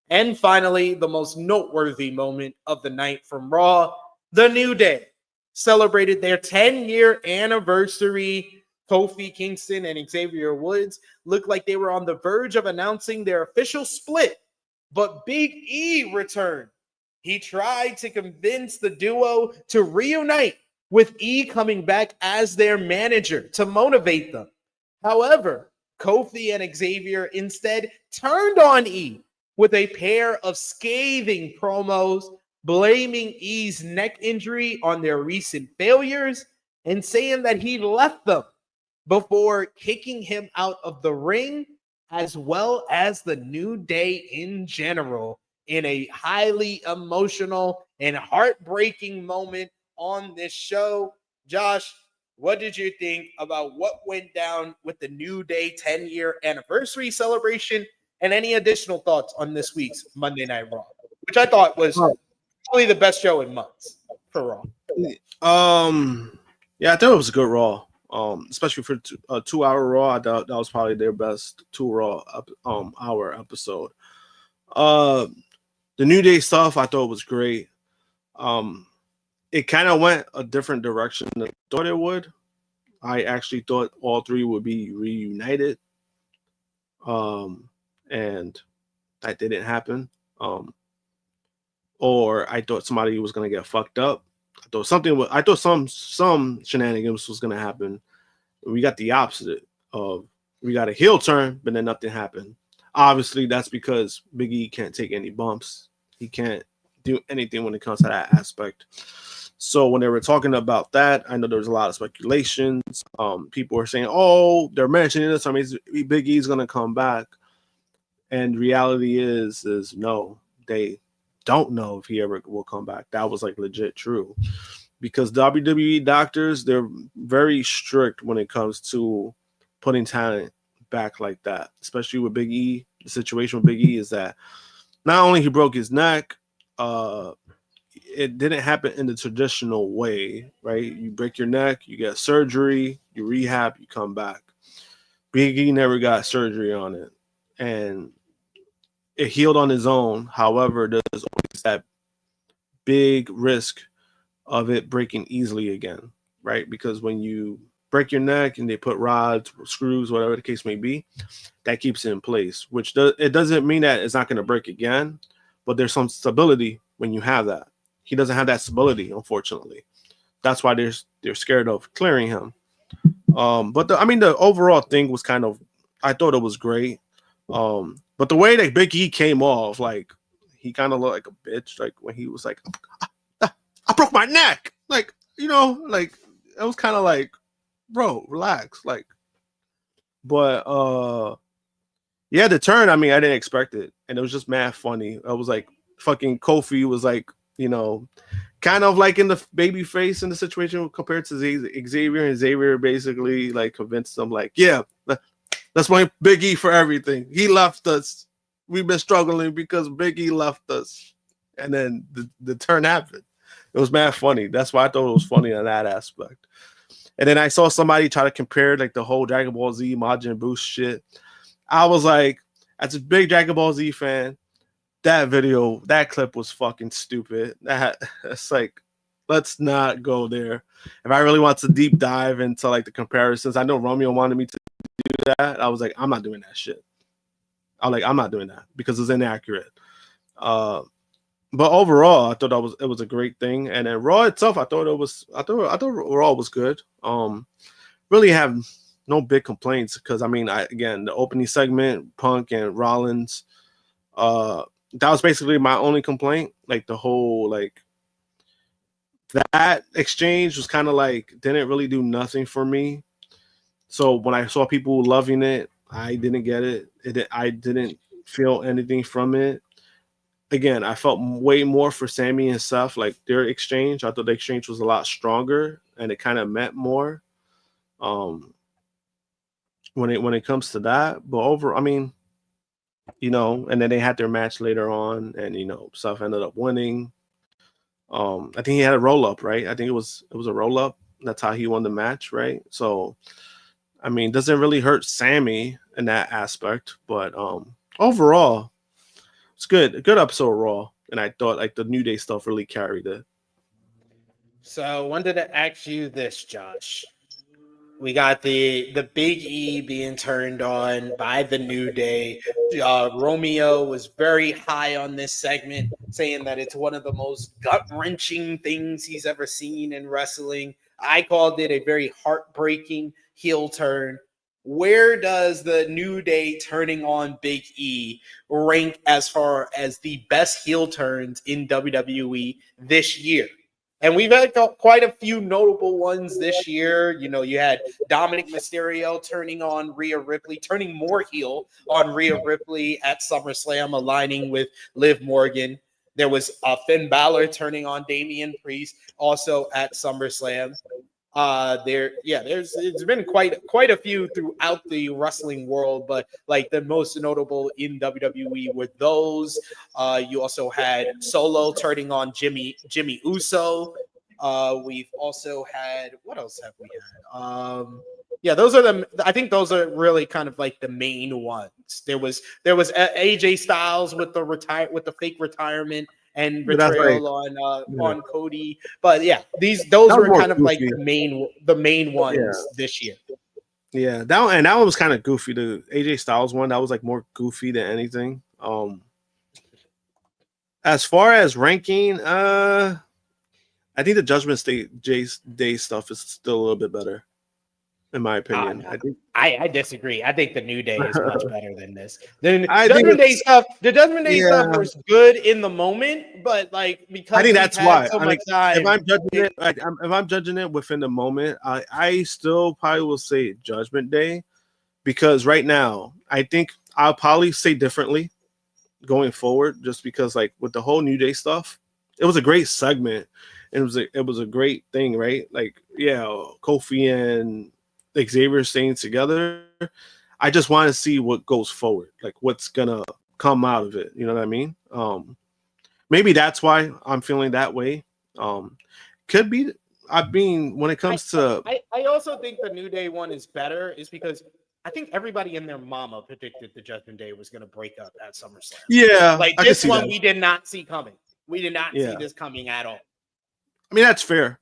S4: And finally, the most noteworthy moment of the night from Raw, The New Day celebrated their 10-year anniversary. Kofi Kingston and Xavier Woods looked like they were on the verge of announcing their official split, but Big E returned. He tried to convince the duo to reunite, with E coming back as their manager to motivate them. However, Kofi and Xavier instead turned on E with a pair of scathing promos, blaming E's neck injury on their recent failures and saying that he left them before kicking him out of the ring, as well as the New Day in general, in a highly emotional and heartbreaking moment on this show. Josh, what did you think about what went down with the New Day 10-year anniversary celebration, and any additional thoughts on this week's Monday Night Raw, which I thought was probably the best show in months for Raw?
S5: Yeah, I thought it was a good Raw. Especially for a 2-hour Raw, I thought that was probably their best 2-hour episode. The New Day stuff I thought was great. It kind of went a different direction than I thought it would. I actually thought all three would be reunited. And that didn't happen. Or I thought somebody was gonna get fucked up. I thought some shenanigans was gonna happen. We got the opposite of we got a heel turn, but then nothing happened. Obviously, that's because Big E can't take any bumps. He can't do anything when it comes to that aspect. So when they were talking about that, I know there was a lot of speculations. People were saying, "Oh, they're mentioning this. I mean, Big E's gonna come back." And reality is no, they don't know if he ever will come back. That was like legit true, because WWE doctors, they're very strict when it comes to putting talent back like that, especially with Big E. The situation with Big E is that not only he broke his neck, it didn't happen in the traditional way, right? You break your neck, you get surgery, you rehab, you come back. Big E never got surgery on it, and it healed on his own. However, there's always that big risk of it breaking easily again, right? Because when you break your neck and they put rods, screws, whatever the case may be, that keeps it in place, which it doesn't mean that it's not going to break again, but there's some stability when you have that. He doesn't have that stability, unfortunately. That's why they're scared of clearing him. But the overall thing was kind of, I thought it was great. But the way that Big E came off, like, he kind of looked like a bitch, like when he was like, I broke my neck. Like, like it was kind of like, bro, relax. Like, but yeah, the turn, I didn't expect it. And it was just mad funny. I was like, fucking Kofi was like, kind of like in the baby face in the situation compared to Xavier, and Xavier basically like convinced them, like, yeah, let's blame Big E for everything. He left us. We've been struggling because Big E left us. And then the turn happened. It was mad funny. That's why I thought it was funny on that aspect. And then I saw somebody try to compare like the whole Dragon Ball Z Majin Buu shit. I was like, as a big Dragon Ball Z fan, that clip was fucking stupid. It's like, let's not go there. If I really want to deep dive into like the comparisons, I know Romeo wanted me to do that. I was like, I'm not doing that shit. I'm not doing that because it's inaccurate. But overall, I thought it was a great thing. And then Raw itself, I thought Raw was good. Really have no big complaints because again, the opening segment, Punk and Rollins, that was basically my only complaint. Like the whole that exchange was kind of like didn't really do nothing for me. So when I saw people loving it, I didn't get it. I didn't feel anything from it. again, I felt way more for Sammy and Seth, like their exchange. I thought the exchange was a lot stronger and it kind of meant more when it comes to that. But I mean, and then they had their match later on, and Seth ended up winning. I think he had a roll up, right? I think it was a roll up. That's how he won the match, right? So, I mean, doesn't really hurt Sammy in that aspect, but overall, it's good. A good episode of Raw, and I thought like the New Day stuff really carried it.
S4: So I wanted to ask you this, Josh. We got the Big E being turned on by the New Day. Romeo was very high on this segment, saying that it's one of the most gut-wrenching things he's ever seen in wrestling. I called it a very heartbreaking heel turn. Where does the New Day turning on Big E rank as far as the best heel turns in WWE this year? And we've had quite a few notable ones this year. You had Dominic Mysterio turning on Rhea Ripley, turning more heel on Rhea Ripley at SummerSlam, aligning with Liv Morgan. There was Finn Balor turning on Damian Priest, also at SummerSlam. It's been quite a few throughout the wrestling world, but like the most notable in WWE were those. You also had Solo turning on Jimmy Uso. We've also had, what else have we had? Those are I think those are really kind of like the main ones. There was AJ Styles with the fake retirement and betrayal on Cody, but those were kind of like the main ones this year.
S5: Yeah, that one was kind of goofy. The AJ Styles one, that was like more goofy than anything. As far as ranking, I think the Judgment Day stuff is still a little bit better, in my opinion.
S4: I disagree. I think the New Day is much better than this. The Judgment Day stuff was good in the moment, but like because
S5: I think that's why.
S4: So much time,
S5: if I'm judging it within the moment, I still probably will say Judgment Day, because right now I think I'll probably say differently going forward, just because like with the whole New Day stuff, it was a great segment. It was a great thing, right? Like, Kofi and Xavier staying together. I just want to see what goes forward, like what's gonna come out of it. You know what I mean? Maybe that's why I'm feeling that way. Could be. I mean, when it comes to,
S4: I also think the New Day one is better, is because I think everybody and their mama predicted the Judgment Day was gonna break up at SummerSlam.
S5: Yeah,
S4: like this one we did not see coming. We did not see this coming at all.
S5: I mean, that's fair.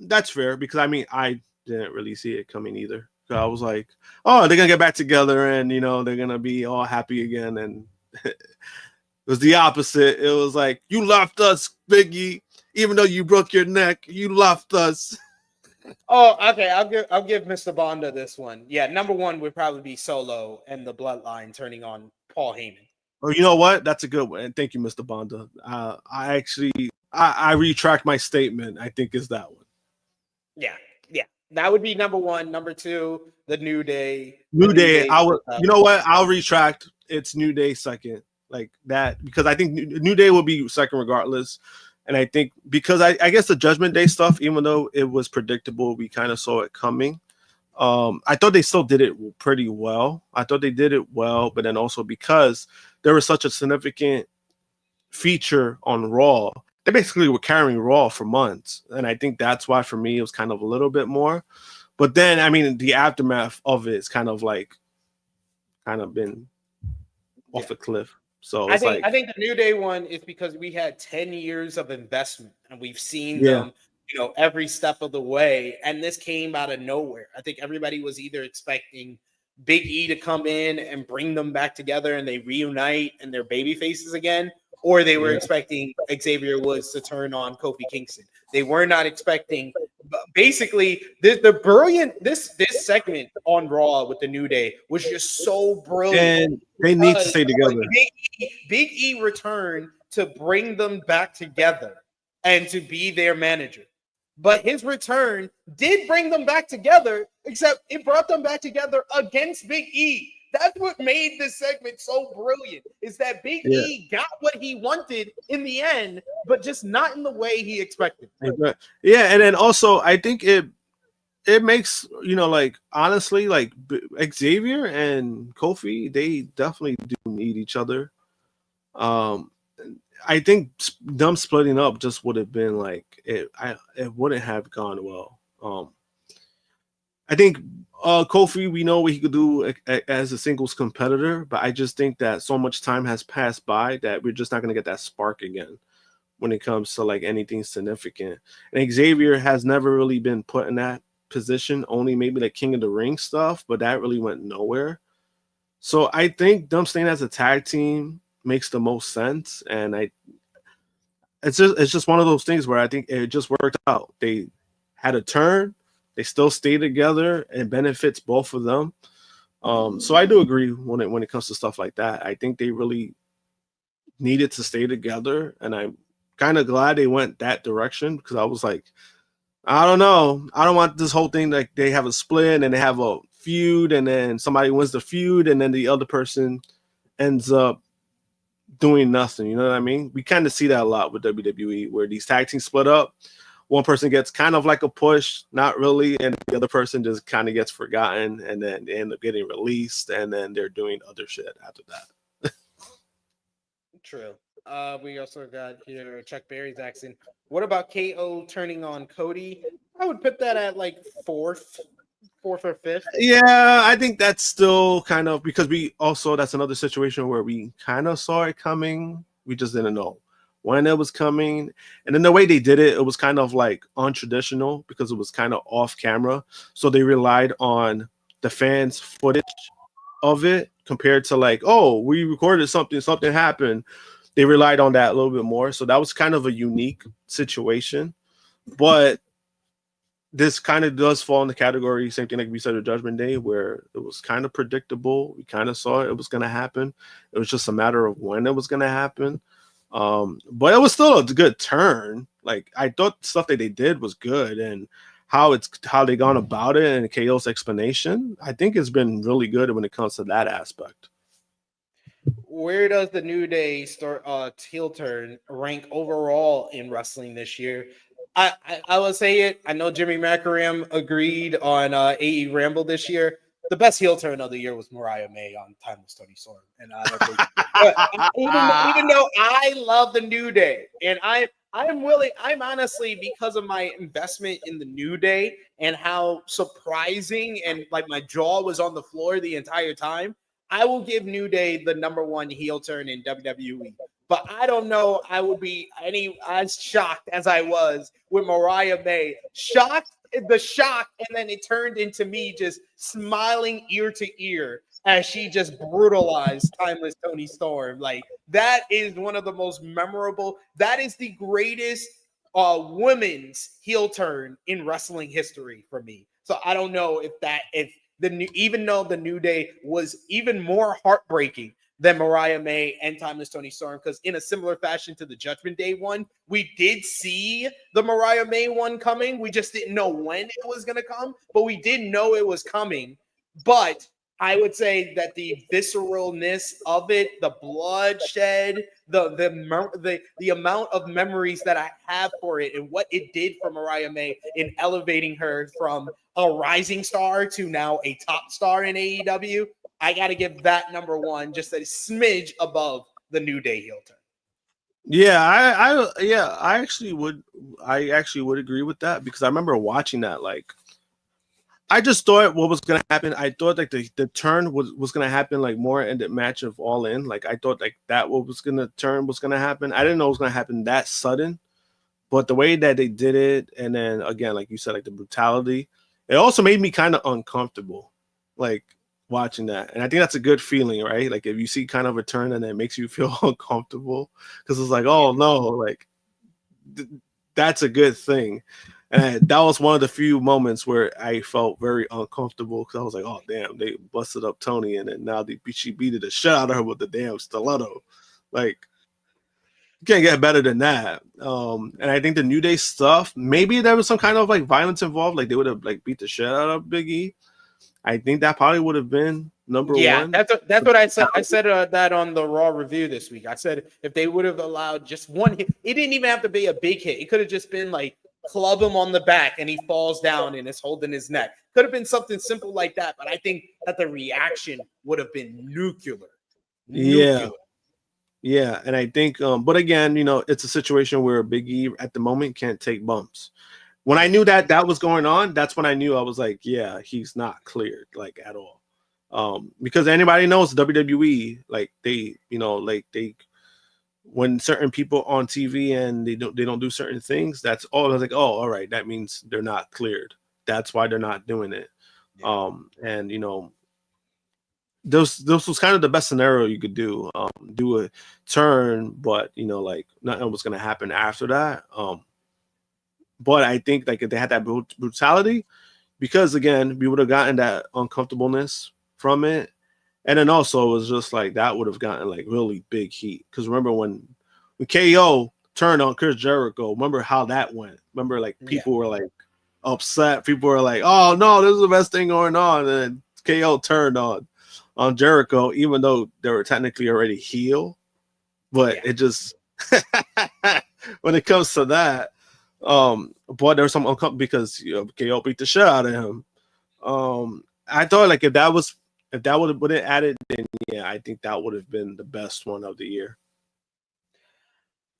S5: That's fair, because I mean, I didn't really see it coming either. So I was like, oh, they're gonna get back together and they're gonna be all happy again. And it was the opposite. It was like, you left us, Biggie, even though you broke your neck, you left us.
S4: Oh, okay. I'll give Mr. Bonda this one. Yeah, number one would probably be Solo and the Bloodline turning on Paul Heyman.
S5: Oh, you know what? That's a good one. Thank you, Mr. Bonda. I retract my statement. I think is that one.
S4: Yeah. That would be number one. Number two, the New Day.
S5: New Day. I would. You know what? I'll retract. It's New Day second, like that, because I think New Day will be second regardless. And I think because I guess the Judgment Day stuff, even though it was predictable, we kind of saw it coming. I thought they still did it pretty well. But then also because there was such a significant feature on Raw, they basically were carrying Raw for months. And I think that's why for me it was kind of a little bit more. But then, I mean, the aftermath of it is kind of been off the cliff. So
S4: I think the New Day one is because we had 10 years of investment and we've seen them, every step of the way. And this came out of nowhere. I think everybody was either expecting Big E to come in and bring them back together and they reunite and they're baby faces again, or they were expecting Xavier Woods to turn on Kofi Kingston. They were not expecting. Basically, this segment on Raw with the New Day was just so brilliant.
S5: And they need to stay together.
S4: Big E returned to bring them back together and to be their manager. But his return did bring them back together, except it brought them back together against Big E. That's what made this segment so brilliant. Is that Big E got what he wanted in the end, but just not in the way he expected.
S5: Yeah, and then also I think it makes, like, honestly, like Xavier and Kofi, they definitely do need each other. I think them splitting up just would have been like it wouldn't have gone well. I think Kofi, we know what he could do as a singles competitor, but I just think that so much time has passed by that we're just not going to get that spark again when it comes to like anything significant. And Xavier has never really been put in that position, only maybe like King of the Ring stuff, but that really went nowhere. So I think them staying as a tag team makes the most sense, and it's just one of those things where I think it just worked out. They had a turn. They still stay together and benefits both of them. So I do agree when it comes to stuff like that. I think they really needed to stay together, and I'm kind of glad they went that direction, because I was like, I don't know. I don't want this whole thing like they have a split and they have a feud, and then somebody wins the feud, and then the other person ends up doing nothing. You know what I mean? We kind of see that a lot with WWE, where these tag teams split up. One person gets kind of like a push, not really, and the other person just kind of gets forgotten, and then they end up getting released, and then they're doing other shit after that.
S4: True. We also got here Chuck Berry's asking, what about KO turning on Cody? I would put that at like fourth or fifth.
S5: Yeah, I think that's still kind of, because that's another situation where we kind of saw it coming. We just didn't know when it was coming. And then the way they did it, it was kind of like untraditional, because it was kind of off camera. So they relied on the fans' footage of it compared to like, oh, we recorded something happened. They relied on that a little bit more. So that was kind of a unique situation. But this kind of does fall in the category, same thing like we said with Judgment Day, where it was kind of predictable. We kind of saw it was going to happen. It was just a matter of when it was going to happen. But it was still a good turn. Like, I thought stuff that they did was good, and how they gone about it, and KO's explanation, I think it's been really good when it comes to that aspect.
S4: Where does the New Day heel turn rank overall in wrestling this year? I will say it. I know Jimmy Macaram agreed on AE Ramble this year. The best heel turn of the year was Mariah May on Timeless Tony Storm, and I don't think, even though I love the New Day, and I'm honestly, because of my investment in the New Day and how surprising, and like my jaw was on the floor the entire time, I will give New Day the #1 heel turn in WWE. But I don't know I would be as shocked as I was with Mariah May. The shock, and then it turned into me just smiling ear to ear as she just brutalized Timeless Tony Storm. Like, that is one of the most memorable. That is the greatest women's heel turn in wrestling history for me. So I don't know even though the New Day was even more heartbreaking than Mariah May and Timeless Tony Storm, because in a similar fashion to the Judgment Day one, we did see the Mariah May one coming. We just didn't know when it was going to come, but we did know it was coming. But I would say that the visceralness of it, the bloodshed, the amount of memories that I have for it, and what it did for Mariah May in elevating her from a rising star to now a top star in AEW, I got to give that #1 just a smidge above the New Day heel turn.
S5: Yeah, I actually would agree with that, because I remember watching that. Like, I just thought what was gonna happen. I thought like the turn was gonna happen like more in the match of All In. Like, I thought like that was gonna happen. I didn't know it was gonna happen that sudden, but the way that they did it, and then again, like you said, like the brutality, it also made me kind of uncomfortable, like watching that. And I think that's a good feeling, right? Like, if you see kind of a turn and it makes you feel uncomfortable, because it's like, oh no, like that's a good thing. And that was one of the few moments where I felt very uncomfortable, because I was like, oh damn, they busted up Tony, and then now she beat the shit out of her with the damn stiletto. Like, you can't get better than that. And I think the New Day stuff, maybe there was some kind of like violence involved, like they would have like beat the shit out of Big E. I think that probably would have been number
S4: Yeah,
S5: one.
S4: that's what I said. I said that on the Raw review this week. I said if they would have allowed just one hit, it didn't even have to be a big hit. It could have just been like club him on the back and he falls down and is holding his neck. Could have been something simple like that. But I think that the reaction would have been nuclear.
S5: Yeah. Yeah, and I think, but again, you know, it's a situation where Big E at the moment can't take bumps. When I knew that was going on, that's when I knew I was like, yeah, he's not cleared like at all. Because anybody knows WWE, like they, you know, like they, when certain people on TV and they don't do certain things, that's all. I was like, oh, all right, that means they're not cleared. That's why they're not doing it.
S4: Yeah.
S5: And you know, this was kind of the best scenario you could do. Do a turn, but you know, like nothing was gonna happen after that. But I think like if they had that brutality, because again, we would have gotten that uncomfortableness from it, and then also it was just like that would have gotten like really big heat. Because remember when KO turned on Chris Jericho, remember how that went? Remember like people were like upset. People were like, "Oh no, this is the best thing going on," and then KO turned on Jericho, even though they were technically already heel. But it just when it comes to that, boy, there's some uncomfortable because you know KO beat the shit out of him. I thought like if that would have added, then yeah, I think that would have been the best one of the year.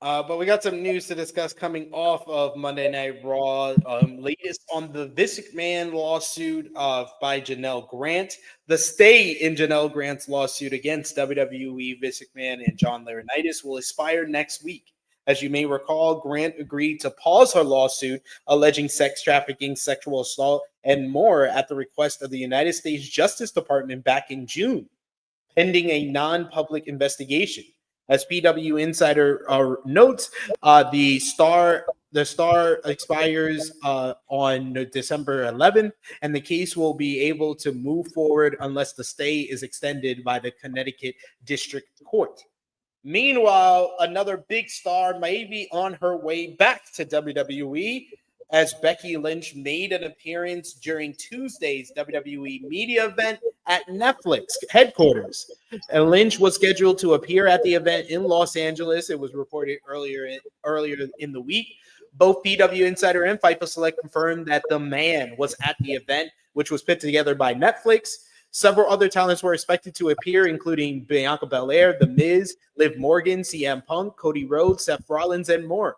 S4: But we got some news to discuss coming off of Monday Night Raw. Latest on the Vince McMahon lawsuit by Janelle Grant. The stay in Janelle Grant's lawsuit against WWE, Vince McMahon, and John Laurinaitis will expire next week. As you may recall, Grant agreed to pause her lawsuit alleging sex trafficking, sexual assault, and more at the request of the United States Justice Department back in June, pending a non-public investigation. As PW Insider notes, the star expires on December 11th, and the case will be able to move forward unless the stay is extended by the Connecticut District Court. Meanwhile, another big star may be on her way back to WWE, as Becky Lynch made an appearance during Tuesday's WWE media event at Netflix headquarters. And Lynch was scheduled to appear at the event in Los Angeles. It was reported earlier in the week. Both PW Insider and FIFA Select confirmed that the man was at the event, which was put together by Netflix. Several other talents were expected to appear, including Bianca Belair, The Miz, Liv Morgan, CM Punk, Cody Rhodes, Seth Rollins, and more.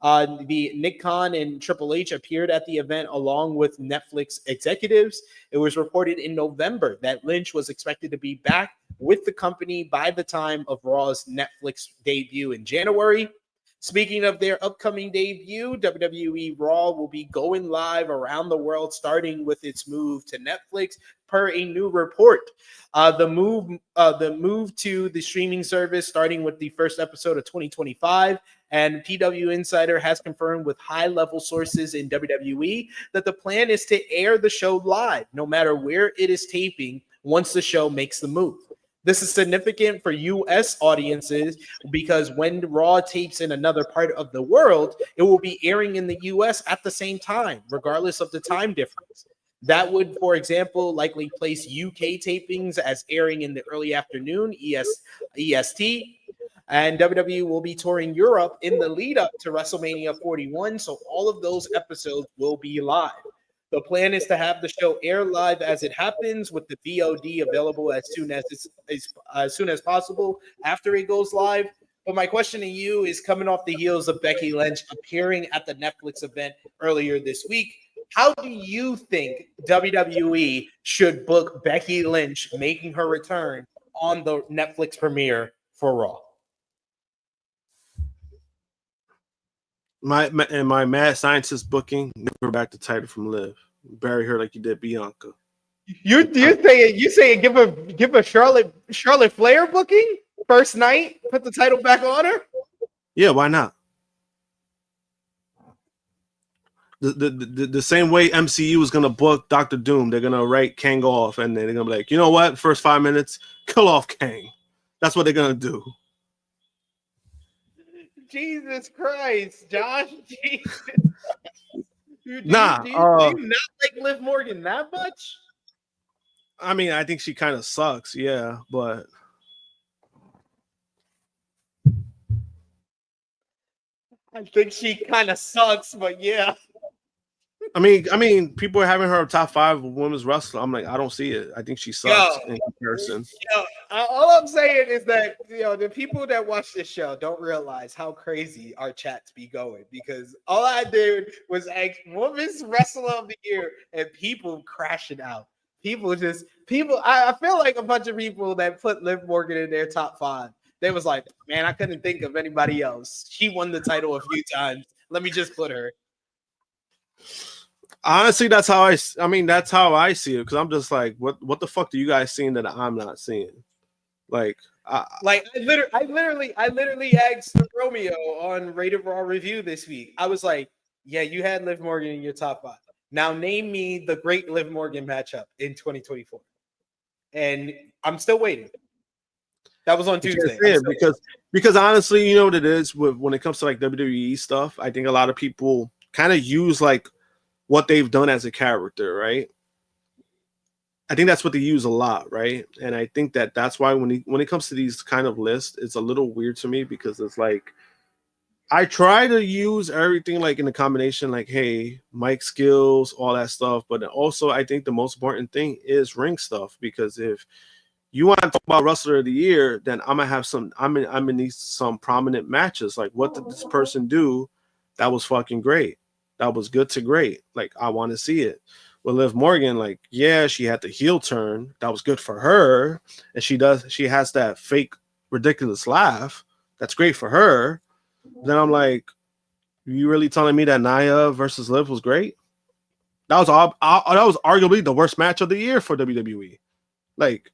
S4: The Nick Khan and Triple H appeared at the event along with Netflix executives. It was reported in November that Lynch was expected to be back with the company by the time of Raw's Netflix debut in January. Speaking of their upcoming debut, WWE Raw will be going live around the world, starting with its move to Netflix, per a new report. The move to the streaming service, starting with the first episode of 2025, and PW Insider has confirmed with high-level sources in WWE that the plan is to air the show live, no matter where it is taping, once the show makes the move. This is significant for U.S. audiences because when Raw tapes in another part of the world, it will be airing in the U.S. at the same time, regardless of the time difference. That would, for example, likely place UK tapings as airing in the early afternoon, EST, and WWE will be touring Europe in the lead up to WrestleMania 41, so all of those episodes will be live. The plan is to have the show air live as it happens, with the VOD available as soon as possible after it goes live. But my question to you is, coming off the heels of Becky Lynch appearing at the Netflix event earlier this week, how do you think WWE should book Becky Lynch making her return on the Netflix premiere for Raw?
S5: My mad scientist booking, give her back the title from Liv. Bury her like you did Bianca.
S4: You saying give a Charlotte Flair booking first night, put the title back on her?
S5: Yeah, why not? The same way MCU was gonna book Doctor Doom, they're gonna write Kang off, and then they're gonna be like, you know what? First 5 minutes, kill off Kang. That's what they're gonna do.
S4: Jesus Christ, Josh! Jesus. Do you not like Liv Morgan that much?
S5: I mean, I think she kind of sucks, yeah, but
S4: I think she kind of sucks, but yeah.
S5: I mean, people are having her top 5 women's wrestler. I'm like, I don't see it. I think she sucks
S4: Yo,
S5: in comparison.
S4: all I'm saying is that the people that watch this show don't realize how crazy our chats be going, because all I did was ask women's wrestler of the year and people crashing out. I feel like a bunch of people that put Liv Morgan in their top 5. They was like, man, I couldn't think of anybody else. She won the title a few times. Let me just put her.
S5: Honestly, that's how I see it, because I'm just like, what the fuck do you guys seeing that I'm not seeing? Like,
S4: I literally asked Romeo on Rated Raw Review this week. I was like, yeah, you had Liv Morgan in your top 5. Now name me the great Liv Morgan matchup in 2024. And I'm still waiting. That was on Tuesday.
S5: Because honestly, you know what it is when it comes to like WWE stuff. I think a lot of people kind of use like what they've done as a character, right? I think that's what they use a lot, right? And I think that's why when it comes to these kind of lists, it's a little weird to me, because it's like I try to use everything like in a combination, like, hey, mic skills, all that stuff, but also I think the most important thing is ring stuff, because if you want to talk about wrestler of the year, then I'm gonna need some prominent matches. Like, what did this person do that was fucking great? That was good to great. Like, I want to see it. With Liv Morgan, like, yeah, she had the heel turn. That was good for her. And she has that fake, ridiculous laugh. That's great for her. Then I'm like, you really telling me that Nia versus Liv was great? That was arguably the worst match of the year for WWE. Like,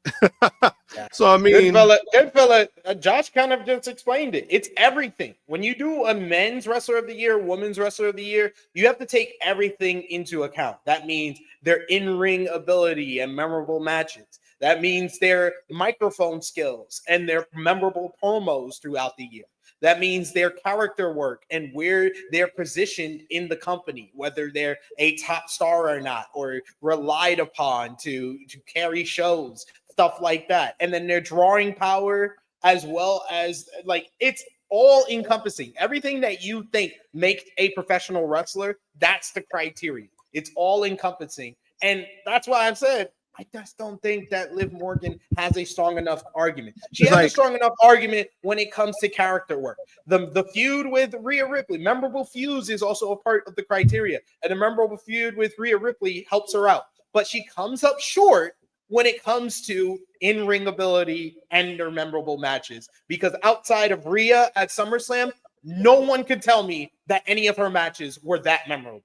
S5: so I mean,
S4: good fella. Josh kind of just explained it. It's everything. When you do a men's wrestler of the year, women's wrestler of the year, you have to take everything into account. That means their in-ring ability and memorable matches. That means their microphone skills and their memorable promos throughout the year. That means their character work and where they're positioned in the company, whether they're a top star or not, or relied upon to carry shows, stuff like that. And then their drawing power, as well as, like, it's all encompassing. Everything that you think makes a professional wrestler, that's the criteria. It's all encompassing. And that's why I've said, I just don't think that Liv Morgan has a strong enough argument. She has a strong enough argument when it comes to character work. The feud with Rhea Ripley, memorable feuds, is also a part of the criteria. And a memorable feud with Rhea Ripley helps her out. But she comes up short when it comes to in-ring ability and their memorable matches. Because outside of Rhea at SummerSlam, no one could tell me that any of her matches were that memorable.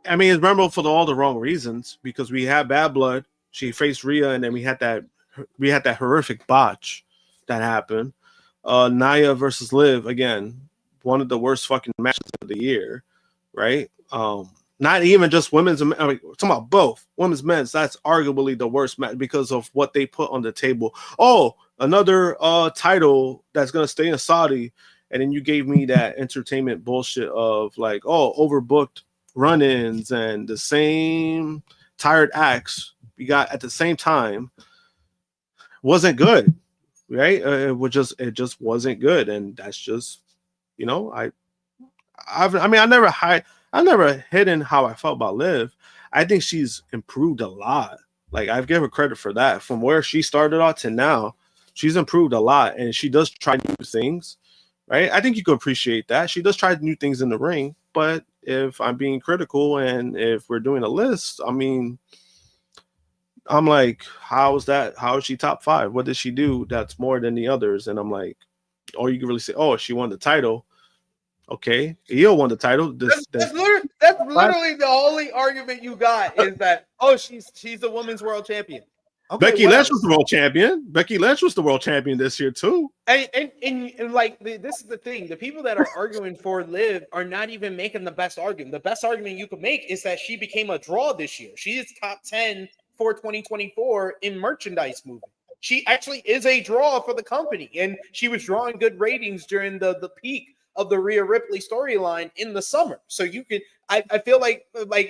S5: I mean, it's memorable for all the wrong reasons, because we had Bad Blood. She faced Rhea, and then we had that horrific botch that happened. Nia versus Liv, again, one of the worst fucking matches of the year, right? Not even just women's. I mean, talking about both women's, men's. That's arguably the worst match because of what they put on the table. Oh, another title that's gonna stay in Saudi, and then you gave me that entertainment bullshit of like, oh, overbooked run-ins and the same tired acts we got at the same time. Wasn't good, right? It just wasn't good, and that's just, you know, I never hidden how I felt about Liv. I think she's improved a lot. Like, I've given her credit for that. From where she started out to now, she's improved a lot, and she does try new things, right? I think you can appreciate that. She does try new things in the ring, but if I'm being critical and if we're doing a list, I mean, I'm like, how is she top 5? What did she do that's more than the others? And I'm like, or you can really say, oh, she won the title. Okay, Io won the title.
S4: That's literally the only argument you got is that, oh, she's the women's world champion.
S5: Okay, Becky Lynch was the world champion. Becky Lynch was the world champion this year too.
S4: And like, this is the thing: the people that are arguing for Liv are not even making the best argument. The best argument you could make is that she became a draw this year. She is top 10 for 2024 in merchandise movement. She actually is a draw for the company, and she was drawing good ratings during the peak of the Rhea Ripley storyline in the summer. So you could, I feel like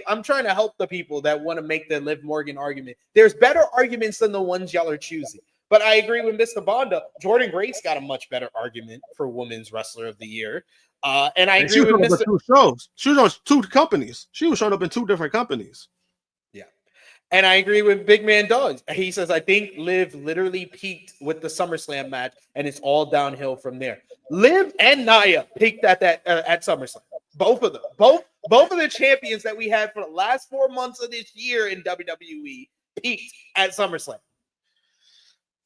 S4: I'm trying to help the people that want to make the Liv Morgan argument. There's better arguments than the ones y'all are choosing. But I agree with Mr. Bonda. Jordan Grace got a much better argument for Women's Wrestler of the Year. And I agree with Mr.
S5: Two shows. She was on 2 companies. She was showing up in 2 different companies.
S4: Yeah. And I agree with Big Man Dogs. He says, I think Liv literally peaked with the SummerSlam match, and it's all downhill from there. Liv and Nia peaked at SummerSlam. Both of them. Both of the champions that we had for the last 4 months of this year in WWE peaked at SummerSlam.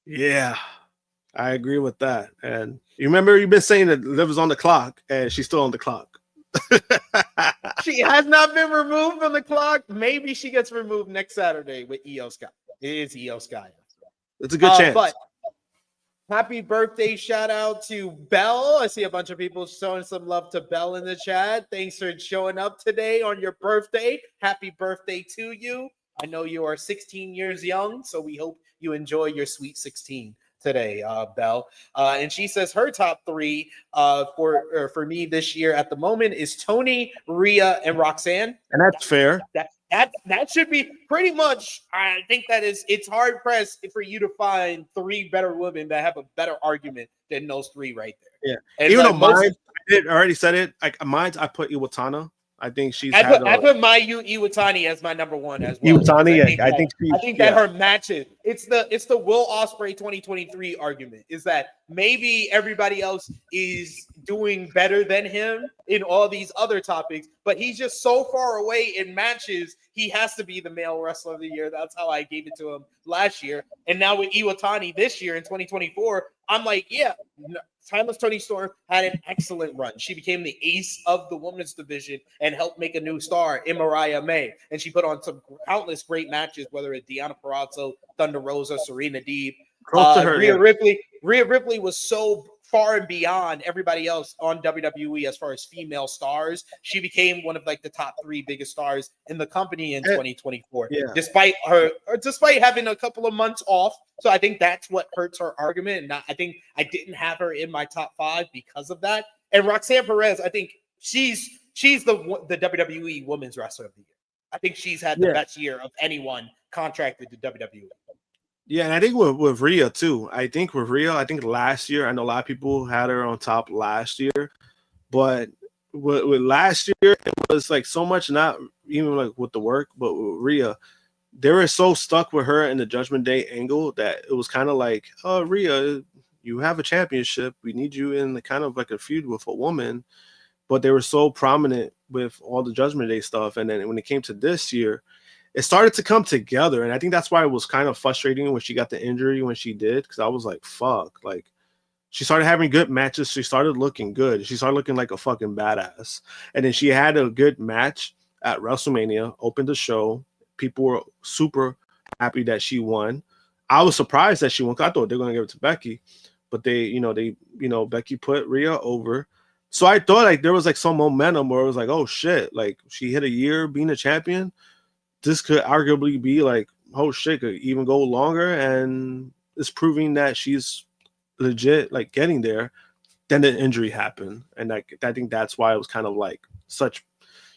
S5: Yeah, I agree with that. And you remember you've been saying that Liv is on the clock, and she's still on the clock.
S4: She has not been removed from the clock. Maybe she gets removed next Saturday with Io Sky. It is Io Sky.
S5: It's a good chance.
S4: But happy birthday shout out to Belle. I see a bunch of people showing some love to Belle in the chat. Thanks for showing up today on your birthday. Happy birthday to you. I know you are 16 years young, so we hope you enjoy your sweet 16 today, Belle. And she says her top 3 for me this year at the moment is Tony, Rhea, and Roxanne.
S5: And that's fair.
S4: That should be pretty much. I think it's hard pressed for you to find 3 better women that have a better argument than those 3 right there.
S5: Yeah.
S4: And
S5: even though mine, I already said it. Like mine, I put Iwatana. I think she's. I
S4: put Mayu Iwatani as my number 1 as well.
S5: Iwatani,
S4: I think that her matches. It's the Will Ospreay 2023 argument. Is that maybe everybody else is doing better than him in all these other topics, but he's just so far away in matches. He has to be the male wrestler of the year. That's how I gave it to him last year. And now with Iwatani this year in 2024, I'm like, yeah. Timeless Toni Storm had an excellent run. She became the ace of the women's division and helped make a new star in Mariah May. And she put on some countless great matches, whether it's Deonna Purrazzo, Thunder Rosa, Serena Deeb. Rhea Ripley was so far and beyond everybody else on WWE as far as female stars. She became one of like the top 3 biggest stars in the company in 2024, despite having a couple of months off. So I think that's what hurts her argument. And I think I didn't have her in my top 5 because of that. And Roxanne Perez, I think she's the WWE Women's Wrestler of the Year. I think she's had the best year of anyone contracted to WWE.
S5: Yeah, and I think with Rhea too. I think last year, I know a lot of people had her on top last year, but with last year, it was like so much, not even like with the work, but with Rhea, they were so stuck with her in the Judgment Day angle that it was kind of like, oh, Rhea, you have a championship. We need you in the kind of like a feud with a woman. But they were so prominent with all the Judgment Day stuff. And then when it came to this year, it started to come together. And I think that's why it was kind of frustrating when she got the injury when she did. Because I was like, fuck. Like, she started having good matches. She started looking good. She started looking like a fucking badass. And then she had a good match at WrestleMania, opened the show. People were super happy that she won. I was surprised that she won. I thought they were going to give it to Becky. But Becky put Rhea over. So I thought like there was like some momentum where it was like, oh shit, like she hit a year being a champion. This could arguably be like, oh shit, could even go longer, and it's proving that she's legit, like getting there. Then the injury happened, and like I think that's why it was kind of like such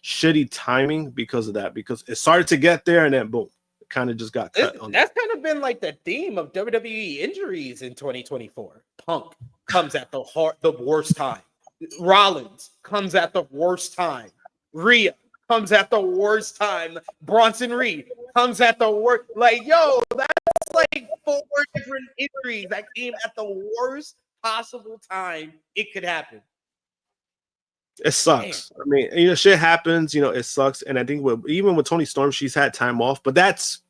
S5: shitty timing because of that. Because it started to get there, and then boom, it kind of just got cut.
S4: That's kind of been like the theme of WWE injuries in 2024. Punk comes at the worst time. Rollins comes at the worst time. Rhea comes at the worst time. Bronson Reed comes at the worst. Like, yo, that's like 4 different injuries that came at the worst possible time it could happen.
S5: It sucks. Damn. I mean, shit happens. It sucks. And I think even with Toni Storm, she's had time off, but has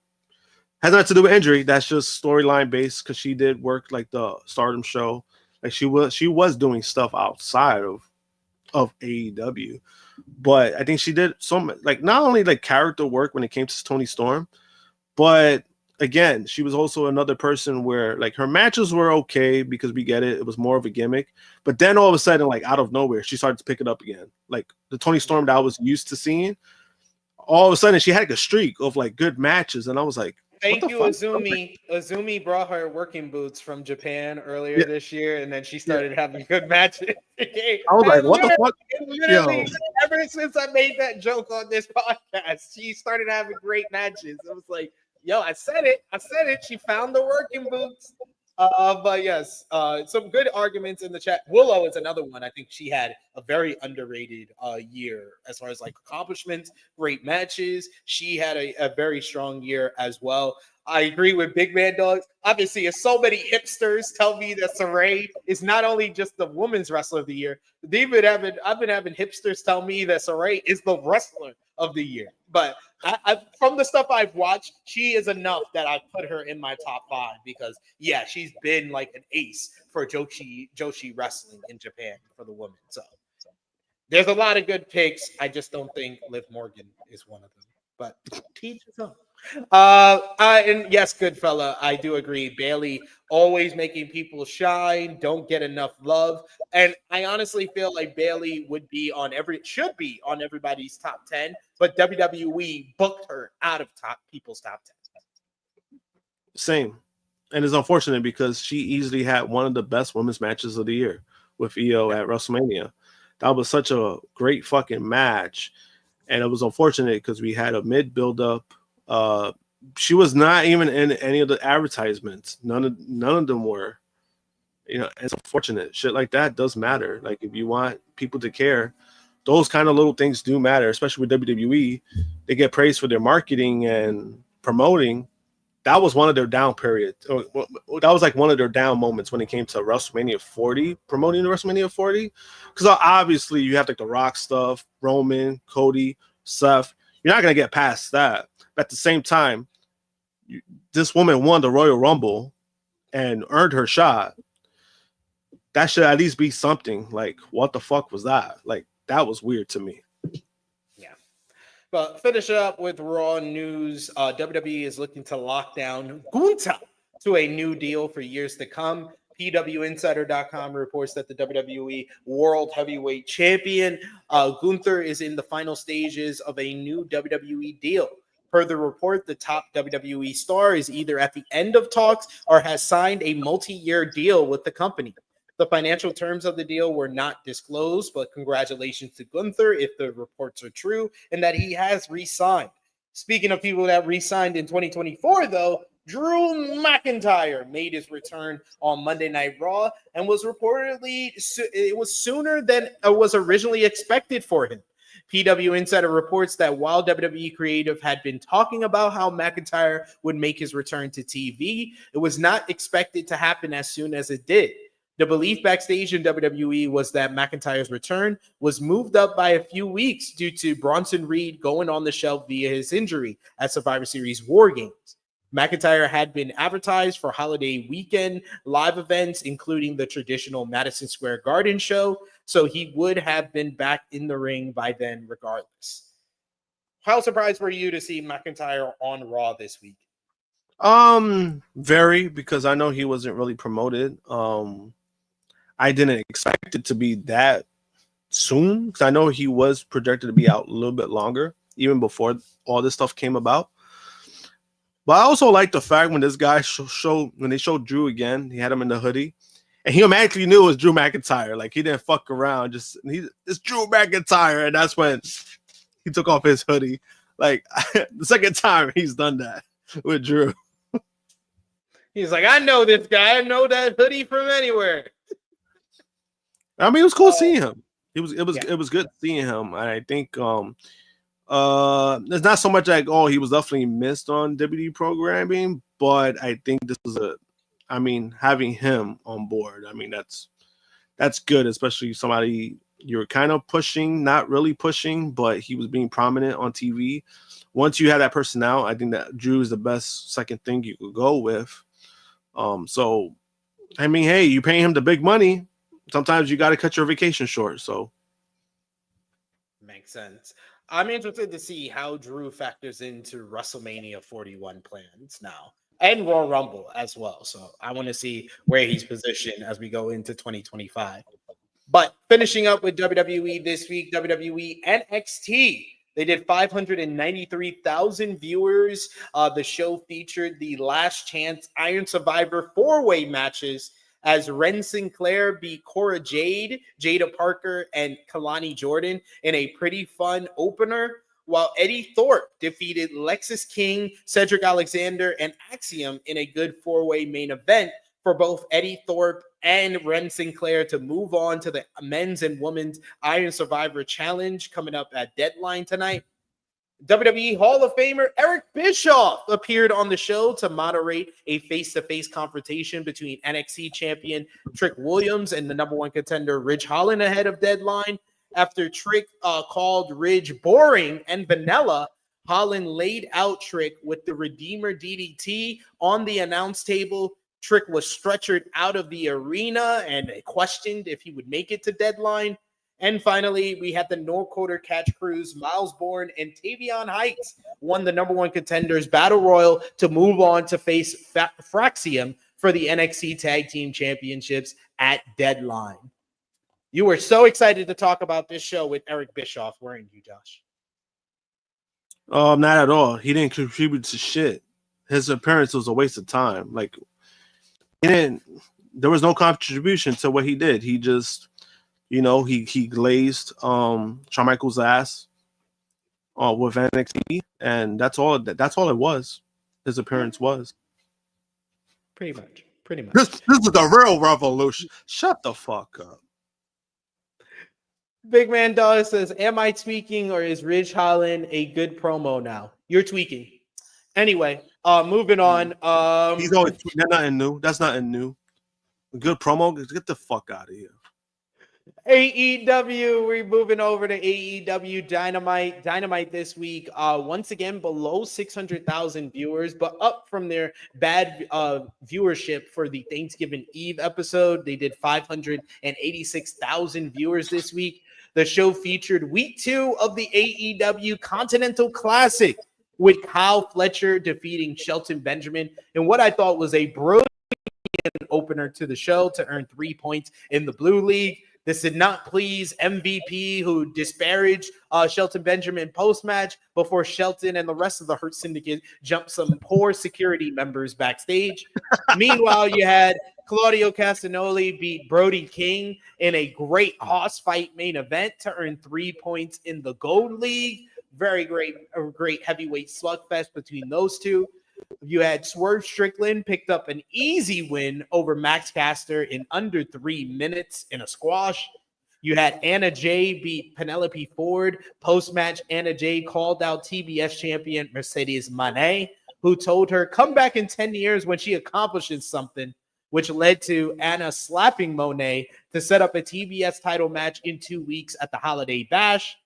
S5: nothing to do with injury. That's just storyline based because she did work like the Stardom show. Like she was doing stuff outside of AEW, but I think she did some like not only like character work when it came to Toni Storm, but again, she was also another person where like her matches were okay because we get it. It was more of a gimmick, but then all of a sudden, like out of nowhere, she started to pick it up again. Like the Toni Storm that I was used to seeing, all of a sudden she had like a streak of like good matches, and I was like,
S4: Thank
S5: the
S4: you,
S5: fuck?
S4: Azumi. Azumi brought her working boots from Japan earlier this year, and then she started having good matches.
S5: I was like, what the fuck?
S4: Literally, ever since I made that joke on this podcast, she started having great matches. It was like, yo, I said it. She found the working boots. But yes, some good arguments in the chat. Willow is another one. I think she had a very underrated year as far as like accomplishments, great matches. She had a very strong year as well. I agree with Big Man Dogs. Obviously, as so many hipsters tell me that Saray is not only just the women's wrestler of the year, I've been having hipsters tell me that Saray is the wrestler of the year. But I from the stuff I've watched, she is enough that I put her in my top 5 because yeah, she's been like an ace for Joshi wrestling in Japan for the women. So there's a lot of good picks. I just don't think Liv Morgan is one of them. But teach his own. And yes, good fella, I do agree. Bailey always making people shine, don't get enough love, and I honestly feel like Bailey should be on everybody's top 10, but WWE booked her out of people's top 10.
S5: Same, and it's unfortunate because she easily had one of the best women's matches of the year with Io at WrestleMania. That was such a great fucking match, and it was unfortunate because we had a mid build up. She was not even in any of the advertisements. None of them were. You know, it's unfortunate. Shit like that does matter. Like if you want people to care, those kind of little things do matter, especially with WWE. They get praised for their marketing and promoting. That was one of their down periods. That was like one of their down moments when it came to WrestleMania 40, promoting the WrestleMania 40. Because obviously you have like the Rock stuff, Roman, Cody, Seth. You're not going to get past that. But at the same time, this woman won the Royal Rumble and earned her shot. That should at least be something. Like, what the fuck was that? Like, that was weird to me.
S4: Yeah. But finish up with Raw news. WWE is looking to lock down Gunther to a new deal for years to come. PWInsider.com reports that the WWE World Heavyweight Champion Gunther is in the final stages of a new WWE deal. Per the report, the top WWE star is either at the end of talks or has signed a multi-year deal with the company. The financial terms of the deal were not disclosed, but congratulations to Gunther if the reports are true and that he has re-signed. Speaking of people that re-signed in 2024, though, Drew McIntyre made his return on Monday Night Raw and was reportedly it was sooner than was originally expected for him. PW Insider reports that while WWE Creative had been talking about how McIntyre would make his return to TV, it was not expected to happen as soon as it did. The belief backstage in WWE was that McIntyre's return was moved up by a few weeks due to Bronson Reed going on the shelf via his injury at Survivor Series WarGames. McIntyre had been advertised for holiday weekend live events, including the traditional Madison Square Garden show, so he would have been back in the ring by then regardless. How surprised were you to see McIntyre on Raw this week?
S5: Very, because I know he wasn't really promoted. I didn't expect it to be that soon, because I know he was projected to be out a little bit longer, even before all this stuff came about. But I also like the fact when this guy when they showed Drew again, he had him in the hoodie, and he automatically knew it was Drew McIntyre. Like, he didn't fuck around. It's Drew McIntyre, and that's when he took off his hoodie. Like, the second time he's done that with Drew.
S4: He's like, I know this guy. I know that hoodie from anywhere.
S5: I mean, it was cool seeing him. It was good seeing him. And I think there's not so much like, oh, he was definitely missed on WWE programming, but I think this was having him on board. I mean, that's good, especially somebody you're kind of pushing, not really pushing, but he was being prominent on TV. Once you have that person out, I think that Drew is the best second thing you could go with. So, I mean, hey, you paying him the big money. Sometimes you got to cut your vacation short. So,
S4: makes sense. I'm interested to see how Drew factors into WrestleMania 41 plans now and Royal Rumble as well. So I want to see where he's positioned as we go into 2025. But finishing up with WWE this week, WWE NXT They did 593,000 viewers. The show featured the Last Chance Iron Survivor 4-way matches as Ren Sinclair beat Cora Jade, Jada Parker, and Kalani Jordan in a pretty fun opener, while Eddie Thorpe defeated Lexis King, Cedric Alexander, and Axiom in a good 4-way main event for both Eddie Thorpe and Ren Sinclair to move on to the men's and women's Iron Survivor Challenge coming up at Deadline tonight. WWE Hall of Famer Eric Bischoff appeared on the show to moderate a face-to-face confrontation between NXT champion Trick Williams and the number one contender Ridge Holland ahead of Deadline. After Trick called Ridge boring and vanilla, Holland laid out Trick with the Redeemer DDT on the announce table. Trick was stretchered out of the arena and questioned if he would make it to Deadline. And finally, we had the North Quarter Catch Crews, Miles Bourne and Tavion Heights won the number one contenders battle royal to move on to face Fraxium for the NXT Tag Team Championships at Deadline. You were so excited to talk about this show with Eric Bischoff, weren't you, Josh?
S5: Not at all. He didn't contribute to shit. His appearance was a waste of time. Like, there was no contribution to what he did. He just, he glazed Shawn Michaels' ass with NXT, and that's all it was. His appearance was.
S4: Pretty much.
S5: This is the real revolution. Shut the fuck up.
S4: Big Man Dog says, am I tweaking or is Ridge Holland a good promo now? You're tweaking. Anyway, moving on.
S5: He's always tweaking. That's nothing new. That's nothing new. A good promo? Get the fuck out of here.
S4: AEW, we're moving over to AEW Dynamite. Dynamite this week, once again, below 600,000 viewers, but up from their bad viewership for the Thanksgiving Eve episode. They did 586,000 viewers this week. The show featured week 2 of the AEW Continental Classic with Kyle Fletcher defeating Shelton Benjamin in what I thought was a brilliant opener to the show to earn 3 points in the Blue League. This did not please MVP, who disparaged Shelton Benjamin post-match before Shelton and the rest of the Hurt Syndicate jumped some poor security members backstage. Meanwhile, you had Claudio Castagnoli beat Brody King in a great hoss fight main event to earn 3 points in the Gold League. Very great heavyweight slugfest between those two. You had Swerve Strickland picked up an easy win over Max Caster in under 3 minutes in a squash. You had Anna Jay beat Penelope Ford. Post-match, Anna Jay called out TBS champion Mercedes Moné, who told her, come back in 10 years when she accomplishes something, which led to Anna slapping Moné to set up a TBS title match in 2 weeks at the Holiday Bash.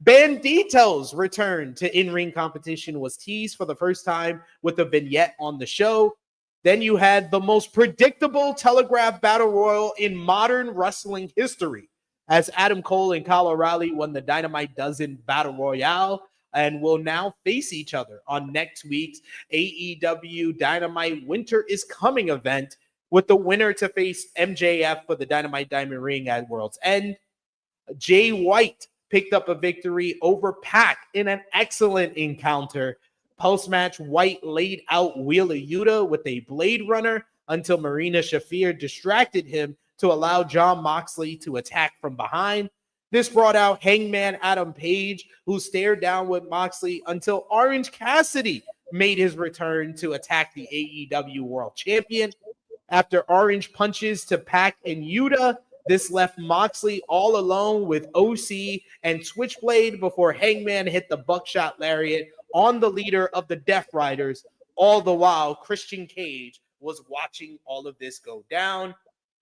S4: Bandito's return to in-ring competition was teased for the first time with a vignette on the show. Then you had the most predictable telegraph battle royal in modern wrestling history, as Adam Cole and Kyle O'Reilly won the Dynamite Dozen Battle Royale and will now face each other on next week's AEW Dynamite Winter is Coming event, with the winner to face MJF for the Dynamite Diamond Ring at World's End. Jay White picked up a victory over Pac in an excellent encounter. Post-match, White laid out Wheeler Yuta with a Blade Runner until Marina Shafir distracted him to allow Jon Moxley to attack from behind. This brought out Hangman Adam Page, who stared down with Moxley until Orange Cassidy made his return to attack the AEW World Champion. After Orange punches to Pac and Yuta, this left Moxley all alone with OC and Switchblade before Hangman hit the buckshot lariat on the leader of the Death Riders. All the while, Christian Cage was watching all of this go down.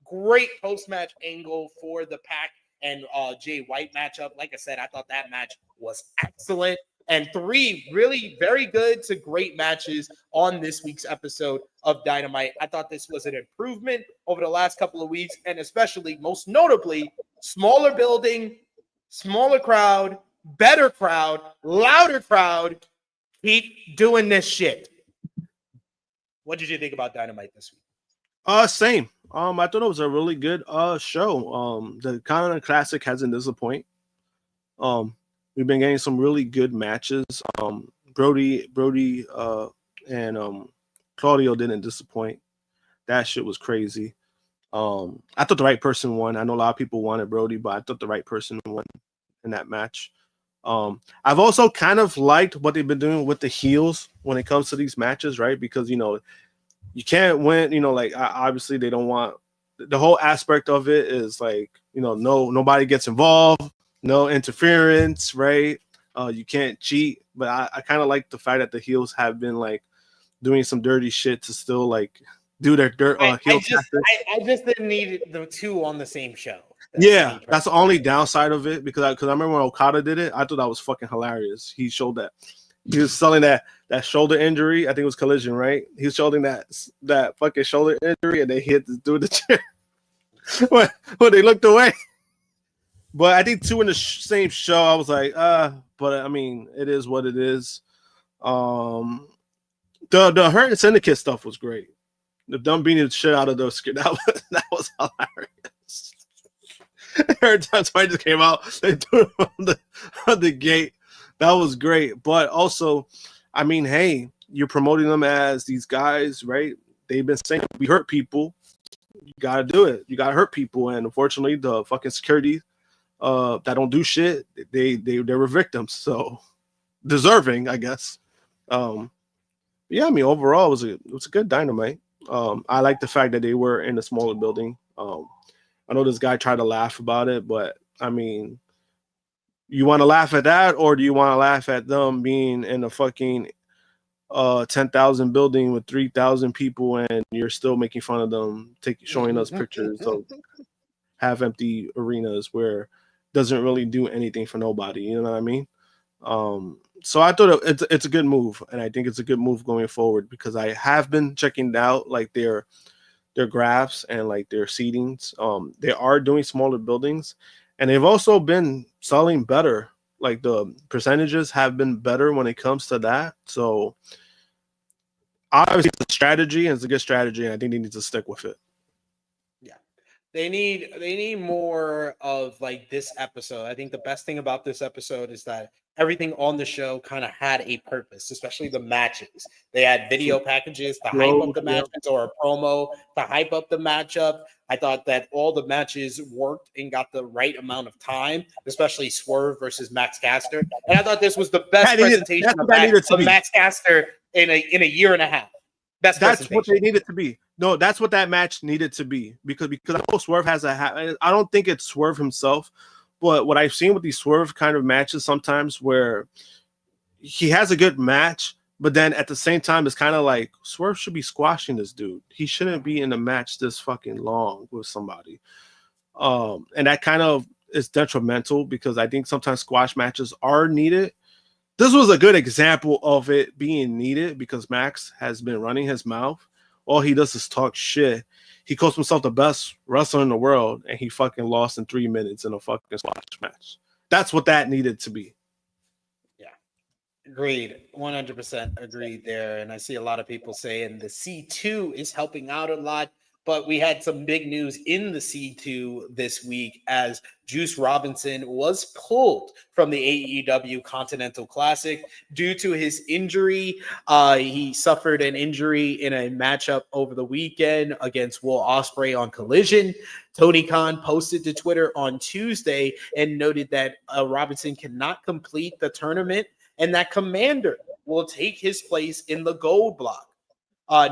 S4: Great post-match angle for the Pac and Jay White matchup. Like I said, I thought that match was excellent. And 3 really very good to great matches on this week's episode of Dynamite. I thought this was an improvement over the last couple of weeks, and especially, most notably, smaller building, smaller crowd, better crowd, louder crowd. Keep doing this shit. What did you think about Dynamite this week?
S5: Same. I thought it was a really good show. The Continental Classic hasn't disappointed. We've been getting some really good matches. Brody, and Claudio didn't disappoint. That shit was crazy. I thought the right person won. I know a lot of people wanted Brody, but I thought the right person won in that match. I've also kind of liked what they've been doing with the heels when it comes to these matches, right? Because, you know, you can't win, you know, like obviously they don't want the whole aspect of it is like, you know, nobody gets involved, no interference, right? You can't cheat, but I kind of like the fact that the heels have been like doing some dirty shit to still like do their dirt.
S4: I just didn't need the two on the same show.
S5: Yeah, that's the only downside of it because I remember when Okada did it, I thought that was fucking hilarious. He showed that he was selling that shoulder injury. I think it was Collision, right? He was showing that fucking shoulder injury, and they hit this dude the chair when they looked away. But I think two in the same show, I was like, but I mean, it is what it is. The Hurt and Syndicate stuff was great. The dumb beating the shit out of those, that was hilarious. Every time somebody just came out, they threw him on the gate. That was great. But also, I mean, hey, you're promoting them as these guys, right? They've been saying we hurt people. You gotta do it. You gotta hurt people. And unfortunately, the fucking security that don't do shit, they were victims. So deserving, I guess. Yeah, I mean, overall, it was a good Dynamite. I like the fact that they were in a smaller building. I know this guy tried to laugh about it, but I mean, you want to laugh at that, or do you want to laugh at them being in a fucking 10,000 building with 3,000 people, and you're still making fun of them, showing us pictures of half empty arenas where it doesn't really do anything for nobody. You know what I mean? So I thought it's a good move, and I think it's a good move going forward because I have been checking out like their graphs and like their seatings. They are doing smaller buildings, and they've also been selling better. Like the percentages have been better when it comes to that. So obviously it's a strategy, and it's a good strategy, and I think they need to stick with it.
S4: Yeah. They need more of like this episode. I think the best thing about this episode is that everything on the show kind of had a purpose, especially the matches. They had video packages to hype up the matches or a promo to hype up the matchup. I thought that all the matches worked and got the right amount of time, especially Swerve versus Max Caster. And I thought this was the best presentation of Max Caster in a year and a half.
S5: That's what they needed to be. No, that's what that match needed to be because I know Swerve has I don't think it's Swerve himself, but what I've seen with these Swerve kind of matches sometimes where he has a good match, but then at the same time it's kind of like Swerve should be squashing this dude. He shouldn't be in a match this fucking long with somebody. And that kind of is detrimental because I think sometimes squash matches are needed. This was a good example of it being needed because Max has been running his mouth. All he does is talk shit. He calls himself the best wrestler in the world, and he fucking lost in 3 minutes in a fucking squash match. That's what that needed to be.
S4: Yeah. Agreed. 100% agreed there. And I see a lot of people saying the C2 is helping out a lot. But we had some big news in the C2 this week as Juice Robinson was pulled from the AEW Continental Classic due to his injury. He suffered an injury in a matchup over the weekend against Will Ospreay on Collision. Tony Khan posted to Twitter on Tuesday and noted that Robinson cannot complete the tournament and that Komander will take his place in the gold block.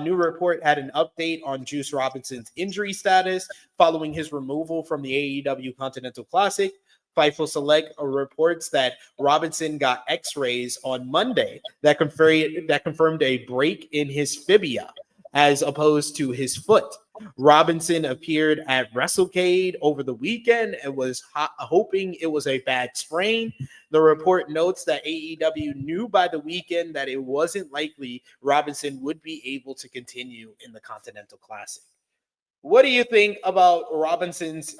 S4: New Report had an update on Juice Robinson's injury status following his removal from the AEW Continental Classic. Fightful Select reports that Robinson got X-rays on Monday that confirmed a break in his fibula as opposed to his foot. Robinson appeared at WrestleCade over the weekend and was hoping it was a bad sprain. The report notes that AEW knew by the weekend that it wasn't likely Robinson would be able to continue in the Continental Classic. What do you think about Robinson's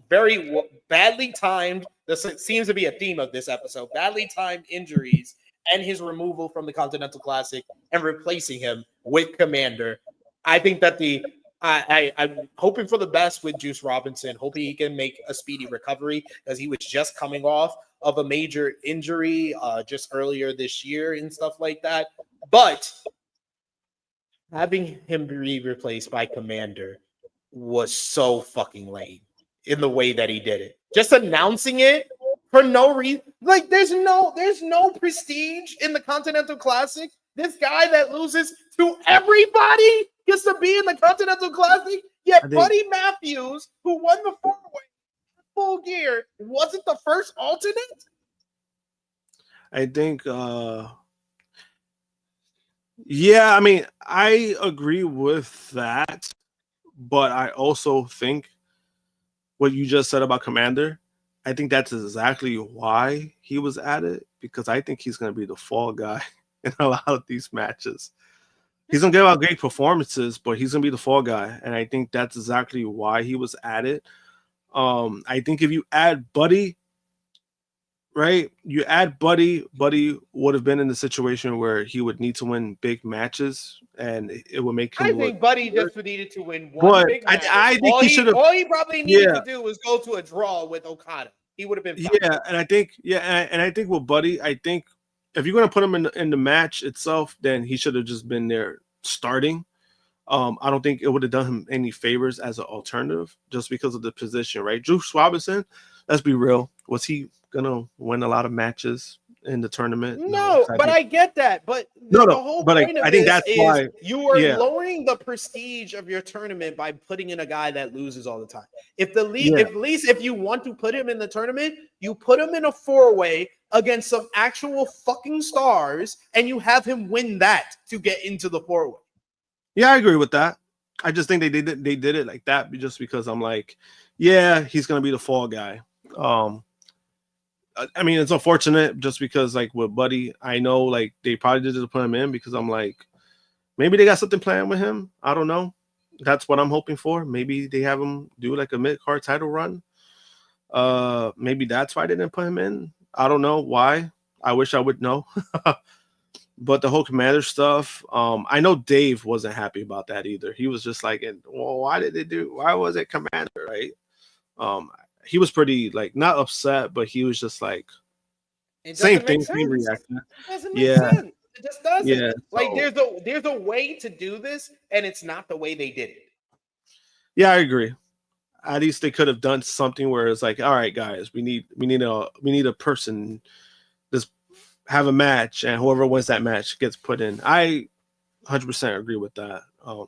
S4: very badly timed, this seems to be a theme of this episode, badly timed injuries and his removal from the Continental Classic and replacing him with Komander? I think that the I'm hoping for the best with Juice Robinson. Hoping he can make a speedy recovery because he was just coming off of a major injury just earlier this year and stuff like that. But having him be replaced by Komander was so fucking lame in the way that he did it. Just announcing it for no reason. Like there's no prestige in the Continental Classic. This guy that loses to everybody gets to be in the Continental Classic. Yet Buddy Matthews, who won the four-way full gear, wasn't the first alternate.
S5: I think yeah, I mean, I agree with that, but I also think what you just said about Komander, I think that's exactly why he was added, because I think he's going to be the fall guy in a lot of these matches. He's going to give out great performances, but he's going to be the fall guy, and I think that's exactly why he was added. I think if you add Buddy, right? You add Buddy would have been in the situation where he would need to win big matches, and it would make him.
S4: I think Buddy just needed to win one big match.
S5: I think he should have.
S4: All he probably needed to do was go to a draw with Okada. He would have been fine.
S5: Yeah, and I think with Buddy, I think if you're going to put him in the match itself, then he should have just been there starting. I don't think it would have done him any favors as an alternative, just because of the position, right? Juice Robinson, let's be real, was he gonna win a lot of matches in the tournament?
S4: No, but I get that. But the whole point of I think that's why you are lowering the prestige of your tournament by putting in a guy that loses all the time. If the league, if you want to put him in the tournament, you put him in a four-way against some actual fucking stars, and you have him win that to get into the four-way.
S5: Yeah, I agree with that. I just think they did it like that just because I'm like, yeah, he's gonna be the fall guy. I mean, it's unfortunate just because, like, with Buddy, I know, like, they probably did it to put him in because I'm like, maybe they got something planned with him. I don't know. That's what I'm hoping for. Maybe they have him do, like, a mid-card title run. Maybe that's why they didn't put him in. I don't know why. I wish I would know. But the whole Komander stuff, I know Dave wasn't happy about that either. He was just like, well, why was it Komander, right? He was pretty, like, not upset, but he was just like, same thing. Same reaction.
S4: It doesn't make sense. It just doesn't.
S5: Yeah,
S4: like, there's a way to do this, and it's not the way they did it.
S5: Yeah, I agree. At least they could have done something where it's like, all right, guys, we need a person just have a match, and whoever wins that match gets put in. I 100% agree with that. I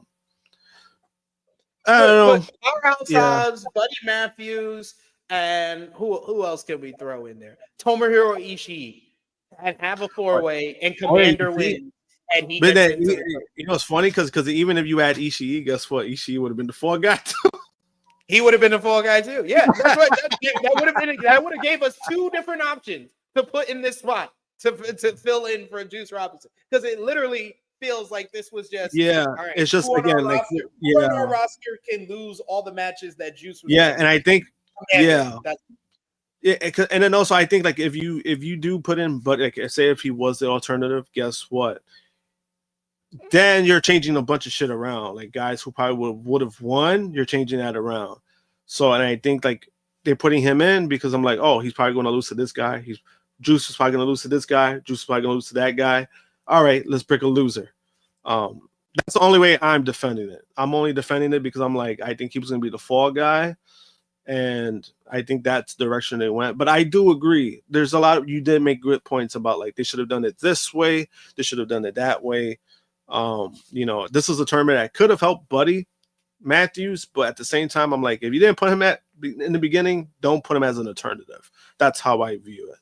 S5: don't know.
S4: Powerhouse Hobbs, Buddy Matthews, and who else can we throw in there? Tomohiro Ishii, and have a four-way, and Komander win. And he gets
S5: you know, it's funny because even if you add Ishii, guess what? Ishii would have been the fall guy too.
S4: He would have been the fall guy too. Yeah, that's what that would have gave us two different options to put in this spot to fill in for Juice Robinson, because it literally feels like this was just
S5: all right, it's just again like
S4: our roster can lose all the matches that Juice was
S5: and I think and then also I think, like, if you do put in, but like, say if he was the alternative, guess what? Then you're changing a bunch of shit around. Like, guys who probably would have won, you're changing that around. So, and I think, like, they're putting him in because I'm like, oh, he's probably going to lose to this guy. Juice is probably going to lose to this guy. Juice is probably going to lose to that guy. All right, let's pick a loser. That's the only way I'm defending it. I'm only defending it because I'm like, I think he was going to be the fall guy, and I think that's the direction they went. But I do agree. There's a lot you did make good points about, like, they should have done it this way. They should have done it that way. You know, this is a tournament that could have helped Buddy Matthews, but at the same time, I'm like, if you didn't put him in the beginning, don't put him as an alternative. That's how I view it.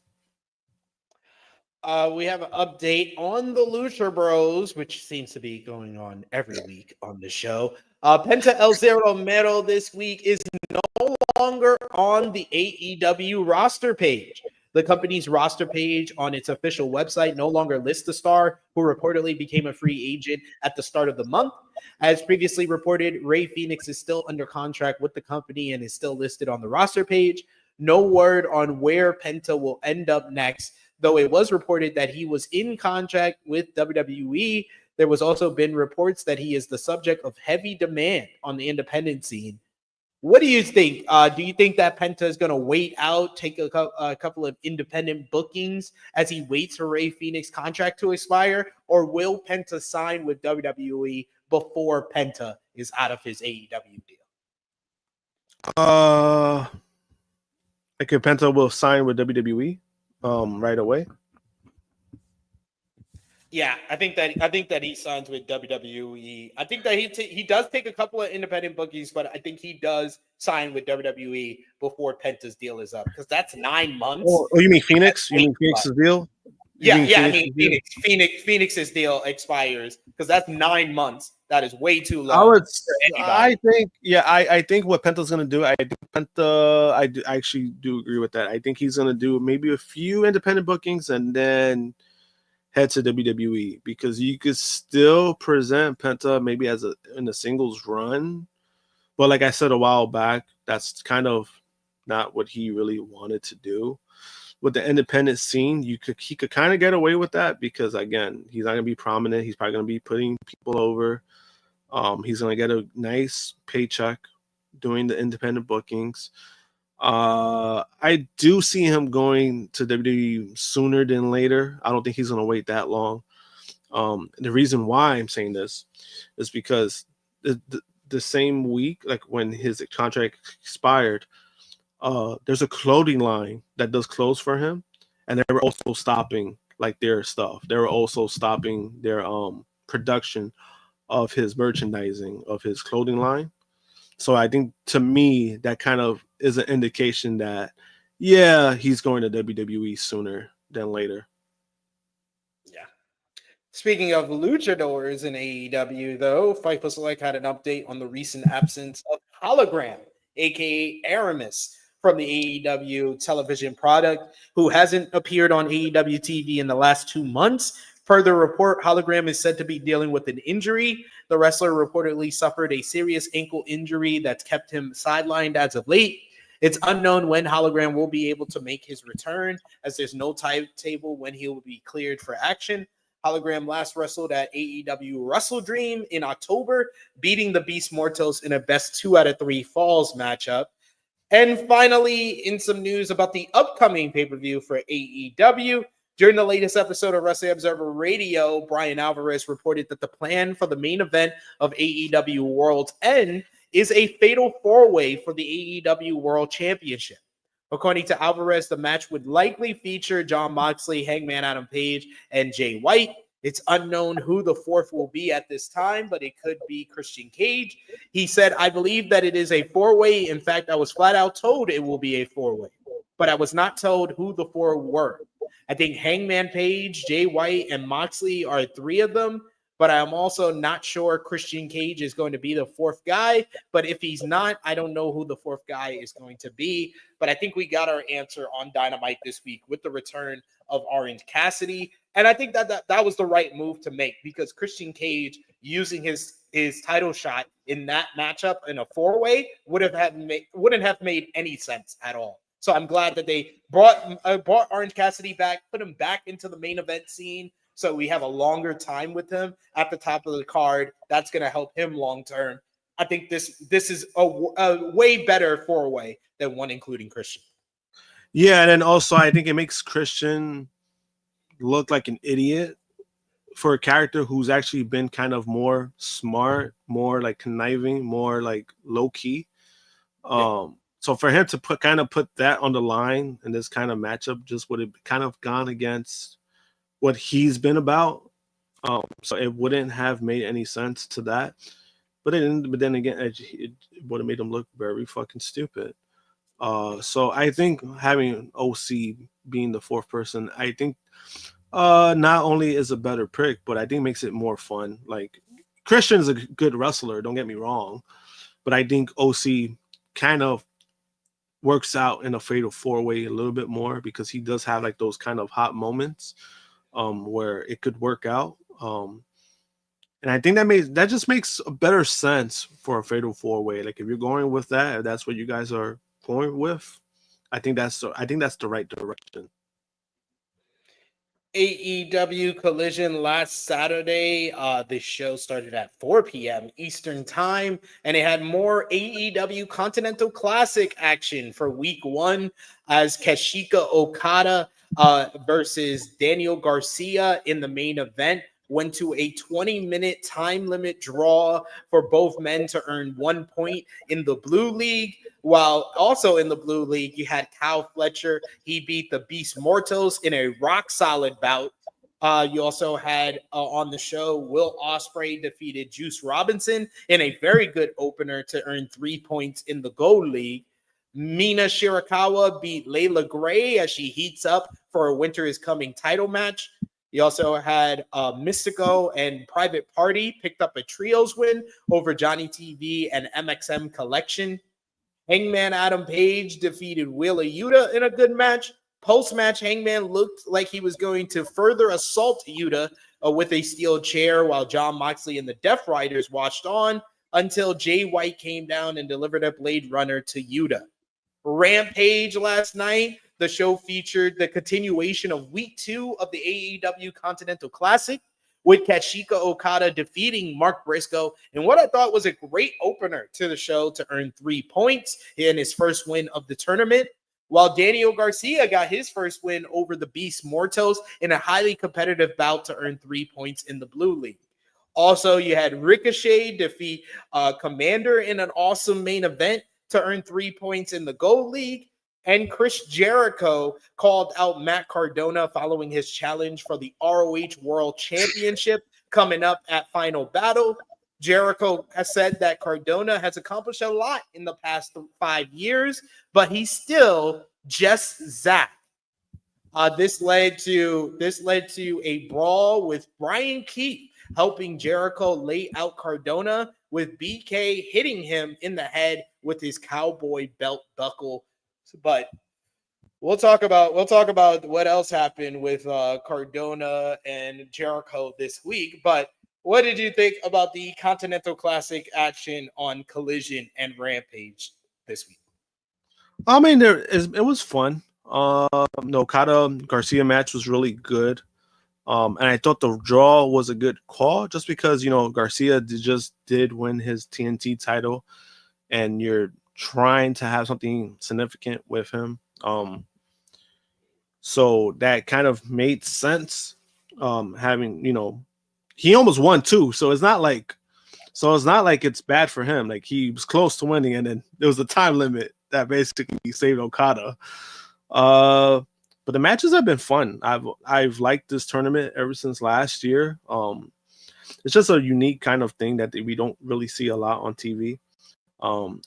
S4: We have an update on the Lucha Bros, which seems to be going on every week on the show. Penta El Zero Mero this week is no longer on the AEW roster page. The company's roster page on its official website no longer lists the star, who reportedly became a free agent at the start of the month. As previously reported, Rey Fenix is still under contract with the company and is still listed on the roster page. No word on where Penta will end up next, though it was reported that he was in contract with WWE there was also been reports that he is the subject of heavy demand on the independent scene. What do you think? Do you think that Penta is going to wait out, take a couple of independent bookings as he waits for Rey Fenix's contract to expire, or will Penta sign with WWE before Penta is out of his AEW deal?
S5: I think Penta will sign with WWE right away.
S4: Yeah, I think that he signs with WWE. I think that he does take a couple of independent bookings, but I think he does sign with WWE before Penta's deal is up, because that's 9 months.
S5: Oh, you mean Phoenix? You mean Phoenix's deal?
S4: Phoenix's deal expires because that's 9 months. That is way too long.
S5: I think what Penta's gonna do. I actually do agree with that. I think he's gonna do maybe a few independent bookings and then head to WWE, because you could still present Penta maybe in a singles run, but like I said a while back, that's kind of not what he really wanted to do. With the independent scene, he could kind of get away with that, because again, he's not gonna be prominent. He's probably gonna be putting people over. He's gonna get a nice paycheck doing the independent bookings. I do see him going to WWE sooner than later. I don't think he's going to wait that long. The reason why I'm saying this is because the same week, like when his contract expired, there's a clothing line that does clothes for him, and they were also stopping like their stuff. They were also stopping their production of his merchandising of his clothing line. So I think, to me, that kind of is an indication that, yeah, he's going to WWE sooner than later.
S4: Yeah. Speaking of luchadors in AEW, though, Fightful Select had an update on the recent absence of Hologram, aka Aramis, from the AEW television product, who hasn't appeared on AEW TV in the last 2 months. Per the report, Hologram is said to be dealing with an injury. The wrestler reportedly suffered a serious ankle injury that's kept him sidelined as of late. It's unknown when Hologram will be able to make his return, as there's no timetable when he will be cleared for action. Hologram last wrestled at AEW Wrestle Dream in October, beating the Beast Mortals in a best 2 out of 3 falls matchup. And finally, in some news about the upcoming pay-per-view for AEW, during the latest episode of Wrestling Observer Radio, Brian Alvarez reported that the plan for the main event of AEW World's End is a fatal 4-way for the AEW World Championship. According to Alvarez, the match would likely feature Jon Moxley, Hangman Adam Page, and Jay White. It's unknown who the fourth will be at this time, but it could be Christian Cage. He said, "I believe that it is a 4-way. In fact, I was flat out told it will be a 4-way, but I was not told who the 4 were. I think Hangman Page, Jay White, and Moxley are 3 of them, but I'm also not sure Christian Cage is going to be the 4th guy. But if he's not, I don't know who the 4th guy is going to be." But I think we got our answer on Dynamite this week with the return of Orange Cassidy. And I think that was the right move to make, because Christian Cage using his title shot in that matchup in a 4-way wouldn't have made any sense at all. So I'm glad that they brought Orange Cassidy back, put him back into the main event scene, so we have a longer time with him at the top of the card. That's going to help him long term. I think this is a way better 4-way than one including Christian.
S5: Yeah, and then also I think it makes Christian look like an idiot for a character who's actually been kind of more smart, more like conniving, more like low key. So for him to put that on the line in this kind of matchup just would have kind of gone against what he's been about. So it wouldn't have made any sense to that. But then again, it would have made him look very fucking stupid. So I think having OC being the 4th person, I think not only is a better pick, but I think makes it more fun. Like, Christian's a good wrestler, don't get me wrong, but I think OC kind of works out in a fatal 4-way a little bit more, because he does have like those kind of hot moments where it could work out. And I think that just makes a better sense for a fatal 4-way. Like, if you're going with that, if that's what you guys are going with, I think that's the right direction.
S4: AEW Collision last Saturday. The show started at 4 p.m. Eastern Time, and it had more AEW Continental Classic action for week 1 as Kazuchika Okada versus Daniel Garcia in the main event went to a 20-minute time limit draw for both men to earn 1 point in the Blue League. While also in the Blue League, you had Kyle Fletcher. He beat the Beast Mortals in a rock-solid bout. You also had on the show, Will Ospreay defeated Juice Robinson in a very good opener to earn 3 points in the Gold League. Mina Shirakawa beat Layla Gray as she heats up for a Winter is Coming title match. You also had Mystico and Private Party picked up a trios win over Johnny TV and MXM Collection. Hangman Adam Page defeated Wheeler Yuta in a good match. Post-match, Hangman looked like he was going to further assault Yuta with a steel chair while Jon Moxley and the Death Riders watched on until Jay White came down and delivered a Blade Runner to Yuta. Rampage last night, the show featured the continuation of week 2 of the AEW Continental Classic, with Kazuchika Okada defeating Mark Briscoe in what I thought was a great opener to the show to earn 3 points in his first win of the tournament, while Daniel Garcia got his first win over the Beast Mortals in a highly competitive bout to earn 3 points in the Blue League. Also, you had Ricochet defeat Komander in an awesome main event to earn 3 points in the Gold League. And Chris Jericho called out Matt Cardona following his challenge for the ROH World Championship coming up at Final Battle. Jericho has said that Cardona has accomplished a lot in the past 5 years, but he's still just Zach. This led to a brawl with Brian Keith helping Jericho lay out Cardona, with BK hitting him in the head with his cowboy belt buckle. But we'll talk about what else happened with Cardona and Jericho this week. But what did you think about the Continental Classic action on Collision and Rampage this week?
S5: I mean, it was fun. The Okada Garcia match was really good. And I thought the draw was a good call just because, Garcia just did win his TNT title and you're trying to have something significant with him. So that kind of made sense. Having, he almost won too. So it's not like it's bad for him. Like he was close to winning and then there was a time limit that basically saved Okada. But the matches have been fun. I've liked this tournament ever since last year. It's just a unique kind of thing that we don't really see a lot on TV.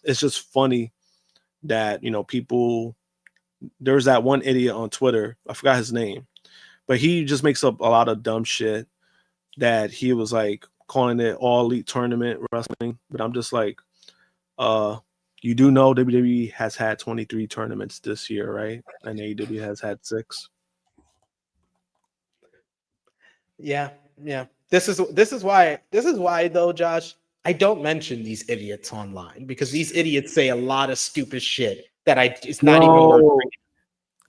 S5: It's just funny that, people, there's that one idiot on Twitter, I forgot his name, but he just makes up a lot of dumb shit that he was like calling it all elite tournament wrestling. But I'm just like, you do know WWE has had 23 tournaments this year, right? And AEW has had 6.
S4: Yeah. This is why though, Josh, I don't mention these idiots online because these idiots say a lot of stupid shit that it's not even worth it.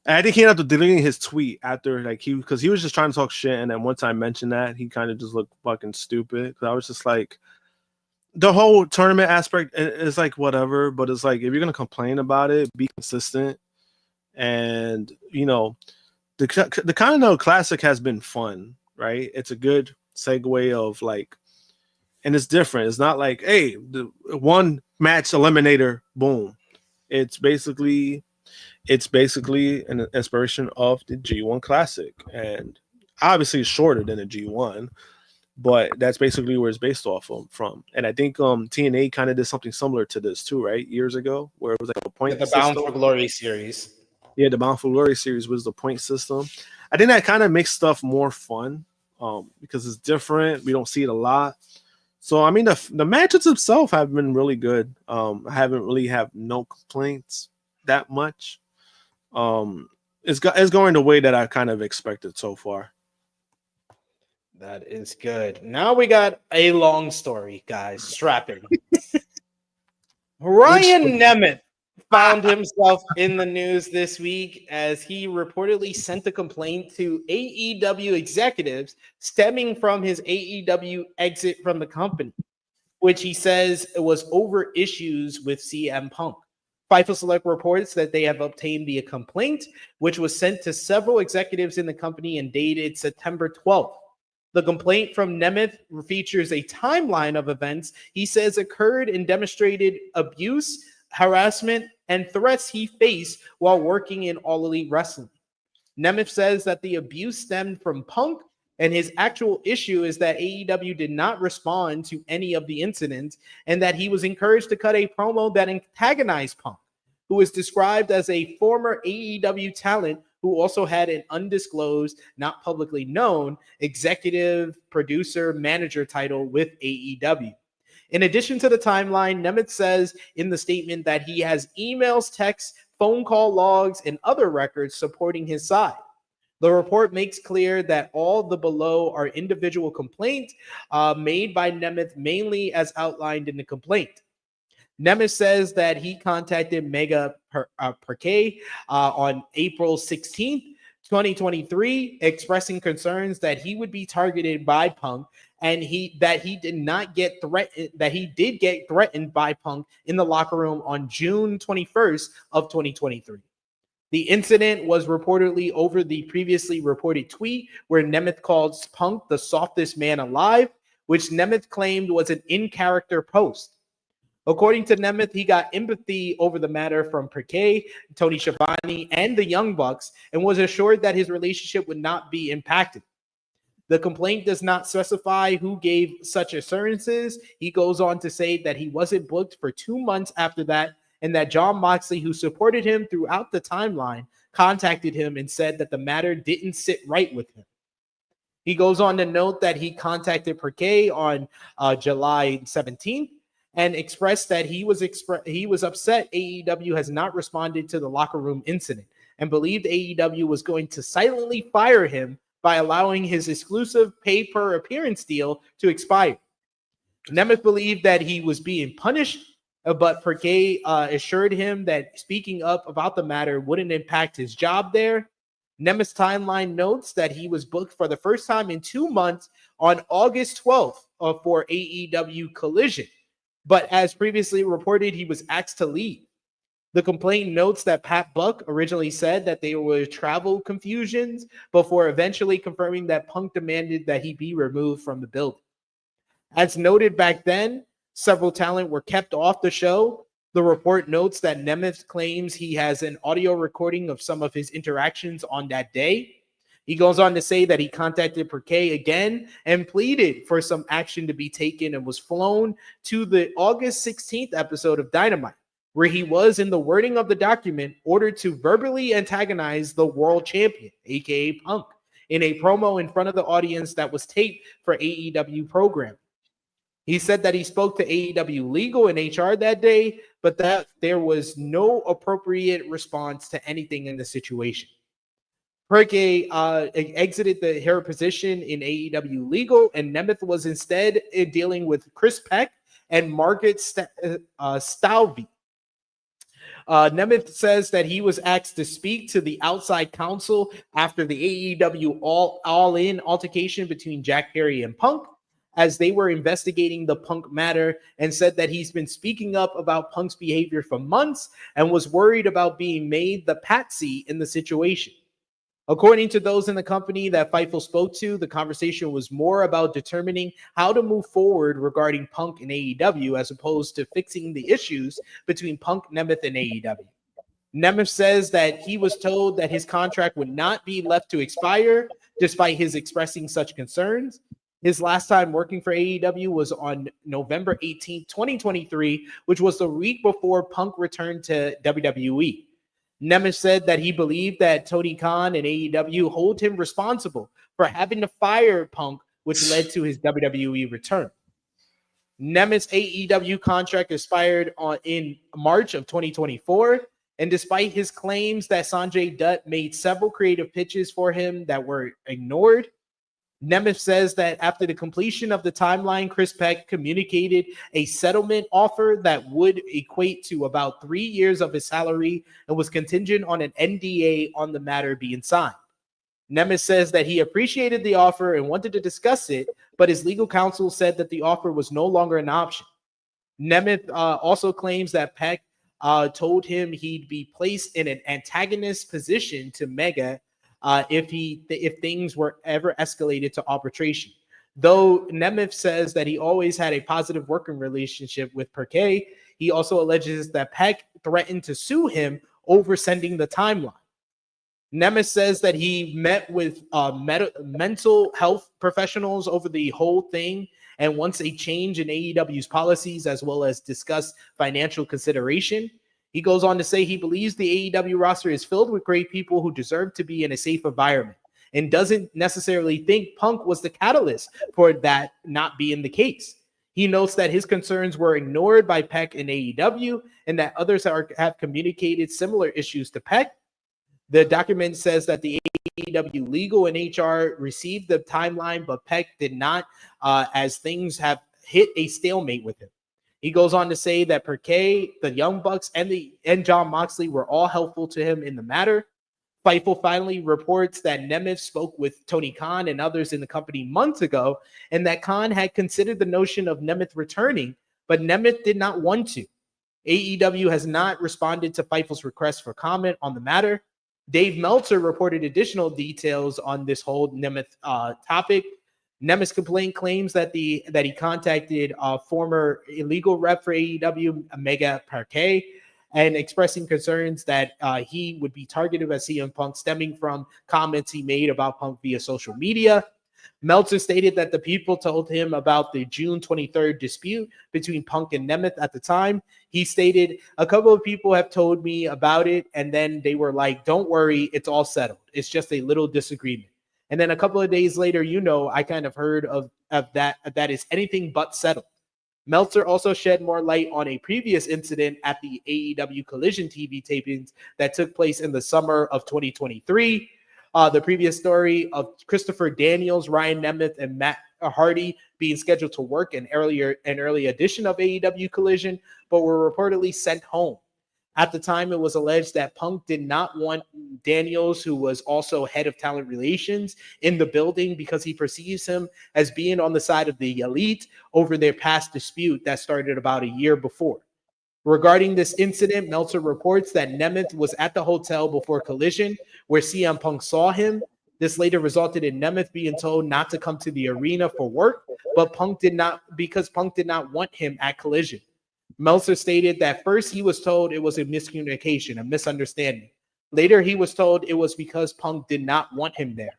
S5: I think he ended up deleting his tweet after because he was just trying to talk shit, and then once I mentioned that, he kind of just looked fucking stupid. Because I was just like, the whole tournament aspect is like whatever, but it's like if you're gonna complain about it, be consistent. And the Continental Classic has been fun, right? It's a good segue of like. And it's different. It's not like, hey, the one match eliminator, boom. It's basically an inspiration of the G1 Classic. And obviously it's shorter than the G1, but that's basically where it's based off from. And I think TNA kind of did something similar to this too, right? Years ago, where it was like a point
S4: the Bound for Glory series.
S5: Yeah, the Bound for Glory series was the point system. I think that kind of makes stuff more fun because it's different. We don't see it a lot. So, I mean, the matches themselves have been really good. I haven't really have no complaints that much. It's going the way that I kind of expected so far.
S4: That is good. Now we got a long story, guys. Strap in. Ryan Nemeth found himself in the news this week as he reportedly sent a complaint to AEW executives stemming from his AEW exit from the company, which he says was over issues with CM Punk. Fightful Select reports that they have obtained the complaint, which was sent to several executives in the company and dated September 12th. The complaint from Nemeth features a timeline of events he says occurred and demonstrated abuse, harassment, and threats he faced while working in All Elite Wrestling. Nemeth says that the abuse stemmed from Punk, and his actual issue is that AEW did not respond to any of the incidents, and that he was encouraged to cut a promo that antagonized Punk, who is described as a former AEW talent who also had an undisclosed, not publicly known, executive, producer, manager title with AEW. In addition to the timeline, Nemeth says in the statement that he has emails, texts, phone call logs, and other records supporting his side. The report makes clear that all the below are individual complaints made by Nemeth, mainly as outlined in the complaint. Nemeth says that he contacted Mega Perquet on April 16th, 2023, expressing concerns that he would be targeted by Punk, and he did get threatened by Punk in the locker room on June 21st of 2023. The incident was reportedly over the previously reported tweet where Nemeth called Punk the softest man alive, which Nemeth claimed was an in-character post. According to Nemeth, he got empathy over the matter from Perquet, Tony Schiavone, and the Young Bucks, and was assured that his relationship would not be impacted. The complaint does not specify who gave such assurances. He goes on to say that he wasn't booked for 2 months after that, and that Jon Moxley, who supported him throughout the timeline, contacted him and said that the matter didn't sit right with him. He goes on to note that he contacted Perquet on July 17th, and expressed that he was upset AEW has not responded to the locker room incident, and believed AEW was going to silently fire him by allowing his exclusive pay-per-appearance deal to expire. Nemeth believed that he was being punished, but Perquet assured him that speaking up about the matter wouldn't impact his job there. Nemeth's timeline notes that he was booked for the first time in 2 months on August 12th for AEW Collision, but as previously reported, he was asked to leave. The complaint notes that Pat Buck originally said that there were travel confusions before eventually confirming that Punk demanded that he be removed from the building. As noted back then, several talent were kept off the show. The report notes that Nemeth claims he has an audio recording of some of his interactions on that day. He goes on to say that he contacted Perquet again and pleaded for some action to be taken and was flown to the August 16th episode of Dynamite, where he was, in the wording of the document, ordered to verbally antagonize the world champion, aka Punk, in a promo in front of the audience that was taped for AEW programming. He said that he spoke to AEW legal and HR that day, but that there was no appropriate response to anything in the situation. Perquet exited her position in AEW legal, and Nemeth was instead dealing with Chris Peck and Margaret Stalvey. Nemeth says that he was asked to speak to the outside counsel after the AEW all-in altercation between Jack Perry and Punk, as they were investigating the Punk matter, and said that he's been speaking up about Punk's behavior for months and was worried about being made the patsy in the situation. According to those in the company that Fightful spoke to, the conversation was more about determining how to move forward regarding Punk and AEW as opposed to fixing the issues between Punk, Nemeth, and AEW. Nemeth says that he was told that his contract would not be left to expire, despite his expressing such concerns. His last time working for AEW was on November 18, 2023, which was the week before Punk returned to WWE. Nemeth said that he believed that Tony Khan and AEW hold him responsible for having to fire Punk, which led to his WWE return. Nemeth's AEW contract expired in March of 2024, and despite his claims that Sanjay Dutt made several creative pitches for him that were ignored, Nemeth says that after the completion of the timeline, Chris Peck communicated a settlement offer that would equate to about 3 years of his salary and was contingent on an NDA on the matter being signed. Nemeth says that he appreciated the offer and wanted to discuss it, but his legal counsel said that the offer was no longer an option. Nemeth also claims that Peck told him he'd be placed in an antagonist position to Mega if things were ever escalated to arbitration. Though Nemeth says that he always had a positive working relationship with Perkay, he also alleges that Peck threatened to sue him over sending the timeline. Nemeth says that he met with mental health professionals over the whole thing and wants a change in AEW's policies as well as discuss financial consideration. He goes on to say he believes the AEW roster is filled with great people who deserve to be in a safe environment and doesn't necessarily think Punk was the catalyst for that not being the case. He notes that his concerns were ignored by Peck and AEW and that others have communicated similar issues to Peck. The document says that the AEW legal and HR received the timeline, but Peck did not, as things have hit a stalemate with him. He goes on to say that Perkay, the Young Bucks, and Jon Moxley were all helpful to him in the matter. Fightful finally reports that Nemeth spoke with Tony Khan and others in the company months ago, and that Khan had considered the notion of Nemeth returning, but Nemeth did not want to. AEW has not responded to Fightful's request for comment on the matter. Dave Meltzer reported additional details on this whole Nemeth topic. Nemeth's complaint claims that he contacted former illegal rep for AEW, Mega Perkay, and expressing concerns that he would be targeted as CM Punk stemming from comments he made about Punk via social media. Meltzer stated that the people told him about the June 23rd dispute between Punk and Nemeth at the time. He stated, a couple of people have told me about it, and then they were like, don't worry, it's all settled. It's just a little disagreement. And then a couple of days later, I kind of heard of that is anything but settled. Meltzer also shed more light on a previous incident at the AEW Collision TV tapings that took place in the summer of 2023. The previous story of Christopher Daniels, Ryan Nemeth, and Matt Hardy being scheduled to work an early edition of AEW Collision, but were reportedly sent home. At the time, it was alleged that Punk did not want Daniels, who was also head of talent relations, in the building because he perceives him as being on the side of the elite over their past dispute that started about a year before. Regarding this incident, Meltzer reports that Nemeth was at the hotel before Collision, where CM Punk saw him. This later resulted in Nemeth being told not to come to the arena for work, but Punk did not want him at Collision. Meltzer stated that first he was told it was a miscommunication, a misunderstanding. Later, he was told it was because Punk did not want him there.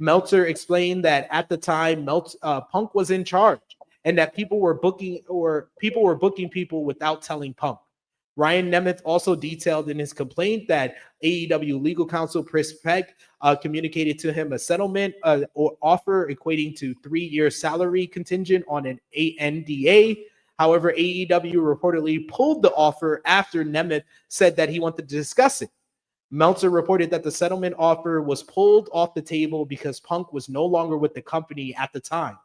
S4: Meltzer explained that at the time, Punk was in charge and that people were booking people without telling Punk. Ryan Nemeth also detailed in his complaint that AEW legal counsel Chris Peck communicated to him a settlement or offer equating to 3-year salary contingent on an NDA. However, AEW reportedly pulled the offer after Nemeth said that he wanted to discuss it. Meltzer reported that the settlement offer was pulled off the table because Punk was no longer with the company at the time.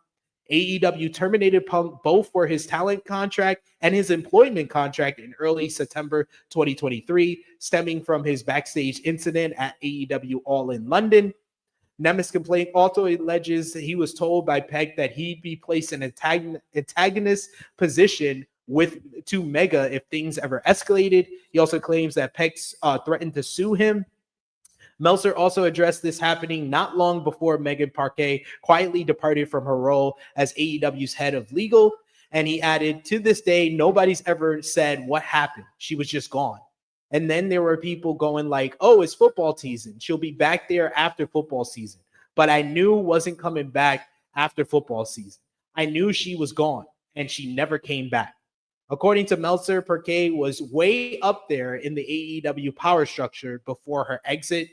S4: AEW terminated Punk both for his talent contract and his employment contract in early September 2023, stemming from his backstage incident at AEW All in London. Nemeth's complaint also alleges that he was told by Peck that he'd be placed in an antagonist position to Mega if things ever escalated. He also claims that Peck threatened to sue him. Meltzer also addressed this happening not long before Megan Parquet quietly departed from her role as AEW's head of legal. And he added, to this day, nobody's ever said what happened. She was just gone. And then there were people going like, oh, it's football season. She'll be back there after football season. But I knew wasn't coming back after football season. I knew she was gone and she never came back. According to Meltzer, Parquet was way up there in the AEW power structure before her exit.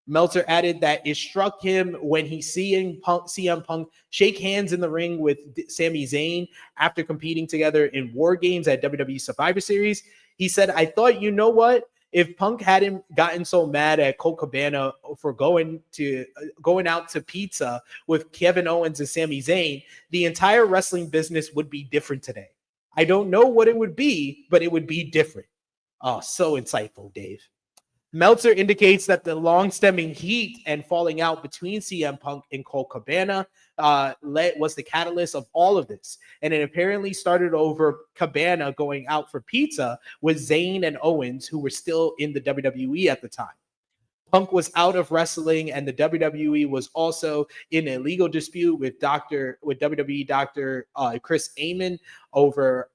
S4: Meltzer added that it struck him when he CM Punk shake hands in the ring with Sami Zayn after competing together in WarGames at WWE Survivor Series. He said, I thought, you know what?
S6: If Punk hadn't gotten so mad at Colt Cabana for going out to pizza with Kevin Owens and Sami Zayn, the entire wrestling business would be different today. I don't know what it would be, but it would be different. Oh, so insightful, Dave. Meltzer indicates that the long-stemming heat and falling out between CM Punk and Colt Cabana was the catalyst of all of this. And it apparently started over Cabana going out for pizza with Zayn and Owens, who were still in the WWE at the time. Punk was out of wrestling, and the WWE was also in a legal dispute with WWE doctor Chris Amon over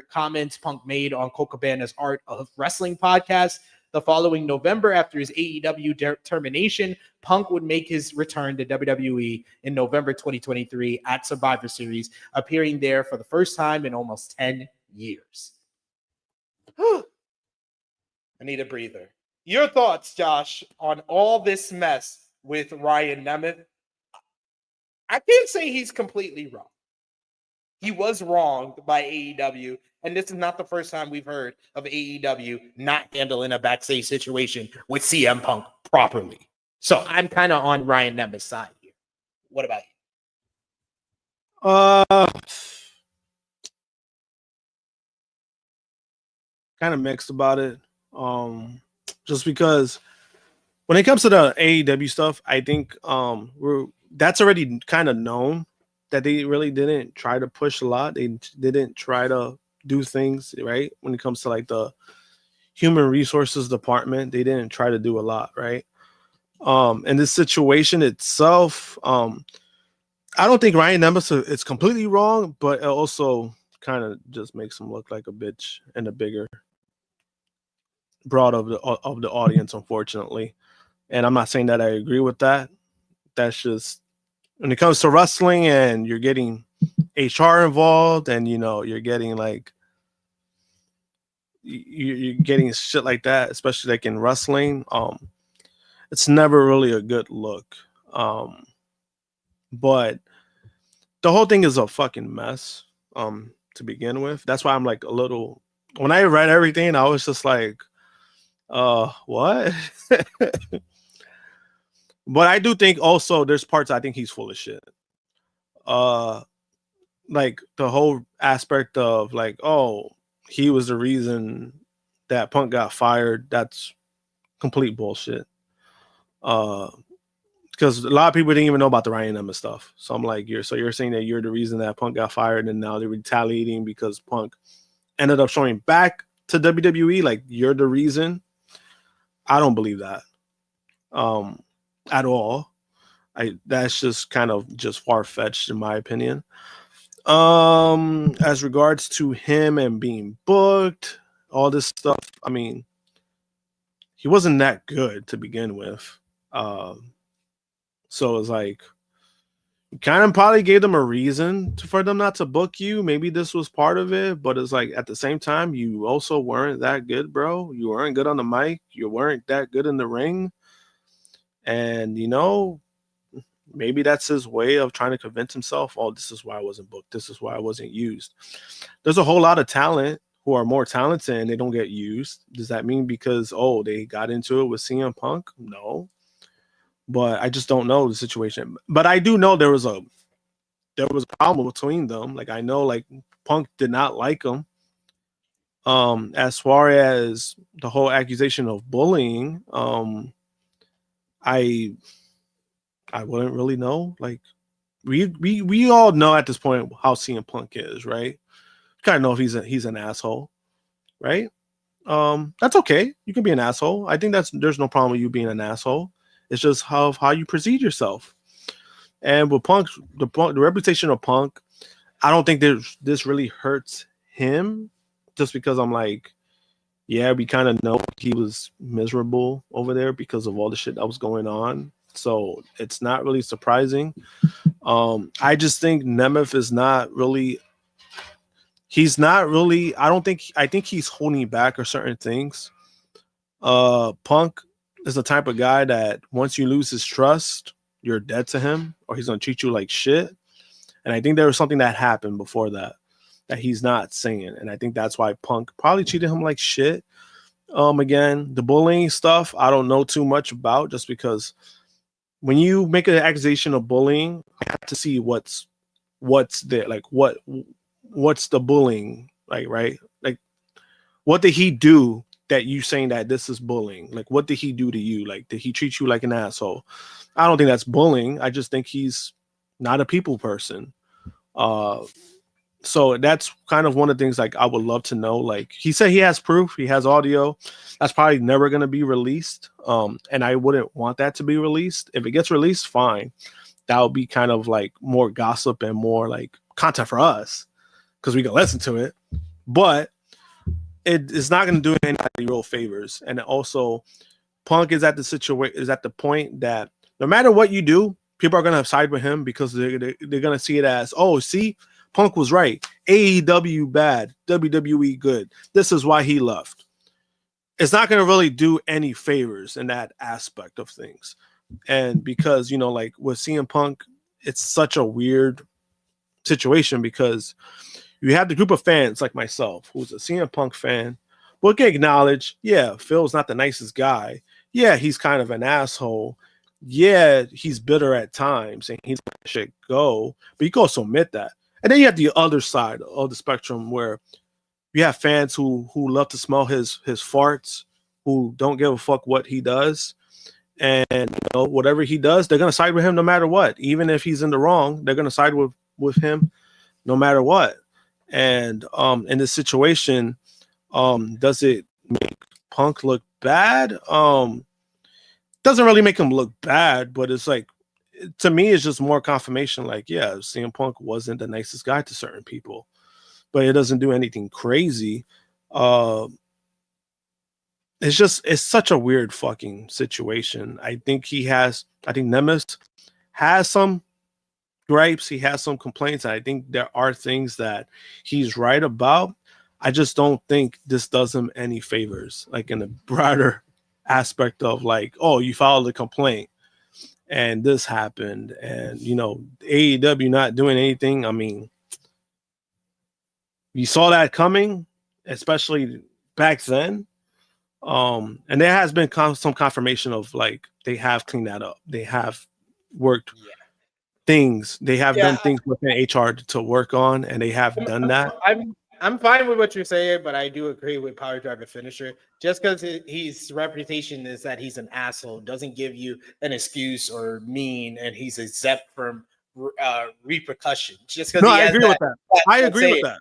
S6: comments Punk made on Colt Cabana's Art of Wrestling podcast. The following November, after his AEW termination, Punk would make his return to WWE in November 2023 at Survivor Series, appearing there for the first time in almost 10 years.
S4: I need a breather. Your thoughts, Josh, on all this mess with Ryan Nemeth? I can't say he's completely wrong. He was wronged by AEW, and this is not the first time we've heard of AEW not handling a backstage situation with CM Punk properly. So I'm kind of on Ryan Nemeth's side here. What about you?
S5: Kind of mixed about it. Just because when it comes to the AEW stuff, I think that's already kind of known that they really didn't try to push a lot. They didn't try to do things right when it comes to like the human resources department. They didn't try to do a lot, right? In this situation itself, I don't think Ryan Nemeth is completely wrong, but it also kind of just makes him look like a bitch in the bigger broad of the audience, unfortunately. And I'm not saying that I agree with that. That's just when it comes to wrestling and you're getting HR involved and you're getting like you're getting shit like that, especially like in wrestling. It's never really a good look. But the whole thing is a fucking mess to begin with. That's why I'm like a little, when I read everything, I was just like, what? But I do think also there's parts I think he's full of shit. Like the whole aspect of like, oh, he was the reason that Punk got fired. That's complete bullshit. Because a lot of people didn't even know about the Ryan Nemeth stuff. So I'm like, you're saying that you're the reason that Punk got fired, and now they're retaliating because Punk ended up showing back to WWE. Like you're the reason. I don't believe that. At all. That's just kind of just far-fetched in my opinion. As regards to him and being booked, all this stuff, I mean, he wasn't that good to begin with. So it's like you kind of probably gave them a reason for them not to book you. Maybe this was part of it, but it's like at the same time, you also weren't that good, bro. You weren't good on the mic. You weren't that good in the ring. And, maybe that's his way of trying to convince himself, oh, this is why I wasn't booked. This is why I wasn't used. There's a whole lot of talent who are more talented and they don't get used. Does that mean because, oh, they got into it with CM Punk? No. But I just don't know the situation. But I do know there was a problem between them. Like I know like Punk did not like him. As far as the whole accusation of bullying, I wouldn't really know. Like we all know at this point how CM Punk is, right? Kind of know if he's an asshole, right? That's okay. You can be an asshole. I think there's no problem with you being an asshole. It's just how you present yourself. And with Punk, the reputation of Punk, I don't think this really hurts him. Just because I'm like, yeah, we kind of know he was miserable over there because of all the shit that was going on. So it's not really surprising. I just think Nemeth is not really. He's not really. I think he's holding back or certain things. Punk is the type of guy that once you lose his trust, you're dead to him, or he's gonna treat you like shit. And I think there was something that happened before that he's not saying, and I think that's why Punk probably treated him like shit. Again, the bullying stuff, I don't know too much about, just because when you make an accusation of bullying, I have to see what's there, like what's the bullying, like, right? Like, what did he do that you saying that this is bullying? Like, what did he do to you? Like, did he treat you like an asshole? I don't think that's bullying. I just think he's not a people person. So that's kind of one of the things, like, I would love to know. Like, he said he has proof, he has audio. That's probably never going to be released. And I wouldn't want that to be released. If it gets released, fine. That would be kind of like more gossip and more like content for us, because we can listen to it. But it is not going to do anybody real favors. And also, Punk is at the point that no matter what you do, people are going to side with him, because they're going to see it as, oh, see, Punk was right. AEW bad, WWE good. This is why he left. It's not going to really do any favors in that aspect of things. And because, you know, like with CM Punk, it's such a weird situation, because you have the group of fans like myself, who's a CM Punk fan, but can acknowledge, yeah, Phil's not the nicest guy. Yeah, he's kind of an asshole. Yeah, he's bitter at times and he's let shit go, but you can also admit that. And then you have the other side of the spectrum, where you have fans who love to smell his farts, who don't give a fuck what he does. And, you know, whatever he does, they're going to side with him no matter what. Even if he's in the wrong, they're going to side with him no matter what. And in this situation, does it make Punk look bad? Doesn't really make him look bad, but it's like, to me, it's just more confirmation. Like, yeah, CM Punk wasn't the nicest guy to certain people, but it doesn't do anything crazy. It's such a weird fucking situation. I think Nemeth has some gripes. He has some complaints. And I think there are things that he's right about. I just don't think this does him any favors, like in a broader aspect of like, oh, you filed a complaint and this happened, and, you know, AEW not doing anything. I mean, you saw that coming, especially back then. And there has been some confirmation of like, they have cleaned that up. They have worked things. They have done things within HR to work on, and they have done that.
S6: I'm fine with what you're saying, but I do agree with Power Driver Finisher. Just because his reputation is that he's an asshole doesn't give you an excuse or mean, and he's exempt from repercussion. Just because
S5: I agree with that. I agree with that.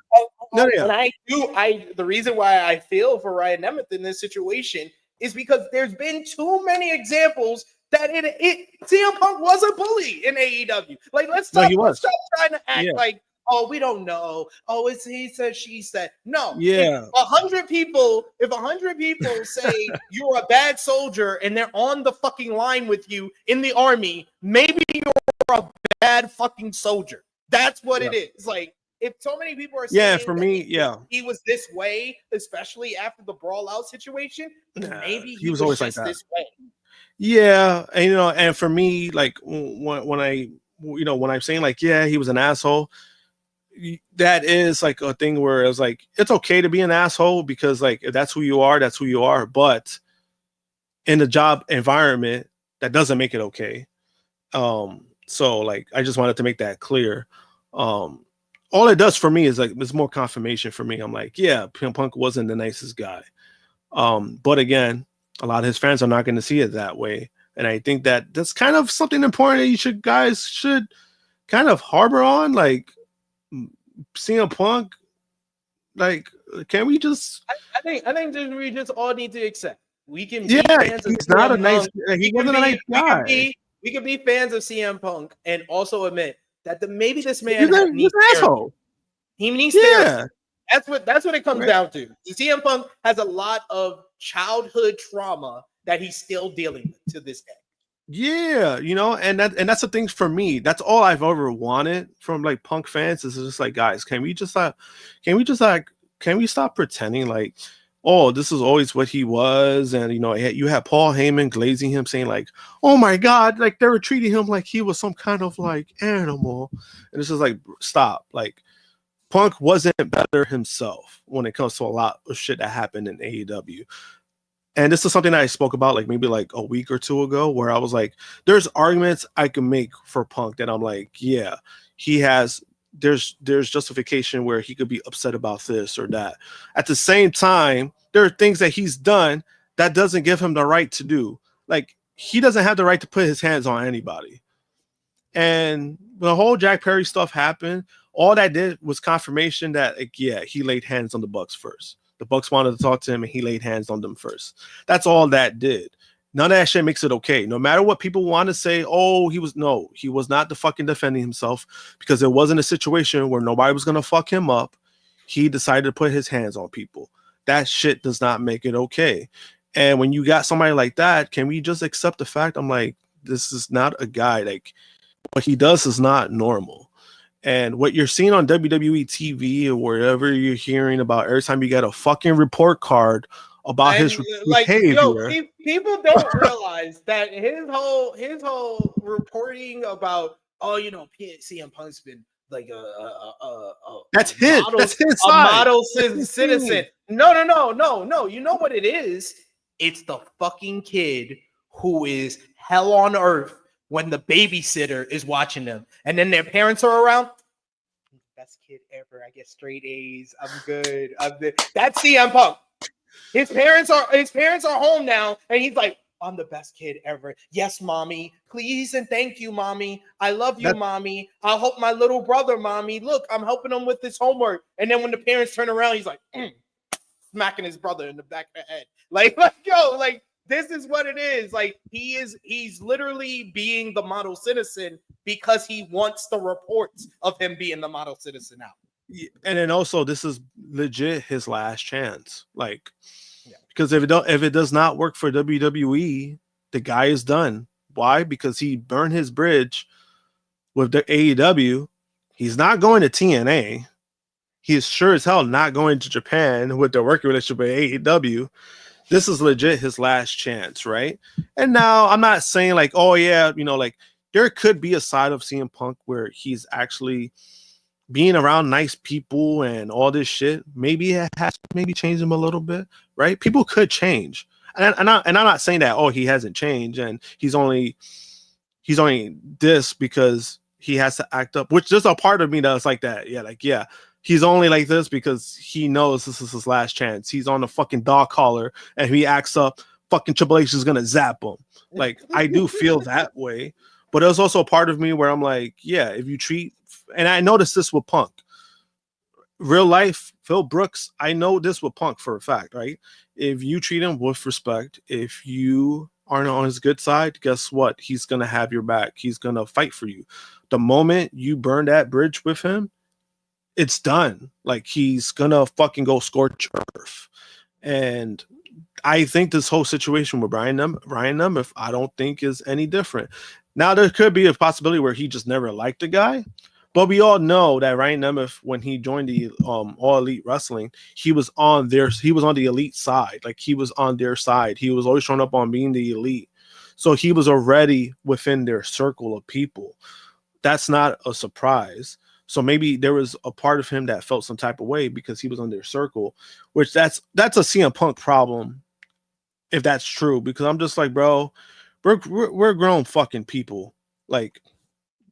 S6: And the reason why I feel for Ryan Nemeth in this situation is because there's been too many examples that CM Punk was a bully in AEW. Like, let's stop trying to act like, oh, we don't know. Oh, it's he said, she said. No.
S5: Yeah.
S6: If 100 people say you're a bad soldier and they're on the fucking line with you in the army, maybe you're a bad fucking soldier. That's what it is. Like, if so many people are saying he was this way, especially after the brawl out situation, maybe he was always just like this way.
S5: Yeah, and, you know, and for me, like when I'm saying like, yeah, he was an asshole, that is like a thing where it's like, it's okay to be an asshole, because like, if that's who you are, that's who you are. But in the job environment, that doesn't make it okay. So like, I just wanted to make that clear. All it does for me is like, it's more confirmation for me. I'm like, yeah, Punk wasn't the nicest guy. But again, a lot of his fans are not going to see it that way. And I think that that's kind of something important that you guys should kind of harbor on. Like, CM Punk, like, can we just?
S6: I think we just all need to accept. We can
S5: be fans he's not a nice. He wasn't a nice guy.
S6: We can be fans of CM Punk and also admit that maybe this man
S5: he's an asshole.
S6: He needs therapy. That's what it comes down to. CM Punk has a lot of childhood trauma that he's still dealing with to this day.
S5: Yeah, you know, and that's the thing for me. That's all I've ever wanted from like Punk fans, is just like, guys, can we stop pretending like, oh, this is always what he was? And, you know, you have Paul Heyman glazing him, saying like, oh my God, like they were treating him like he was some kind of like animal. And it's just like, stop. Like, Punk wasn't better himself when it comes to a lot of shit that happened in AEW. And this is something that I spoke about like maybe like a week or two ago, where I was like, there's arguments I can make for Punk that I'm like, yeah, he has, there's justification where he could be upset about this or that. At the same time, there are things that he's done that doesn't give him the right to do. Like, he doesn't have the right to put his hands on anybody. And the whole Jack Perry stuff happened. All that did was confirmation that, like, yeah, he laid hands on the Bucks first. The Bucks wanted to talk to him, and he laid hands on them first. That's all that did. None of that shit makes it okay. No matter what people want to say, oh, he was not the fucking defending himself, because it wasn't a situation where nobody was going to fuck him up. He decided to put his hands on people. That shit does not make it okay. And when you got somebody like that, can we just accept the fact? I'm like, this is not a guy. Like, what he does is not normal. And what you're seeing on WWE TV or wherever you're hearing about, every time you get a fucking report card about his behavior.
S6: People don't realize that his whole reporting about, CM Punk's been like
S5: that's his
S6: model citizen. No. You know what it is? It's the fucking kid who is hell on earth when the babysitter is watching them, and then their parents are around. Best kid ever. I get straight A's. I'm good. That's CM Punk. His parents are home now, and he's like, I'm the best kid ever. Yes, mommy. Please and thank you, mommy. I love you, mommy. I'll help my little brother, mommy. Look, I'm helping him with his homework. And then when the parents turn around, he's like, smacking his brother in the back of the head. Like, this is what it is. Like, he's literally being the model citizen because he wants the reports of him being the model citizen out.
S5: And then also, this is legit his last chance. Like, because if it does not work for WWE, the guy is done. Why? Because he burned his bridge with the AEW. He's not going to TNA. He is sure as hell not going to Japan with the working relationship with AEW. This is legit his last chance, right? And now I'm not saying like, oh yeah, like there could be a side of CM Punk where he's actually being around nice people and all this shit. Maybe it has maybe changed him a little bit, right? People could change, and I'm not saying that he hasn't changed and he's only this because he has to act up. Which there's a part of me that's like that, yeah. He's only like this because he knows this is his last chance. He's on the fucking dog collar, and if he acts up, fucking Triple H is gonna zap him. Like, I do feel that way, but there's also a part of me where I'm like, yeah, if you treat, and I noticed this with Punk, real life, Phil Brooks, I know this with Punk for a fact, right? If you treat him with respect, if you aren't on his good side, guess what? He's gonna have your back. He's gonna fight for you. The moment you burn that bridge with him, it's done. Like, he's gonna fucking go scorch earth. And I think this whole situation with Ryan Nemeth, I don't think is any different. Now, there could be a possibility where he just never liked the guy, but we all know that Ryan Nemeth, when he joined the All Elite Wrestling, he was on the elite side. Like, he was on their side. He was always showing up on being the elite. So he was already within their circle of people. That's not a surprise. So maybe there was a part of him that felt some type of way because he was on their circle, which that's a CM Punk problem, if that's true. Because I'm just like, bro, we're grown fucking people. Like,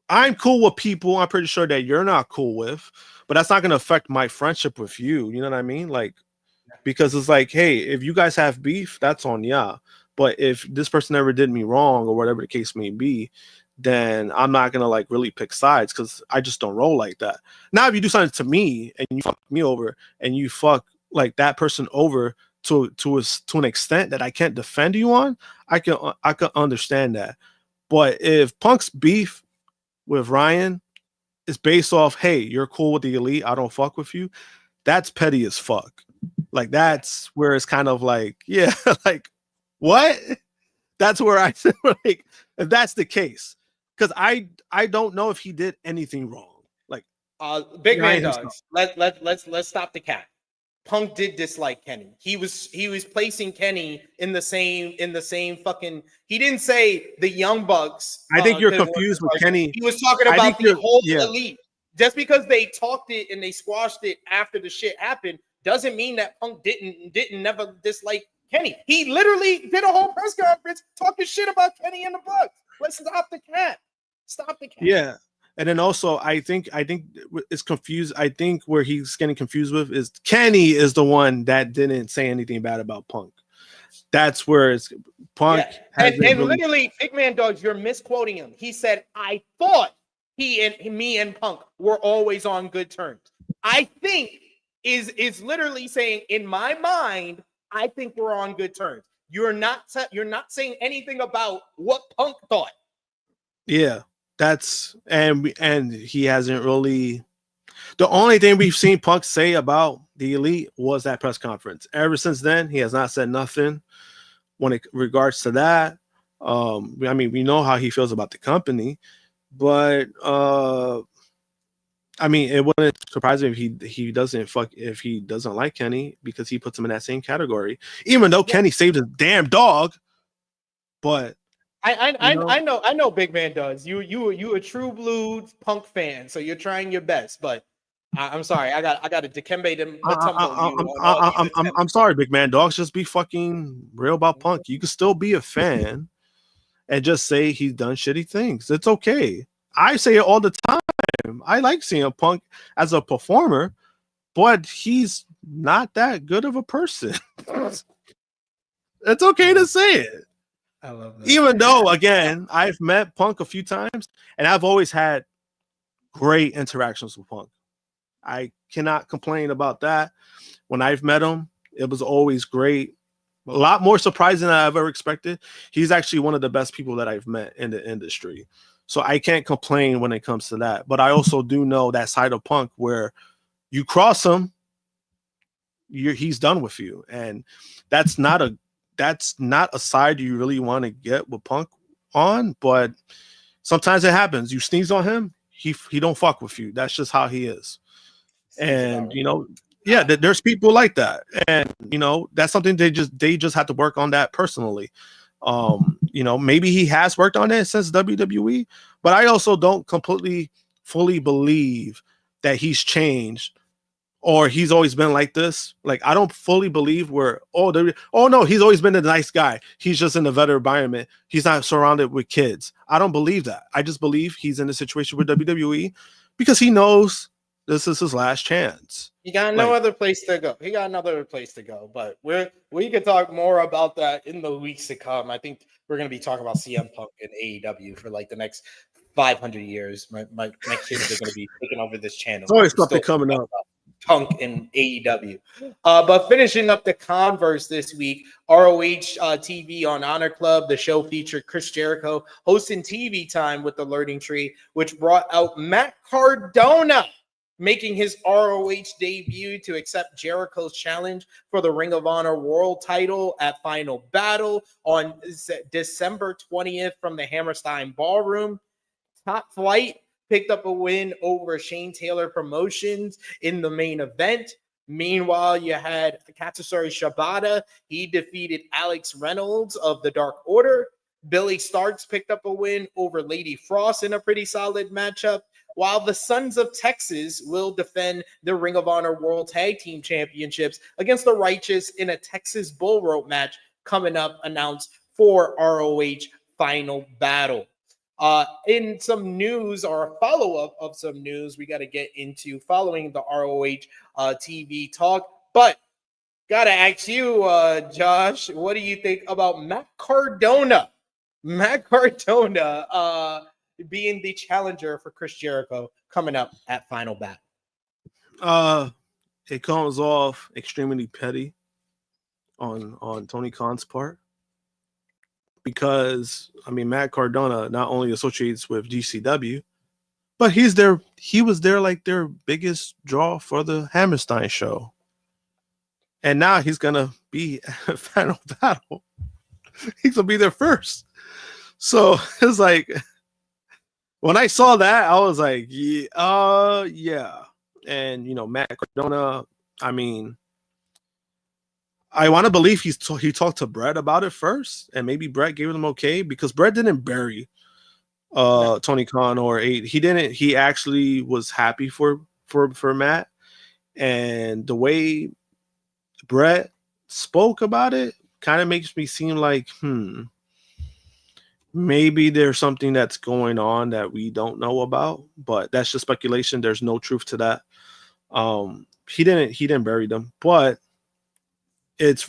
S5: I'm cool with people I'm pretty sure that you're not cool with, but that's not going to affect my friendship with you. You know what I mean? Like, because it's like, hey, if you guys have beef, that's on ya. But if this person ever did me wrong or whatever the case may be, then I'm not gonna like really pick sides because I just don't roll like that. Now, if you do something to me and you fuck me over and you fuck like that person over to an extent that I can't defend you on, I can understand that. But if Punk's beef with Ryan is based off, hey, you're cool with the elite, I don't fuck with you, that's petty as fuck. Like, that's where it's kind of like, yeah, like, what? That's where I said, like, if that's the case. Because I don't know if he did anything wrong. Like,
S6: big man dogs. Let's stop the cat. Punk did dislike Kenny. He was placing Kenny in the same fucking. He didn't say the Young Bucks.
S5: I think you're confused with Kenny.
S6: He was talking about the whole elite. Just because they talked it and they squashed it after the shit happened doesn't mean that Punk didn't never dislike Kenny. He literally did a whole press conference talking shit about Kenny and the Bucks. Let's stop the cap. Stop the cap.
S5: Yeah. And then also, I think it's confused. I think where he's getting confused with is Kenny is the one that didn't say anything bad about Punk. That's where it's Punk.
S6: Yeah.
S5: And
S6: really... literally, Big Man Dogs, you're misquoting him. He said, I thought me and Punk were always on good terms. I think is literally saying, in my mind, I think we're on good terms. You're not saying anything about what Punk thought.
S5: Yeah. That's and he hasn't really. The only thing we've seen Punk say about the Elite was that press conference. Ever since then, he has not said nothing when it regards to that. I mean, we know how he feels about the company, but I mean, it wouldn't surprise me if he doesn't like Kenny, because he puts him in that same category. Even though Kenny saved his damn dog, but.
S6: I know Big Man does. You a true blue Punk fan, so you're trying your best. But I'm sorry, I got to Dikembe them.
S5: I'm sorry, Big Man dogs. Just be fucking real about Punk. You can still be a fan and just say he's done shitty things. It's okay. I say it all the time. I like seeing Punk as a performer, but he's not that good of a person. It's okay to say it.
S6: I love that.
S5: Even though, again, I've met Punk a few times, and I've always had great interactions with Punk. I cannot complain about that. When I've met him, it was always great. A lot more surprising than I ever expected. He's actually one of the best people that I've met in the industry. So I can't complain when it comes to that. But I also do know that side of Punk where you cross him, he's done with you. And that's not a side you really want to get with Punk on, but sometimes it happens. You sneeze on him, he don't fuck with you. That's just how he is. And there's people like that, and that's something they just have to work on that personally. Maybe he has worked on it since WWE, but I also don't completely fully believe that he's changed or he's always been like this. Like, I don't fully believe no, he's always been a nice guy. He's just in a better environment. He's not surrounded with kids. I don't believe that. I just believe he's in a situation with WWE because he knows this is his last chance.
S6: He got no other place to go. He got another place to go. But we could talk more about that in the weeks to come. I think we're going to be talking about CM Punk and AEW for like the next 500 years. My kids are going to be taking over this channel.
S5: It's always something coming up.
S6: Punk and AEW. But finishing up the Converse this week, ROH TV on Honor Club, the show featured Chris Jericho hosting TV time with the Learning Tree, which brought out Matt Cardona, making his ROH debut to accept Jericho's challenge for the Ring of Honor World title at Final Battle on December 20th from the Hammerstein Ballroom. Top Flight picked up a win over Shane Taylor Promotions in the main event. Meanwhile, you had Katsuyori Shibata. He defeated Alex Reynolds of the Dark Order. Billy Starks picked up a win over Lady Frost in a pretty solid matchup, while the Sons of Texas will defend the Ring of Honor World Tag Team Championships against the Righteous in a Texas Bull Rope match coming up, announced for ROH Final Battle. In some news, or a follow-up of some news we got to get into following the ROH TV talk, but got to ask you, Josh, what do you think about Matt Cardona? Matt Cardona being the challenger for Chris Jericho coming up at Final Battle.
S5: It comes off extremely petty on Tony Khan's part. Because Matt Cardona not only associates with GCW, but he was like their biggest draw for the Hammerstein show. And now he's gonna be at Final Battle. He's gonna be there first. So it's like when I saw that, I was like, yeah. And Matt Cardona, I want to believe he talked to Brett about it first, and maybe Brett gave him okay, because Brett didn't bury Tony Khan or he didn't. He actually was happy for Matt, and the way Brett spoke about it kind of makes me seem like, maybe there's something that's going on that we don't know about, but that's just speculation. There's no truth to that. He didn't bury them, but it's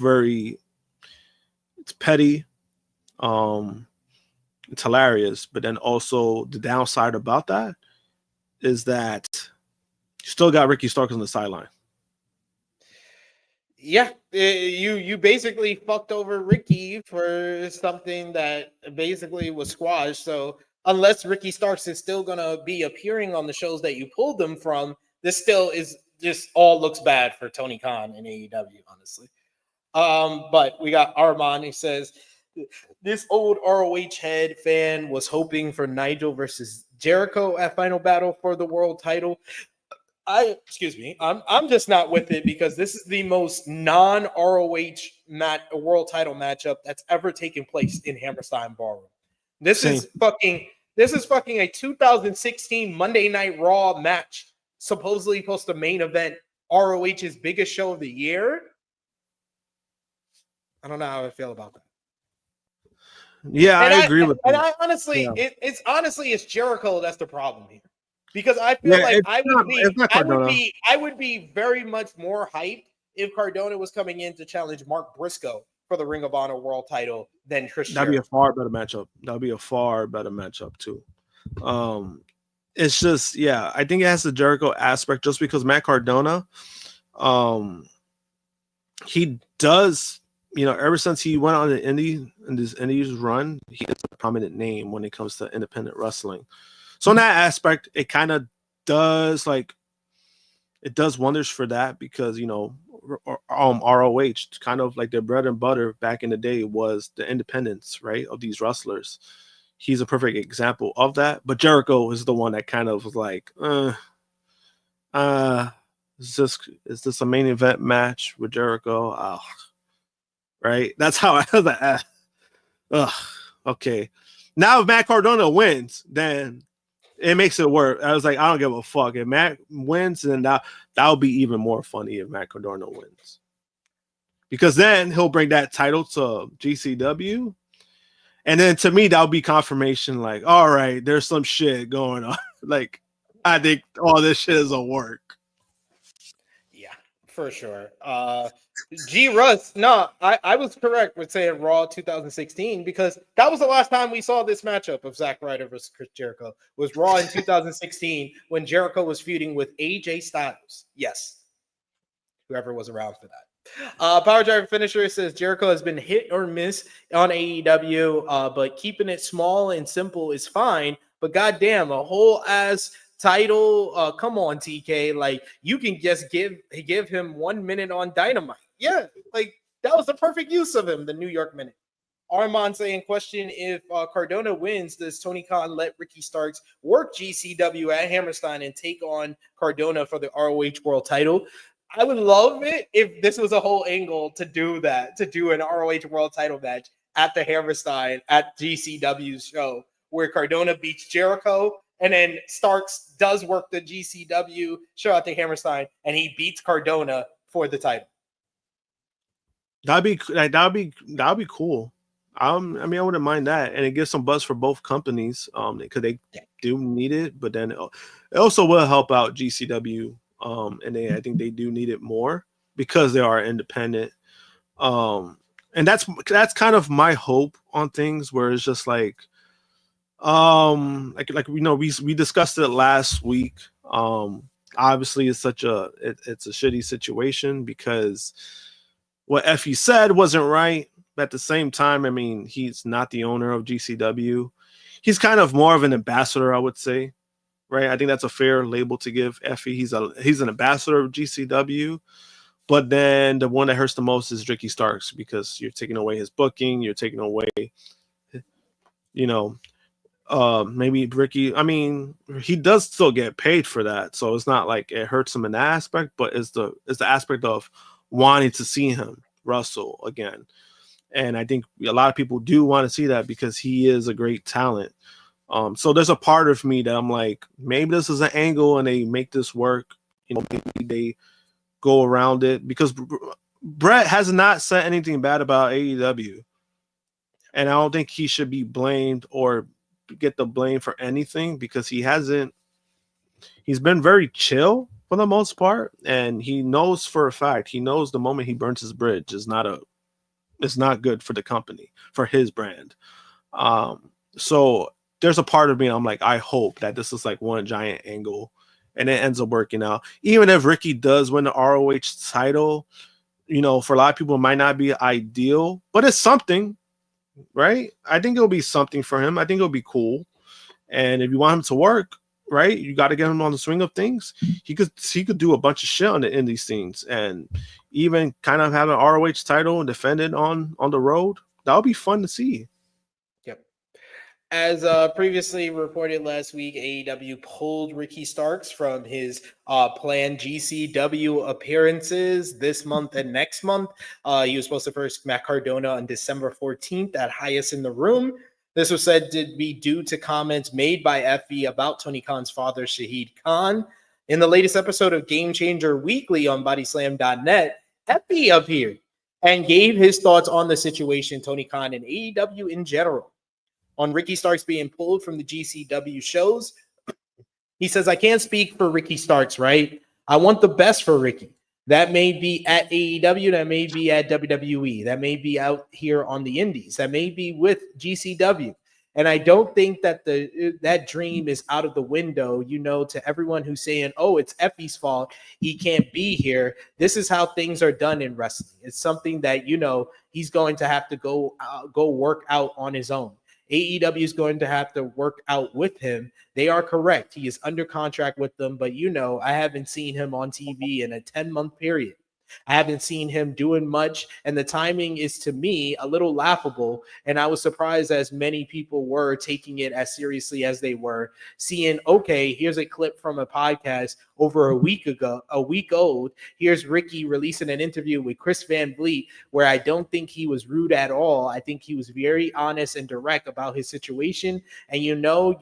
S5: petty. It's hilarious, but then also the downside about that is that you still got Ricky Starks on the sideline.
S4: Yeah, you basically fucked over Ricky for something that basically was squashed. So unless Ricky Starks is still gonna be appearing on the shows that you pulled them from, this still is just all looks bad for Tony Khan and AEW, honestly. But we got Armand. He says this old ROH head fan was hoping for Nigel versus Jericho at Final Battle for the world title. I'm just not with it because this is the most non-ROH world title matchup that's ever taken place in Hammerstein Ballroom. This is fucking a 2016 Monday Night Raw match, supposedly supposed to main event ROH's biggest show of the year. I don't know how I feel about that.
S5: Yeah, I agree with
S4: that. And
S5: that.
S4: I honestly,
S5: Yeah.
S4: it's Jericho that's the problem here. Because I feel like I would be very much more hyped if Cardona was coming in to challenge Mark Briscoe for the Ring of Honor World Title than Chris
S5: That'd be
S4: Jericho.
S5: a far better matchup. That'd be a far better matchup too. It's just, yeah, I think it has the Jericho aspect just because Matt Cardona, he does, ever since he went on this Indies run, he is a prominent name when it comes to independent wrestling. So in that aspect, it kind of does it does wonders for that because ROH kind of like their bread and butter back in the day was the independence, right, of these wrestlers. He's a perfect example of that. But Jericho is the one that kind of was like, is this a main event match with Jericho? Oh, right. That's how I was like, okay. Now if Matt Cardona wins, then it makes it work. I was like, I don't give a fuck. If Matt wins, then that'll be even more funny if Matt Cardona wins. Because then he'll bring that title to GCW. And then to me, that'll be confirmation like, all right, there's some shit going on. Like, I think all this shit is a work.
S4: Yeah, for sure. G Russ, no, I was correct with saying Raw 2016 because that was the last time we saw this matchup of Zack Ryder versus Chris Jericho. It was Raw in 2016 when Jericho was feuding with AJ Styles. Yes, whoever was around for that. Power Driver Finisher says Jericho has been hit or miss on AEW, but keeping it small and simple is fine. But goddamn, a whole ass title. Come on, TK. Like you can just give him 1 minute on Dynamite. Yeah, like that was the perfect use of him, the New York Minute. Armand saying, question if Cardona wins, does Tony Khan let Ricky Starks work GCW at Hammerstein and take on Cardona for the ROH World Title? I would love it if this was a whole angle to do that, to do an ROH World Title match at the Hammerstein at GCW's show where Cardona beats Jericho and then Starks does work the GCW show at the Hammerstein and he beats Cardona for the title.
S5: That'd be cool. I mean, I wouldn't mind that, and it gives some buzz for both companies, because they do need it. But then it also will help out GCW, and I think they do need it more because they are independent. And that's kind of my hope on things, where it's just like we discussed it last week. Obviously, it's a shitty situation because what Effie said wasn't right. But at the same time, I mean, he's not the owner of GCW. He's kind of more of an ambassador, I would say, right? I think that's a fair label to give Effie. He's an ambassador of GCW. But then the one that hurts the most is Ricky Starks because you're taking away his booking. You're taking away, maybe Ricky. I mean, he does still get paid for that. So it's not like it hurts him in that aspect, but it's the aspect of wanting to see him wrestle again. And I think a lot of people do want to see that because he is a great talent. So there's a part of me that I'm like, maybe this is an angle and they make this work. Maybe they go around it because Brett has not said anything bad about AEW, and I don't think he should be blamed or get the blame for anything because he hasn't. He's been very chill for the most part, and he knows for a fact. He knows the moment he burns his bridge is not good for the company, for his brand. So there's a part of me I'm like, I hope that this is like one giant angle, and it ends up working out. Even if Ricky does win the ROH title, you know, for a lot of people, it might not be ideal, but it's something, right? I think it'll be something for him. I think it'll be cool. And if you want him to work, right, you got to get him on the swing of things. He could do a bunch of shit in these things, and even kind of have an ROH title and defend it on the road. That would be fun to see.
S6: Yep. As previously reported last week, AEW pulled Ricky Starks from his planned GCW appearances this month and next month. He was supposed to first Matt Cardona on December 14th at Highest in the Room. This was said to be due to comments made by FE about Tony Khan's father, Shahid Khan. In the latest episode of Game Changer Weekly on bodyslam.net, FE appeared and gave his thoughts on the situation, Tony Khan and AEW in general. On Ricky Starks being pulled from the GCW shows, he says, I can't speak for Ricky Starks, right? I want the best for Ricky. That may be at AEW, that may be at WWE, that may be out here on the indies, that may be with GCW. And I don't think that that dream is out of the window, you know, to everyone who's saying, oh, it's Effie's fault, he can't be here. This is how things are done in wrestling. It's something that, you know, he's going to have to go work out on his own. AEW is going to have to work out with him. They are correct. He is under contract with them, but you know, I haven't seen him on TV in a 10-month period. I haven't seen him doing much, and the timing is, to me, a little laughable, and I was surprised as many people were taking it as seriously as they were, seeing, okay, here's a clip from a podcast over a week old. Here's Ricky releasing an interview with Chris Van Vliet, where I don't think he was rude at all. I think he was very honest and direct about his situation, and you know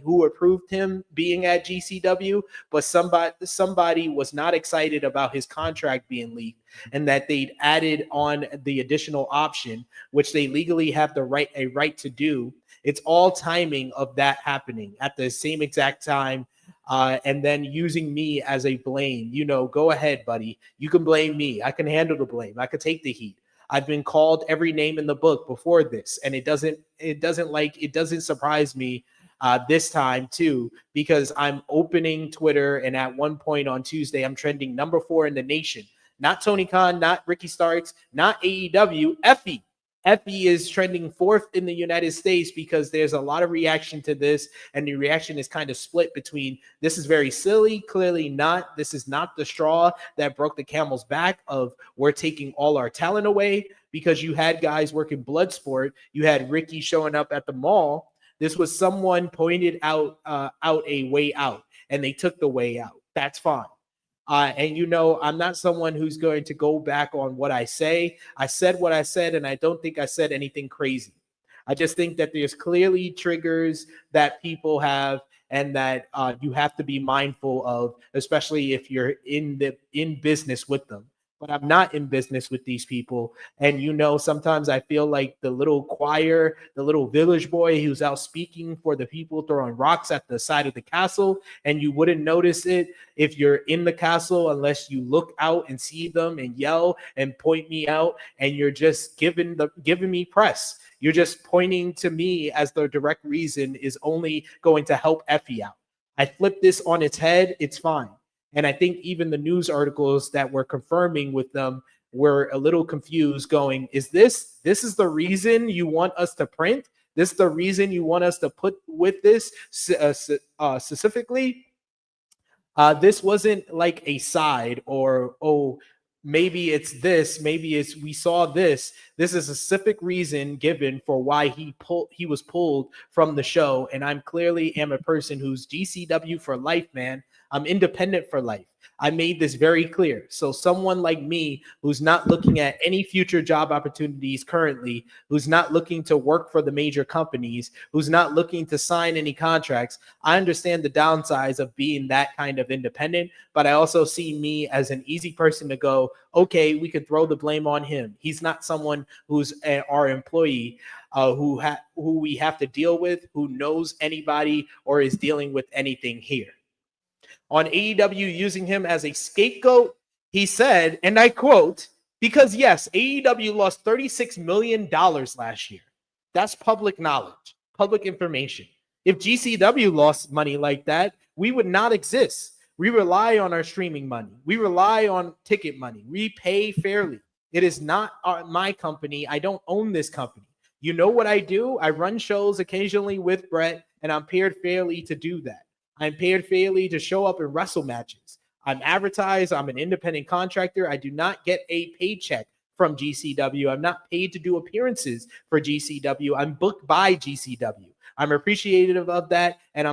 S6: who approved him being at GCW, but somebody was not excited about his contract being leaked, and that they'd added on the additional option, which they legally have a right to do. It's all timing of that happening at the same exact time, and then using me as a blame. You know, go ahead, buddy. You can blame me. I can handle the blame. I could take the heat. I've been called every name in the book before this, and it doesn't surprise me this time too, because I'm opening Twitter, and at one point on Tuesday, I'm trending number 4 in the nation. Not Tony Khan, not Ricky Starks, not AEW, Effie. Effie is trending 4th in the United States because there's a lot of reaction to this, and the reaction is kind of split between this is very silly, clearly not. This is not the straw that broke the camel's back of we're taking all our talent away, because you had guys working Bloodsport. You had Ricky showing up at the mall. This was someone pointed out a way out, and they took the way out. That's fine. And you know, I'm not someone who's going to go back on what I say. I said what I said, and I don't think I said anything crazy. I just think that there's clearly triggers that people have, and that you have to be mindful of, especially if you're in business with them. But I'm not in business with these people. And, you know, sometimes I feel like the little choir, the little village boy who's out speaking for the people throwing rocks at the side of the castle. And you wouldn't notice it if you're in the castle unless you look out and see them and yell and point me out. And you're just giving me press. You're just pointing to me as the direct reason is only going to help Effie out. I flip this on its head. It's fine. And I think even the news articles that were confirming with them were a little confused, going, is this is the reason you want us to print? This is the reason you want us to put with this specifically? This wasn't like a side or, oh, maybe it's this, maybe it's we saw this. This is a specific reason given for why he was pulled from the show. And I'm clearly am a person who's GCW for life, man. I'm independent for life. I made this very clear. So someone like me who's not looking at any future job opportunities currently, who's not looking to work for the major companies, who's not looking to sign any contracts, I understand the downsides of being that kind of independent, but I also see me as an easy person to go, okay, we could throw the blame on him. He's not someone who's our employee who we have to deal with, who knows anybody or is dealing with anything here. On AEW using him as a scapegoat, he said, and I quote, because yes, AEW lost $36 million last year. That's public knowledge, public information. If GCW lost money like that, we would not exist. We rely on our streaming money. We rely on ticket money. We pay fairly. It is not my company. I don't own this company. You know what I do? I run shows occasionally with Brett, and I'm paid fairly to do that. I'm paid fairly to show up and wrestle matches. I'm advertised. I'm an independent contractor. I do not get a paycheck from GCW. I'm not paid to do appearances for GCW. I'm booked by GCW. I'm appreciative of that. And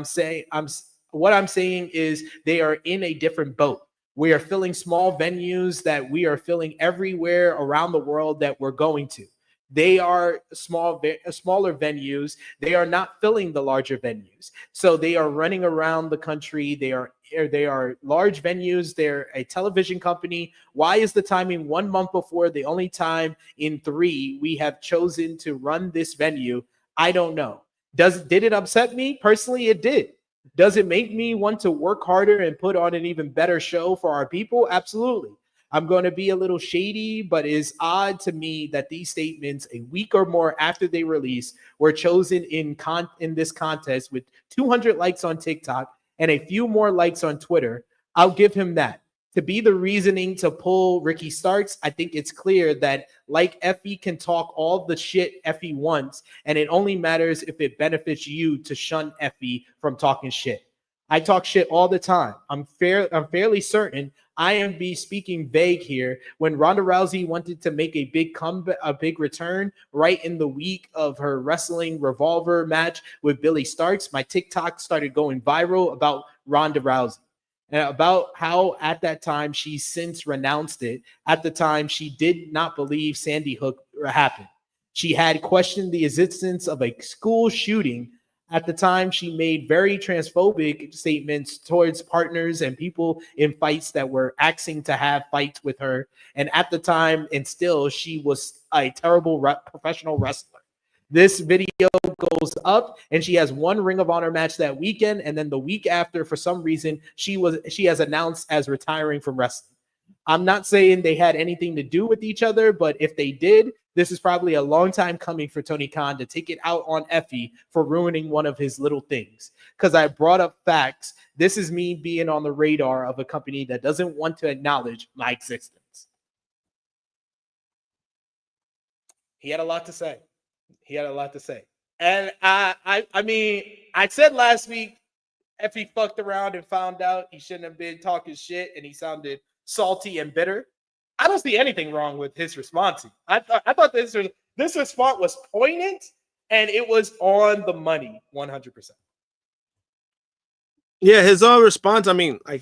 S6: what I'm saying is they are in a different boat. We are filling small venues that we are filling everywhere around the world that we're going to. They are smaller venues. They are not filling the larger venues. So they are running around the country. They are large venues. They're a television company. Why is the timing 1 month before the only time in 3 we have chosen to run this venue? I don't know. Did it upset me? Personally, it did. Does it make me want to work harder and put on an even better show for our people? Absolutely. I'm going to be a little shady, but it is odd to me that these statements a week or more after they release were chosen in this contest with 200 likes on TikTok and a few more likes on Twitter. I'll give him that. To be the reasoning to pull Ricky Starks, I think it's clear that like Effie can talk all the shit Effie wants, and it only matters if it benefits you to shun Effie from talking shit. I talk shit all the time. I'm fairly certain I am speaking vague here. When Ronda Rousey wanted to make a big comeback, a big return right in the week of her wrestling revolver match with Billy Starks, my TikTok started going viral about Ronda Rousey and about how at that time she since renounced it. At the time, she did not believe Sandy Hook happened. She had questioned the existence of a school shooting. At the time, she made very transphobic statements towards partners and people in fights that were asking to have fights with her. And at the time, and still, she was a terrible professional wrestler. This video goes up, and she has one Ring of Honor match that weekend, and then the week after, for some reason, she has announced as retiring from wrestling. I'm not saying they had anything to do with each other, but if they did, this is probably a long time coming for Tony Khan to take it out on Effie for ruining one of his little things. Because I brought up facts. This is me being on the radar of a company that doesn't want to acknowledge my existence. He had a lot to say. And I mean, I said last week, Effie fucked around and found out he shouldn't have been talking shit, and he sounded salty and bitter. I don't see anything wrong with his response. I thought this response was poignant, and it was on the money, 100%.
S5: Yeah, his response, I mean, I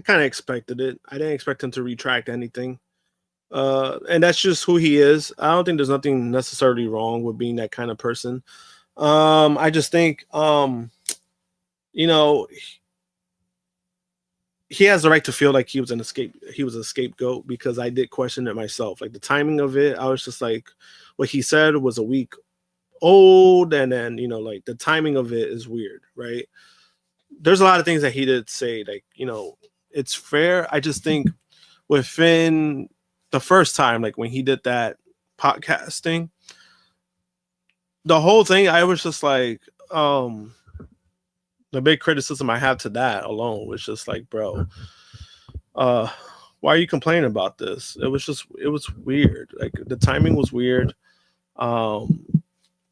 S5: kind of expected it. I didn't expect him to retract anything. And that's just who he is. I don't think there's nothing necessarily wrong with being that kind of person. I just think, you know, he has the right to feel like he was a scapegoat, because I did question it myself. Like the timing of it, I was just like, what he said was a week old, and then, you know, like the timing of it is weird, right? There's a lot of things that he did say, like, you know, it's fair. I just think within the first time, like when he did that podcasting, the whole thing, I was just like, the big criticism I have to that alone was just like, bro, why are you complaining about this? It was weird. Like the timing was weird.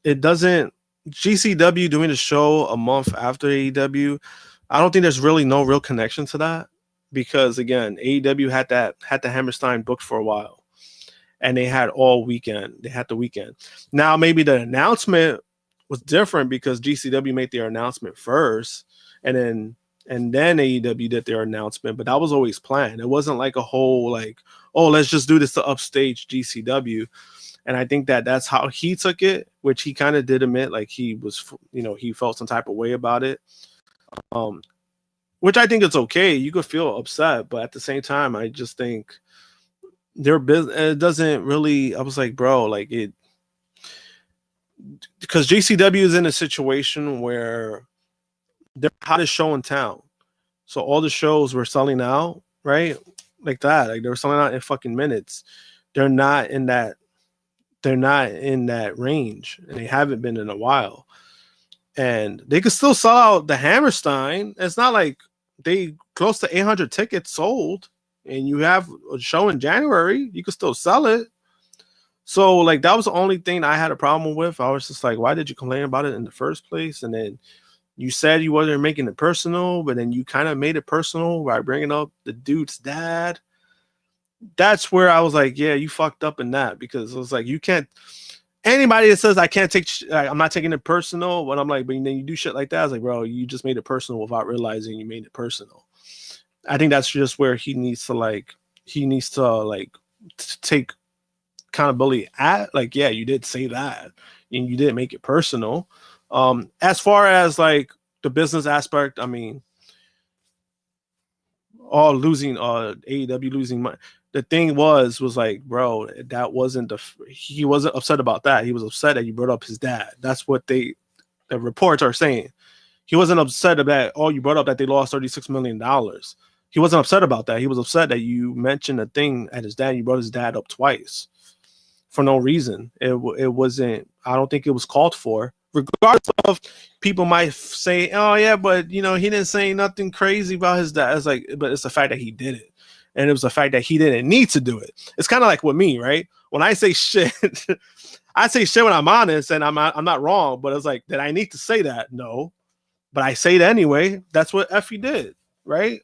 S5: It doesn't, GCW doing the show a month after AEW, I don't think there's really no real connection to that, because again, AEW had the Hammerstein booked for a while, and they had all weekend. They had the weekend. Now maybe the announcement was different because GCW made their announcement first, and then And then AEW did their announcement, but that was always planned. It wasn't like a whole like, oh, let's just do this to upstage GCW. And I think that that's how he took it, which he kind of did admit, like he was, he felt some type of way about it. Which I think it's okay. You could feel upset, but at the same time, I just think their business, it doesn't really, I was like, bro, like it, because JCW is in a situation where they're the hottest show in town. So all the shows were selling out, right? Like that. Like they were selling out in fucking minutes. They're not in that range, and they haven't been in a while. And they could still sell out the Hammerstein. It's not like they close to 800 tickets sold, and you have a show in January, you could still sell it. So like that was the only thing I had a problem with. I was just like, why did you complain about it in the first place? And then you said you wasn't making it personal, but then you kind of made it personal by bringing up the dude's dad. That's where I was like, yeah, you fucked up in that, because it was like, you can't, anybody that says I can't take, I'm not taking it personal, when I'm like, but then you do shit like that, I was like, bro, you just made it personal without realizing you made it personal. I think that's just where he needs to take accountability at, like, yeah, you did say that and you did make it personal. As far as like the business aspect, I mean, all losing, AEW losing money. The thing was like, bro, that wasn't he wasn't upset about that. He was upset that you brought up his dad. That's what the reports are saying. He wasn't upset about, oh, you brought up that they lost $36 million. He wasn't upset about that. He was upset that you mentioned a thing at his dad. You brought his dad up twice for no reason. It wasn't, I don't think it was called for. Regardless of, people might say, oh yeah, but he didn't say nothing crazy about his dad. It's like, but it's the fact that he did it. And it was the fact that he didn't need to do it. It's kind of like with me, right? When I say shit, I say shit when I'm honest, and I'm not wrong, but it's like, did I need to say that? No. But I say it anyway. That's what Effie did, right?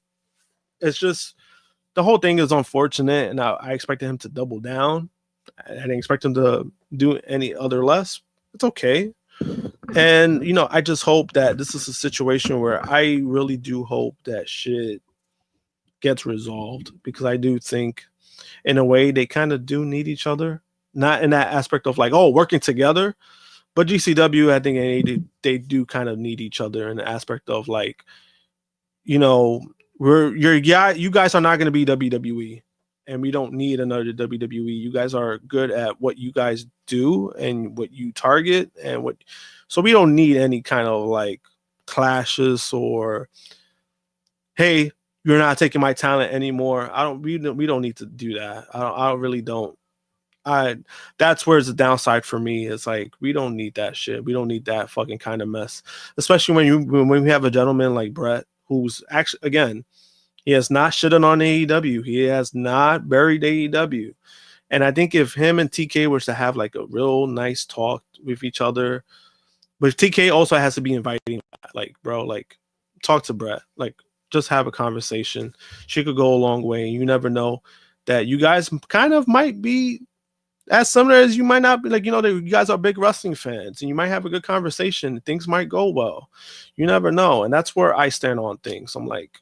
S5: It's just, the whole thing is unfortunate, and I expected him to double down. I didn't expect him to do any other less. It's okay. And, I just hope that this is a situation where I really do hope that shit gets resolved, because I do think in a way they kind of do need each other. Not in that aspect of like, oh, working together, but GCW, I think they do kind of need each other in the aspect of like, you guys are not going to be WWE, and we don't need another WWE. You guys are good at what you guys do and what you target, so we don't need any kind of like clashes or, hey, you're not taking my talent anymore. We don't need to do that. I really don't. That's where it's the downside for me. It's like, we don't need that shit. We don't need that fucking kind of mess. Especially when we have a gentleman like Brett, who's actually, again, he has not shitted on AEW. He has not buried AEW. And I think if him and TK were to have like a real nice talk with each other, but TK also has to be inviting, like, bro, like, talk to Brett, like, just have a conversation. She could go a long way. You never know that you guys kind of might be as similar as you might not be. Like, you guys are big wrestling fans, and you might have a good conversation. Things might go well. You never know. And that's where I stand on things. I'm like,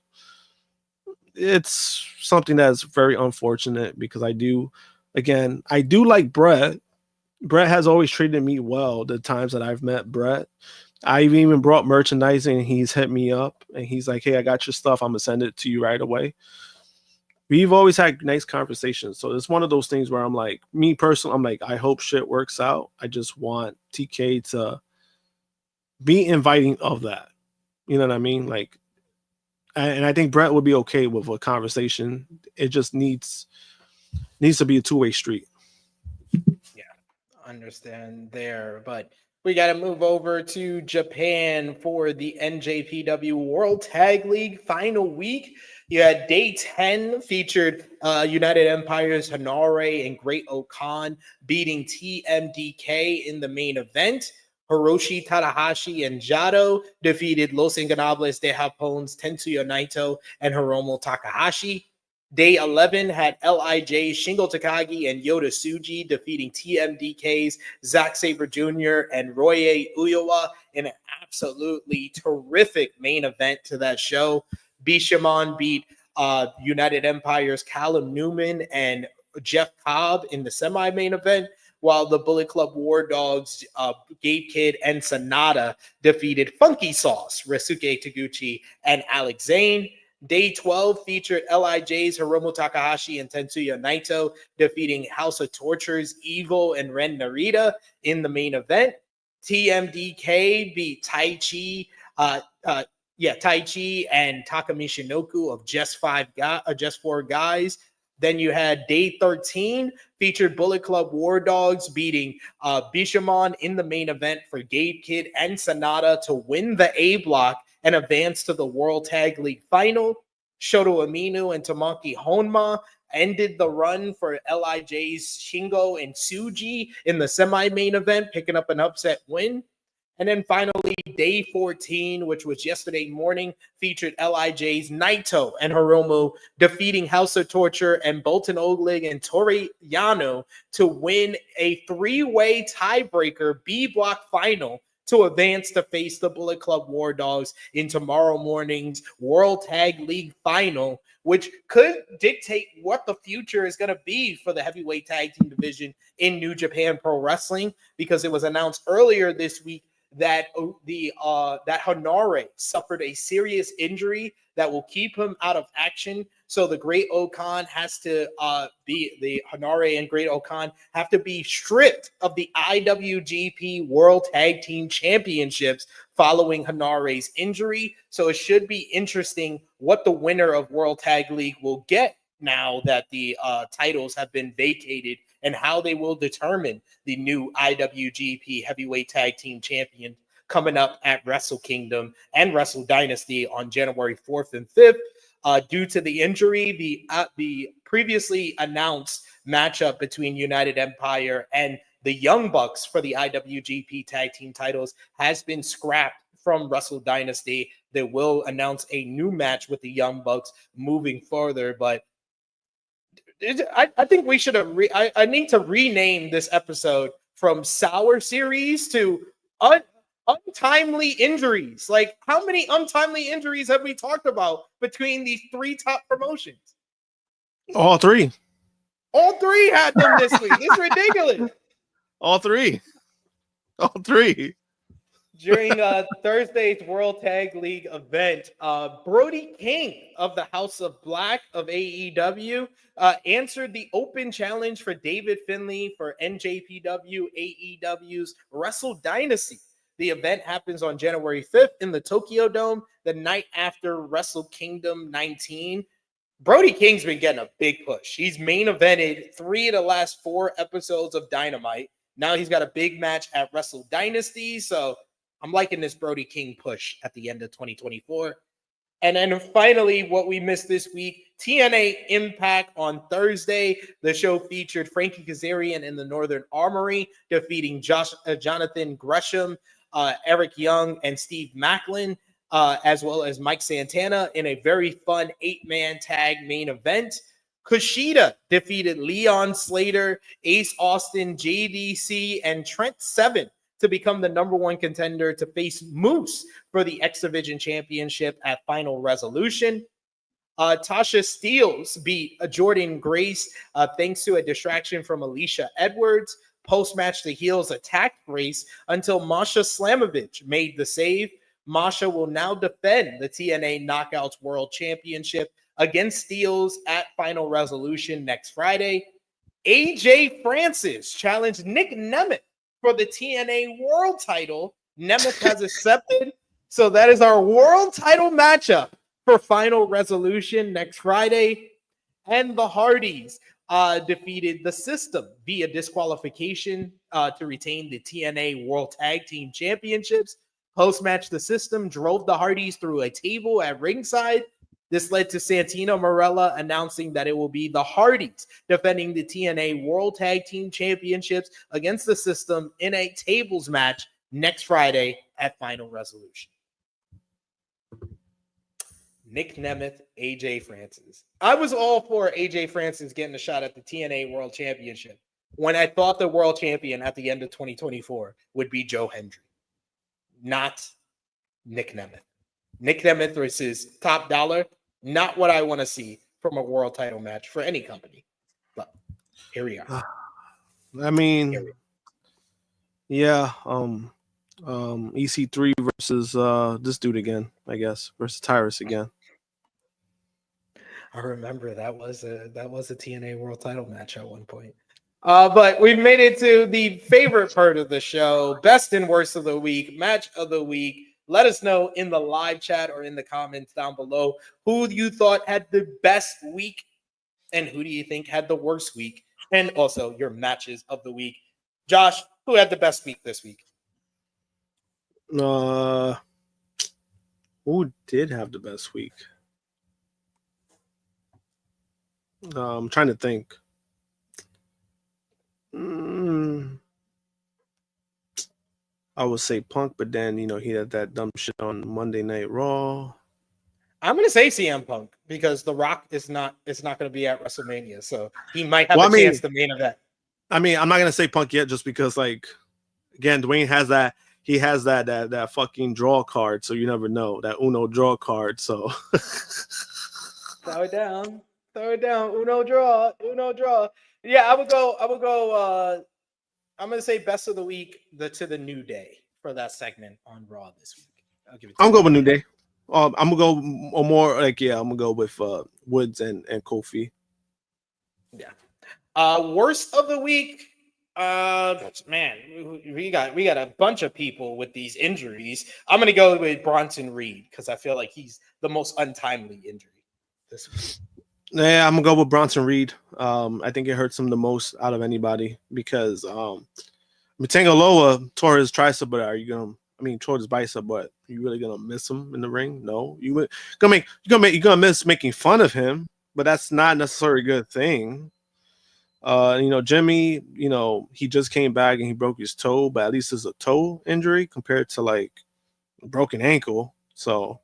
S5: it's something that's very unfortunate, because I do like Brett. Brett has always treated me well the times that I've met Brett. I've even brought merchandising, and he's hit me up, and he's like, hey, I got your stuff. I'm going to send it to you right away. We've always had nice conversations. So it's one of those things where I'm like, me personally, I'm like, I hope shit works out. I just want TK to be inviting of that. You know what I mean? Like, and I think Brett would be okay with a conversation. It just needs to be a two-way street.
S6: Yeah, understand there, but we got to move over to Japan for the NJPW World Tag League final week. You had day 10 featured United Empire's Hanare and Great Okan beating TMDK in the main event. Hiroshi Tanahashi and Jado defeated Los Ingobernables de Japon's Tetsuya Naito and Hiromu Takahashi. Day 11 had LIJ, Shingo Takagi, and Yota Tsuji defeating TMDK's Zack Sabre Jr. and Roye Uyowa in an absolutely terrific main event to that show. Bishamon beat United Empire's Callum Newman and Jeff Cobb in the semi-main event, while the Bullet Club War Dogs, Gabe Kidd and Sonata defeated Funky Sauce, Ryosuke Taguchi, and Alex Zane. Day 12 featured LIJ's Hiromu Takahashi and Tetsuya Naito defeating House of Torture's Evil and Ren Narita in the main event. TMDK beat Tai Chi and Takami Shinoku of Just Four Guys. Then you had Day 13 featured Bullet Club War Dogs beating Bishamon in the main event for Gabe Kidd and Sonata to win the A block and advance to the World Tag League final. Shoto Aminu and Tamaki Honma ended the run for LIJ's Shingo and Tsuji in the semi-main event, picking up an upset win. And then finally, Day 14, which was yesterday morning, featured LIJ's Naito and Hiromu defeating House of Torture and Bolton Oleg and Tori Yano to win a three-way tiebreaker B block final to advance to face the Bullet Club War Dogs in tomorrow morning's World Tag League final, which could dictate what the future is going to be for the heavyweight tag team division in New Japan Pro Wrestling, because it was announced earlier this week that that Hanare suffered a serious injury that will keep him out of action. So the Great Okan has to the Hanare and Great Okan have to be stripped of the IWGP World Tag Team Championships following Hanare's injury. So it should be interesting what the winner of World Tag League will get now that the titles have been vacated, and how they will determine the new IWGP Heavyweight Tag Team Champion coming up at Wrestle Kingdom and Wrestle Dynasty on January 4th and 5th. Due to the injury, the previously announced matchup between United Empire and the Young Bucks for the IWGP Tag Team titles has been scrapped from Wrestle Dynasty. They will announce a new match with the Young Bucks moving further, but I think we should have. I need to rename this episode from Sour Series to Untimely Injuries. Like, how many untimely injuries have we talked about between these three top promotions?
S5: All three.
S6: All three had them this week. It's ridiculous.
S5: All three.
S6: During Thursday's World Tag League event, Brody King of the House of Black of AEW answered the open challenge for David Finlay for NJPW AEW's Wrestle Dynasty. The event happens on January 5th in the Tokyo Dome, the night after Wrestle Kingdom 19. Brody King's been getting a big push. He's main evented 3 of the last 4 episodes of Dynamite. Now he's got a big match at Wrestle Dynasty, so I'm liking this Brody King push at the end of 2024. And then finally, what we missed this week, TNA Impact on Thursday. The show featured Frankie Kazarian in the Northern Armory defeating Jonathan Gresham, Eric Young, and Steve Macklin, as well as Mike Santana in a very fun 8-man tag main event. Kushida defeated Leon Slater, Ace Austin, JDC, and Trent Seven to become the number 1 contender to face Moose for the X Division Championship at Final Resolution. Tasha Steeles beat Jordan Grace thanks to a distraction from Alicia Edwards. Post-match, the heels attacked Grace until Masha Slamovich made the save. Masha will now defend the TNA Knockouts World Championship against Steeles at Final Resolution next Friday. AJ Francis challenged Nick Nemeth for the TNA World title. Nemeth has accepted. So that is our world title matchup for Final Resolution next Friday. And the Hardys defeated the System via disqualification to retain the TNA World Tag Team Championships. Post-match, the System drove the Hardys through a table at ringside. This led to Santino Marella announcing that it will be the Hardys defending the TNA World Tag Team Championships against the System in a tables match next Friday at Final Resolution. Nick Nemeth, AJ Francis. I was all for AJ Francis getting a shot at the TNA World Championship when I thought the world champion at the end of 2024 would be Joe Hendry, not Nick Nemeth. Nick Nemeth versus Top Dollar. Not what I want to see from a world title match for any company. But here we are.
S5: I mean, yeah. EC3 versus this dude again, I guess, versus Tyrus again.
S6: I remember that was a TNA world title match at one point. But we've made it to the favorite part of the show, best and worst of the week, match of the week. Let us know in the live chat or in the comments down below who you thought had the best week and who do you think had the worst week, and also your matches of the week. Josh, who had the best week this week?
S5: Who did have the best week? I'm trying to think. I would say Punk, but then he had that dumb shit on Monday Night Raw.
S6: I'm gonna say CM Punk because The Rock is not gonna be at WrestleMania, so he might have a chance to main event.
S5: I mean, I'm not gonna say Punk yet, just because again, Dwayne has that. He has that fucking draw card, so you never know, that Uno draw card. So
S6: throw it down, Uno draw. Yeah, I would go. I'm gonna say best of the week to the New Day for that segment on Raw this week. I'll give it.
S5: I'm going with New Day. I'm gonna go more I'm gonna go with Woods and Kofi.
S6: Yeah. Worst of the week. Man, we got a bunch of people with these injuries. I'm gonna go with Bronson Reed because I feel like he's the most untimely injury this week.
S5: Yeah, I'm gonna go with Bronson Reed. I think it hurts him the most out of anybody because Tangaloa tore his tricep, but tore his bicep, but are you really gonna miss him in the ring? No, you're gonna miss making fun of him, but that's not necessarily a good thing. Jimmy, he just came back and he broke his toe, but at least it's a toe injury compared to a broken ankle. So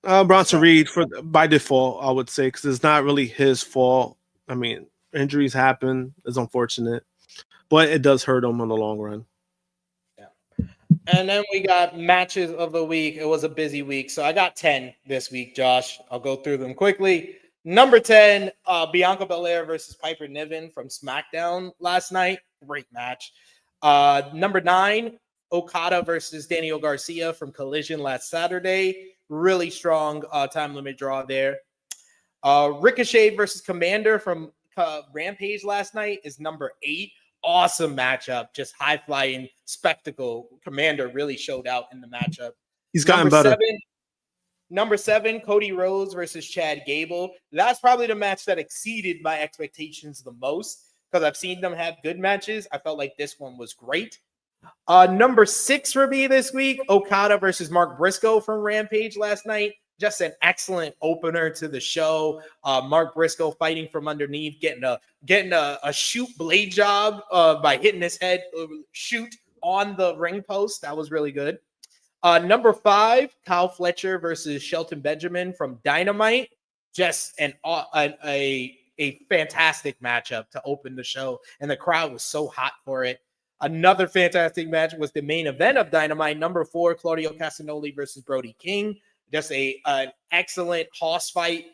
S5: Bronson Reed by default, I would say, because it's not really his fault. I mean, injuries happen. It's unfortunate, but it does hurt him in the long run.
S6: Yeah. And then we got matches of the week. It was a busy week, so I got 10 this week, Josh. I'll go through them quickly. Number 10, Bianca Belair versus Piper Niven from SmackDown last night. Great match. Number 9, Okada versus Daniel Garcia from Collision last Saturday. Really strong time limit draw there. Ricochet versus Komander from Rampage last night is number 8. Awesome matchup. Just high-flying spectacle. Komander really showed out in the matchup.
S5: He's gotten better.
S6: Number 7, Cody Rhodes versus Chad Gable. That's probably the match that exceeded my expectations the most because I've seen them have good matches. I felt like this one was great. Number 6 for me this week, Okada versus Mark Briscoe from Rampage last night. Just an excellent opener to the show. Mark Briscoe fighting from underneath, getting a shoot blade job by hitting his head shoot on the ring post. That was really good. Number 5, Kyle Fletcher versus Shelton Benjamin from Dynamite. Just a fantastic matchup to open the show, and the crowd was so hot for it. Another fantastic match was the main event of Dynamite. Number 4, Claudio Castagnoli versus Brody King. Just an excellent hoss fight.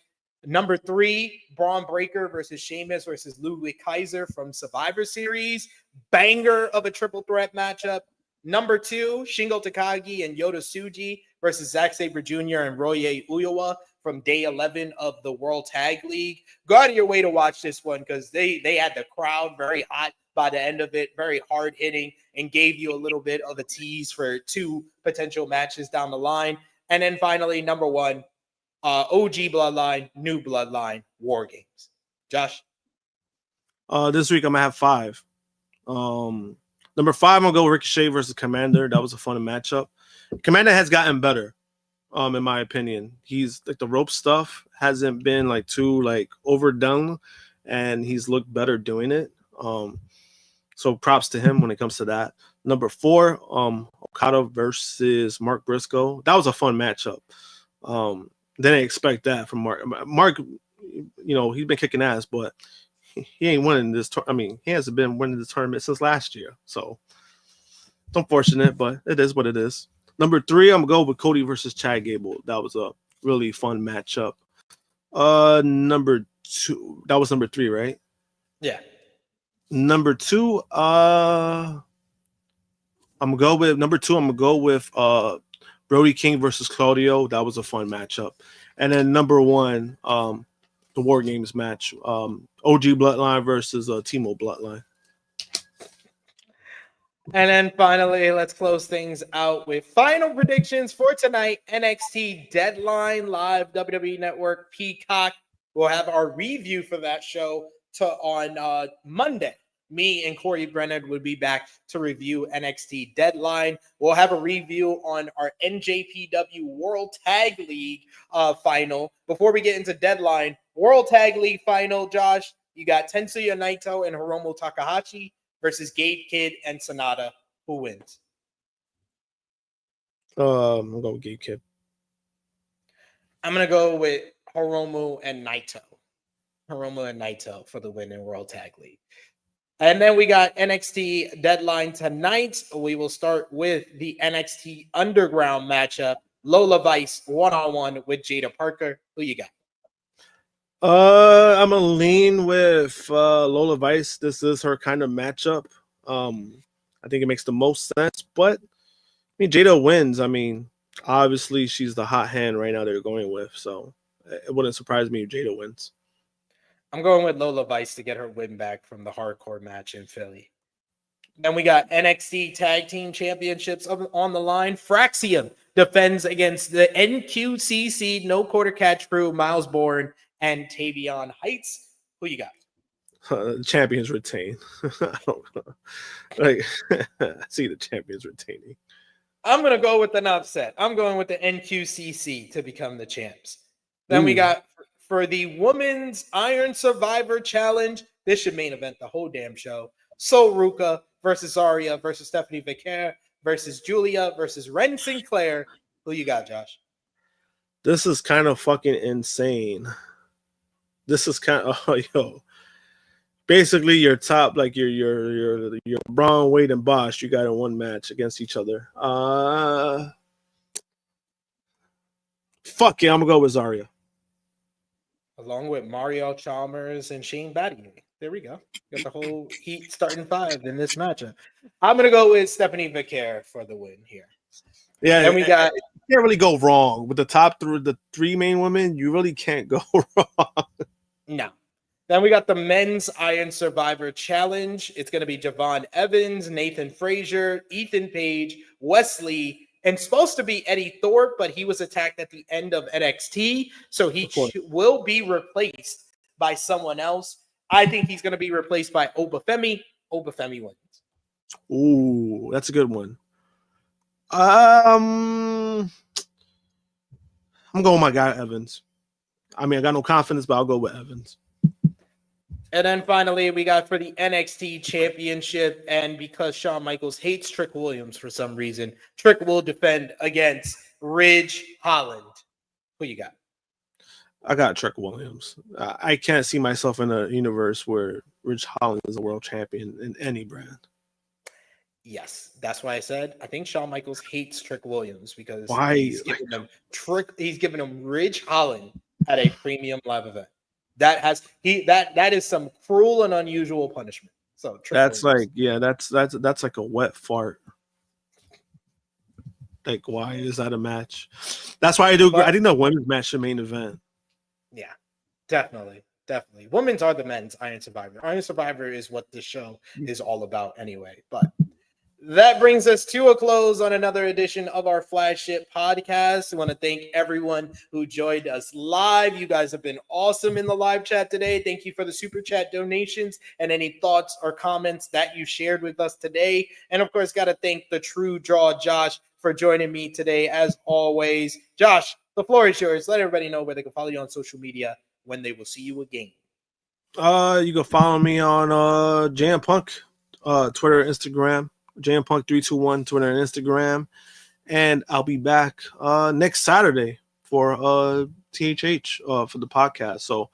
S6: Number 3, Braun Breaker versus Sheamus versus Ludwig Kaiser from Survivor Series. Banger of a triple threat matchup. Number 2, Shingo Takagi and Yota Tsuji versus Zack Sabre Jr. and Roye Uyowa from day 11 of the World Tag League. Go out of your way to watch this one because they had the crowd very hot by the end of it, very hard hitting, and gave you a little bit of a tease for 2 potential matches down the line. And then finally, number 1, OG Bloodline, New Bloodline, WarGames. Josh?
S5: This week I'm going to have 5. Number 5, I'm going to go Ricochet versus Komander. That was a fun matchup. Komander has gotten better, in my opinion. He's the rope stuff hasn't been too overdone, and he's looked better doing it. So props to him when it comes to that. Number 4, Okada versus Mark Briscoe. That was a fun matchup. Didn't expect that from Mark. Mark, he's been kicking ass, but he ain't winning this. He hasn't been winning the tournament since last year. So it's unfortunate, but it is what it is. Number 3, I'm going to go with Cody versus Chad Gable. That was a really fun matchup. Number 2, that was number 3, right?
S6: Yeah.
S5: Number 2, I'm gonna go with number 2. I'm gonna go with Brody King versus Claudio. That was a fun matchup. And then number 1, the WarGames match, OG Bloodline versus Timo Bloodline.
S6: And then finally, let's close things out with final predictions for tonight. NXT Deadline Live, WWE Network, Peacock. We'll have our review for that show on Monday. Me and Corey Brennan would be back to review NXT Deadline. We'll have a review on our NJPW World Tag League final. Before we get into Deadline, World Tag League final, Josh, you got Tetsuya Naito and Hiromu Takahashi versus Gabe Kidd and Sonata. Who wins?
S5: I'm going with Gabe Kidd.
S6: I'm going to go with Hiromu and Naito. Hiromu and Naito for the win in World Tag League. And then we got NXT Deadline tonight. We will start with the NXT Underground matchup. Lola Vice one-on-one with Jada Parker. Who you got?
S5: I'm gonna lean with Lola Vice. This is her kind of matchup. I think it makes the most sense. But I mean, Jada wins. I mean, obviously she's the hot hand right now they're going with. So it wouldn't surprise me if Jada wins.
S6: I'm going with Lola Vice to get her win back from the hardcore match in Philly. Then we got NXT Tag Team Championships on the line. Fraxium defends against the NQCC No Quarter Catch crew, Miles Bourne and Tavion Heights. Who you got?
S5: Champions retain. I don't know. Like, I see the champions retaining.
S6: I'm going to go with an upset. I'm going with the NQCC to become the champs. Then we got for the Women's Iron Survivor Challenge. This should main event the whole damn show. Sol Ruka versus Zarya versus Stephanie Vicaire versus Julia versus Ren Sinclair. Who you got, Josh?
S5: This is kind of fucking insane. This is kind of basically your top, like your Braun, Wade, and Bosch. You got in one match against each other. Fuck yeah, I'm gonna go with Zarya.
S6: Along with Mario Chalmers and Shane Battier. There we go. Got the whole Heat starting 5 in this matchup. I'm gonna go with Stephanie Vicaire for the win here.
S5: Yeah,
S6: and we got.
S5: You can't really go wrong with the 3 main women. You really can't go wrong.
S6: No. Then we got the Men's Iron Survivor Challenge. It's going to be Javon Evans, Nathan Frazier, Ethan Page, Wesley, and supposed to be Eddie Thorpe, but he was attacked at the end of NXT, so he will be replaced by someone else. I think he's going to be replaced by Obafemi. Obafemi wins.
S5: Ooh, that's a good one. I'm going with my guy Evans. I mean, I got no confidence, but I'll go with Evans.
S6: And then finally, we got for the NXT Championship, and because Shawn Michaels hates Trick Williams for some reason, Trick will defend against Ridge Holland. Who you got?
S5: I got Trick Williams. I can't see myself in a universe where Ridge Holland is a world champion in any brand.
S6: Yes, that's why I said I think Shawn Michaels hates Trick Williams because he's giving him Ridge Holland at a premium live event. That is some cruel and unusual punishment. So
S5: that's like a wet fart. Like, why is that a match? That's why I do. I think the women's match the main event.
S6: Yeah, definitely. Women's are the men's Iron Survivor. Iron Survivor is what this show is all about anyway. But that brings us to a close on another edition of our flagship podcast. I want to thank everyone who joined us live. You guys have been awesome in the live chat today. Thank you for the super chat donations and any thoughts or comments that you shared with us today. And of course, got to thank the True Draw Josh for joining me today as always. Josh, the floor is yours. Let everybody know where they can follow you on social media when they will see you again.
S5: You can follow me on Jam Punk, Twitter, Instagram. JamPunk321, Twitter and Instagram. And I'll be back next Saturday for THH for the podcast. So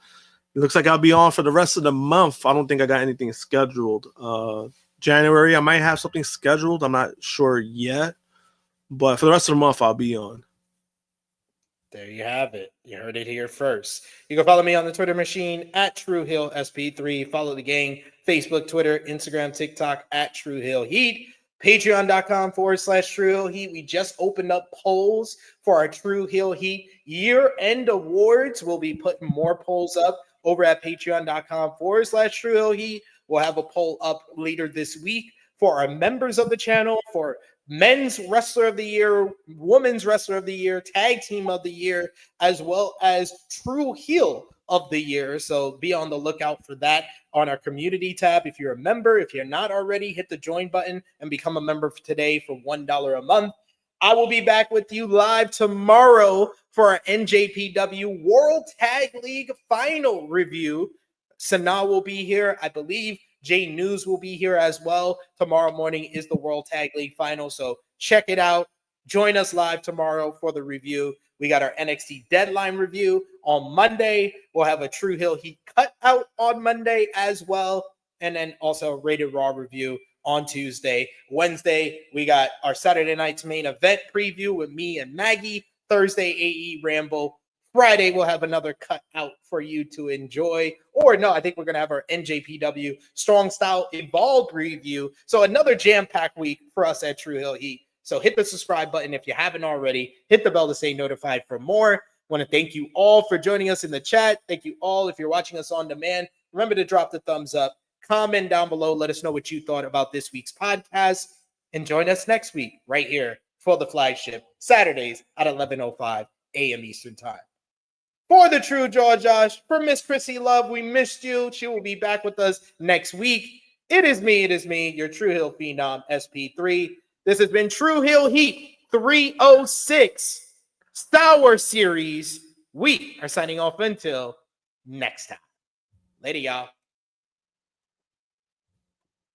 S5: it looks like I'll be on for the rest of the month. I don't think I got anything scheduled. January, I might have something scheduled. I'm not sure yet. But for the rest of the month, I'll be on.
S4: There you have it. You heard it here first. You can follow me on the Twitter machine at Tru Heel SP3. Follow the gang, Facebook, Twitter, Instagram, TikTok at Tru Heel Heat. Patreon.com/Tru Heel Heat. We just opened up polls for our Tru Heel Heat year-end awards. We'll be putting more polls up over at Patreon.com/Tru Heel Heat. We'll have a poll up later this week for our members of the channel, for Men's Wrestler of the Year, Women's Wrestler of the Year, Tag Team of the Year, as well as Tru Heel of the Year. So be on the lookout for that on our community tab. If you're a member, if you're not already, hit the join button and become a member today for $1 a month. I will be back with you live tomorrow for our NJPW World Tag League final review. Sanaa will be here. I believe Jay News will be here as well. Tomorrow morning is the World Tag League final, so check it out. Join us live tomorrow for the review. We got our NXT Deadline review on Monday. We'll have a Tru Heel Heat cutout on Monday as well, and then also a Rated Raw review on Tuesday. Wednesday, we got our Saturday night's main event preview with me and Maggie. Thursday, AE Ramble. Friday, we'll have another cut out for you to enjoy. Or no, I think we're going to have our NJPW Strong Style Evolved review. So another jam-packed week for us at Tru Heel Heat. So hit the subscribe button if you haven't already. Hit the bell to stay notified for more. I want to thank you all for joining us in the chat. Thank you all if you're watching us on demand. Remember to drop the thumbs up. Comment down below. Let us know what you thought about this week's podcast. And join us next week right here for the flagship, Saturdays at 11:05 a.m. Eastern Time. For the True Josh, for Miss Chrissy Love, we missed you. She will be back with us next week. It is me, your Tru Heel Phenom, SP3. This has been Tru Heel Heat 306 Sour Series. We are signing off until next time. Later, y'all.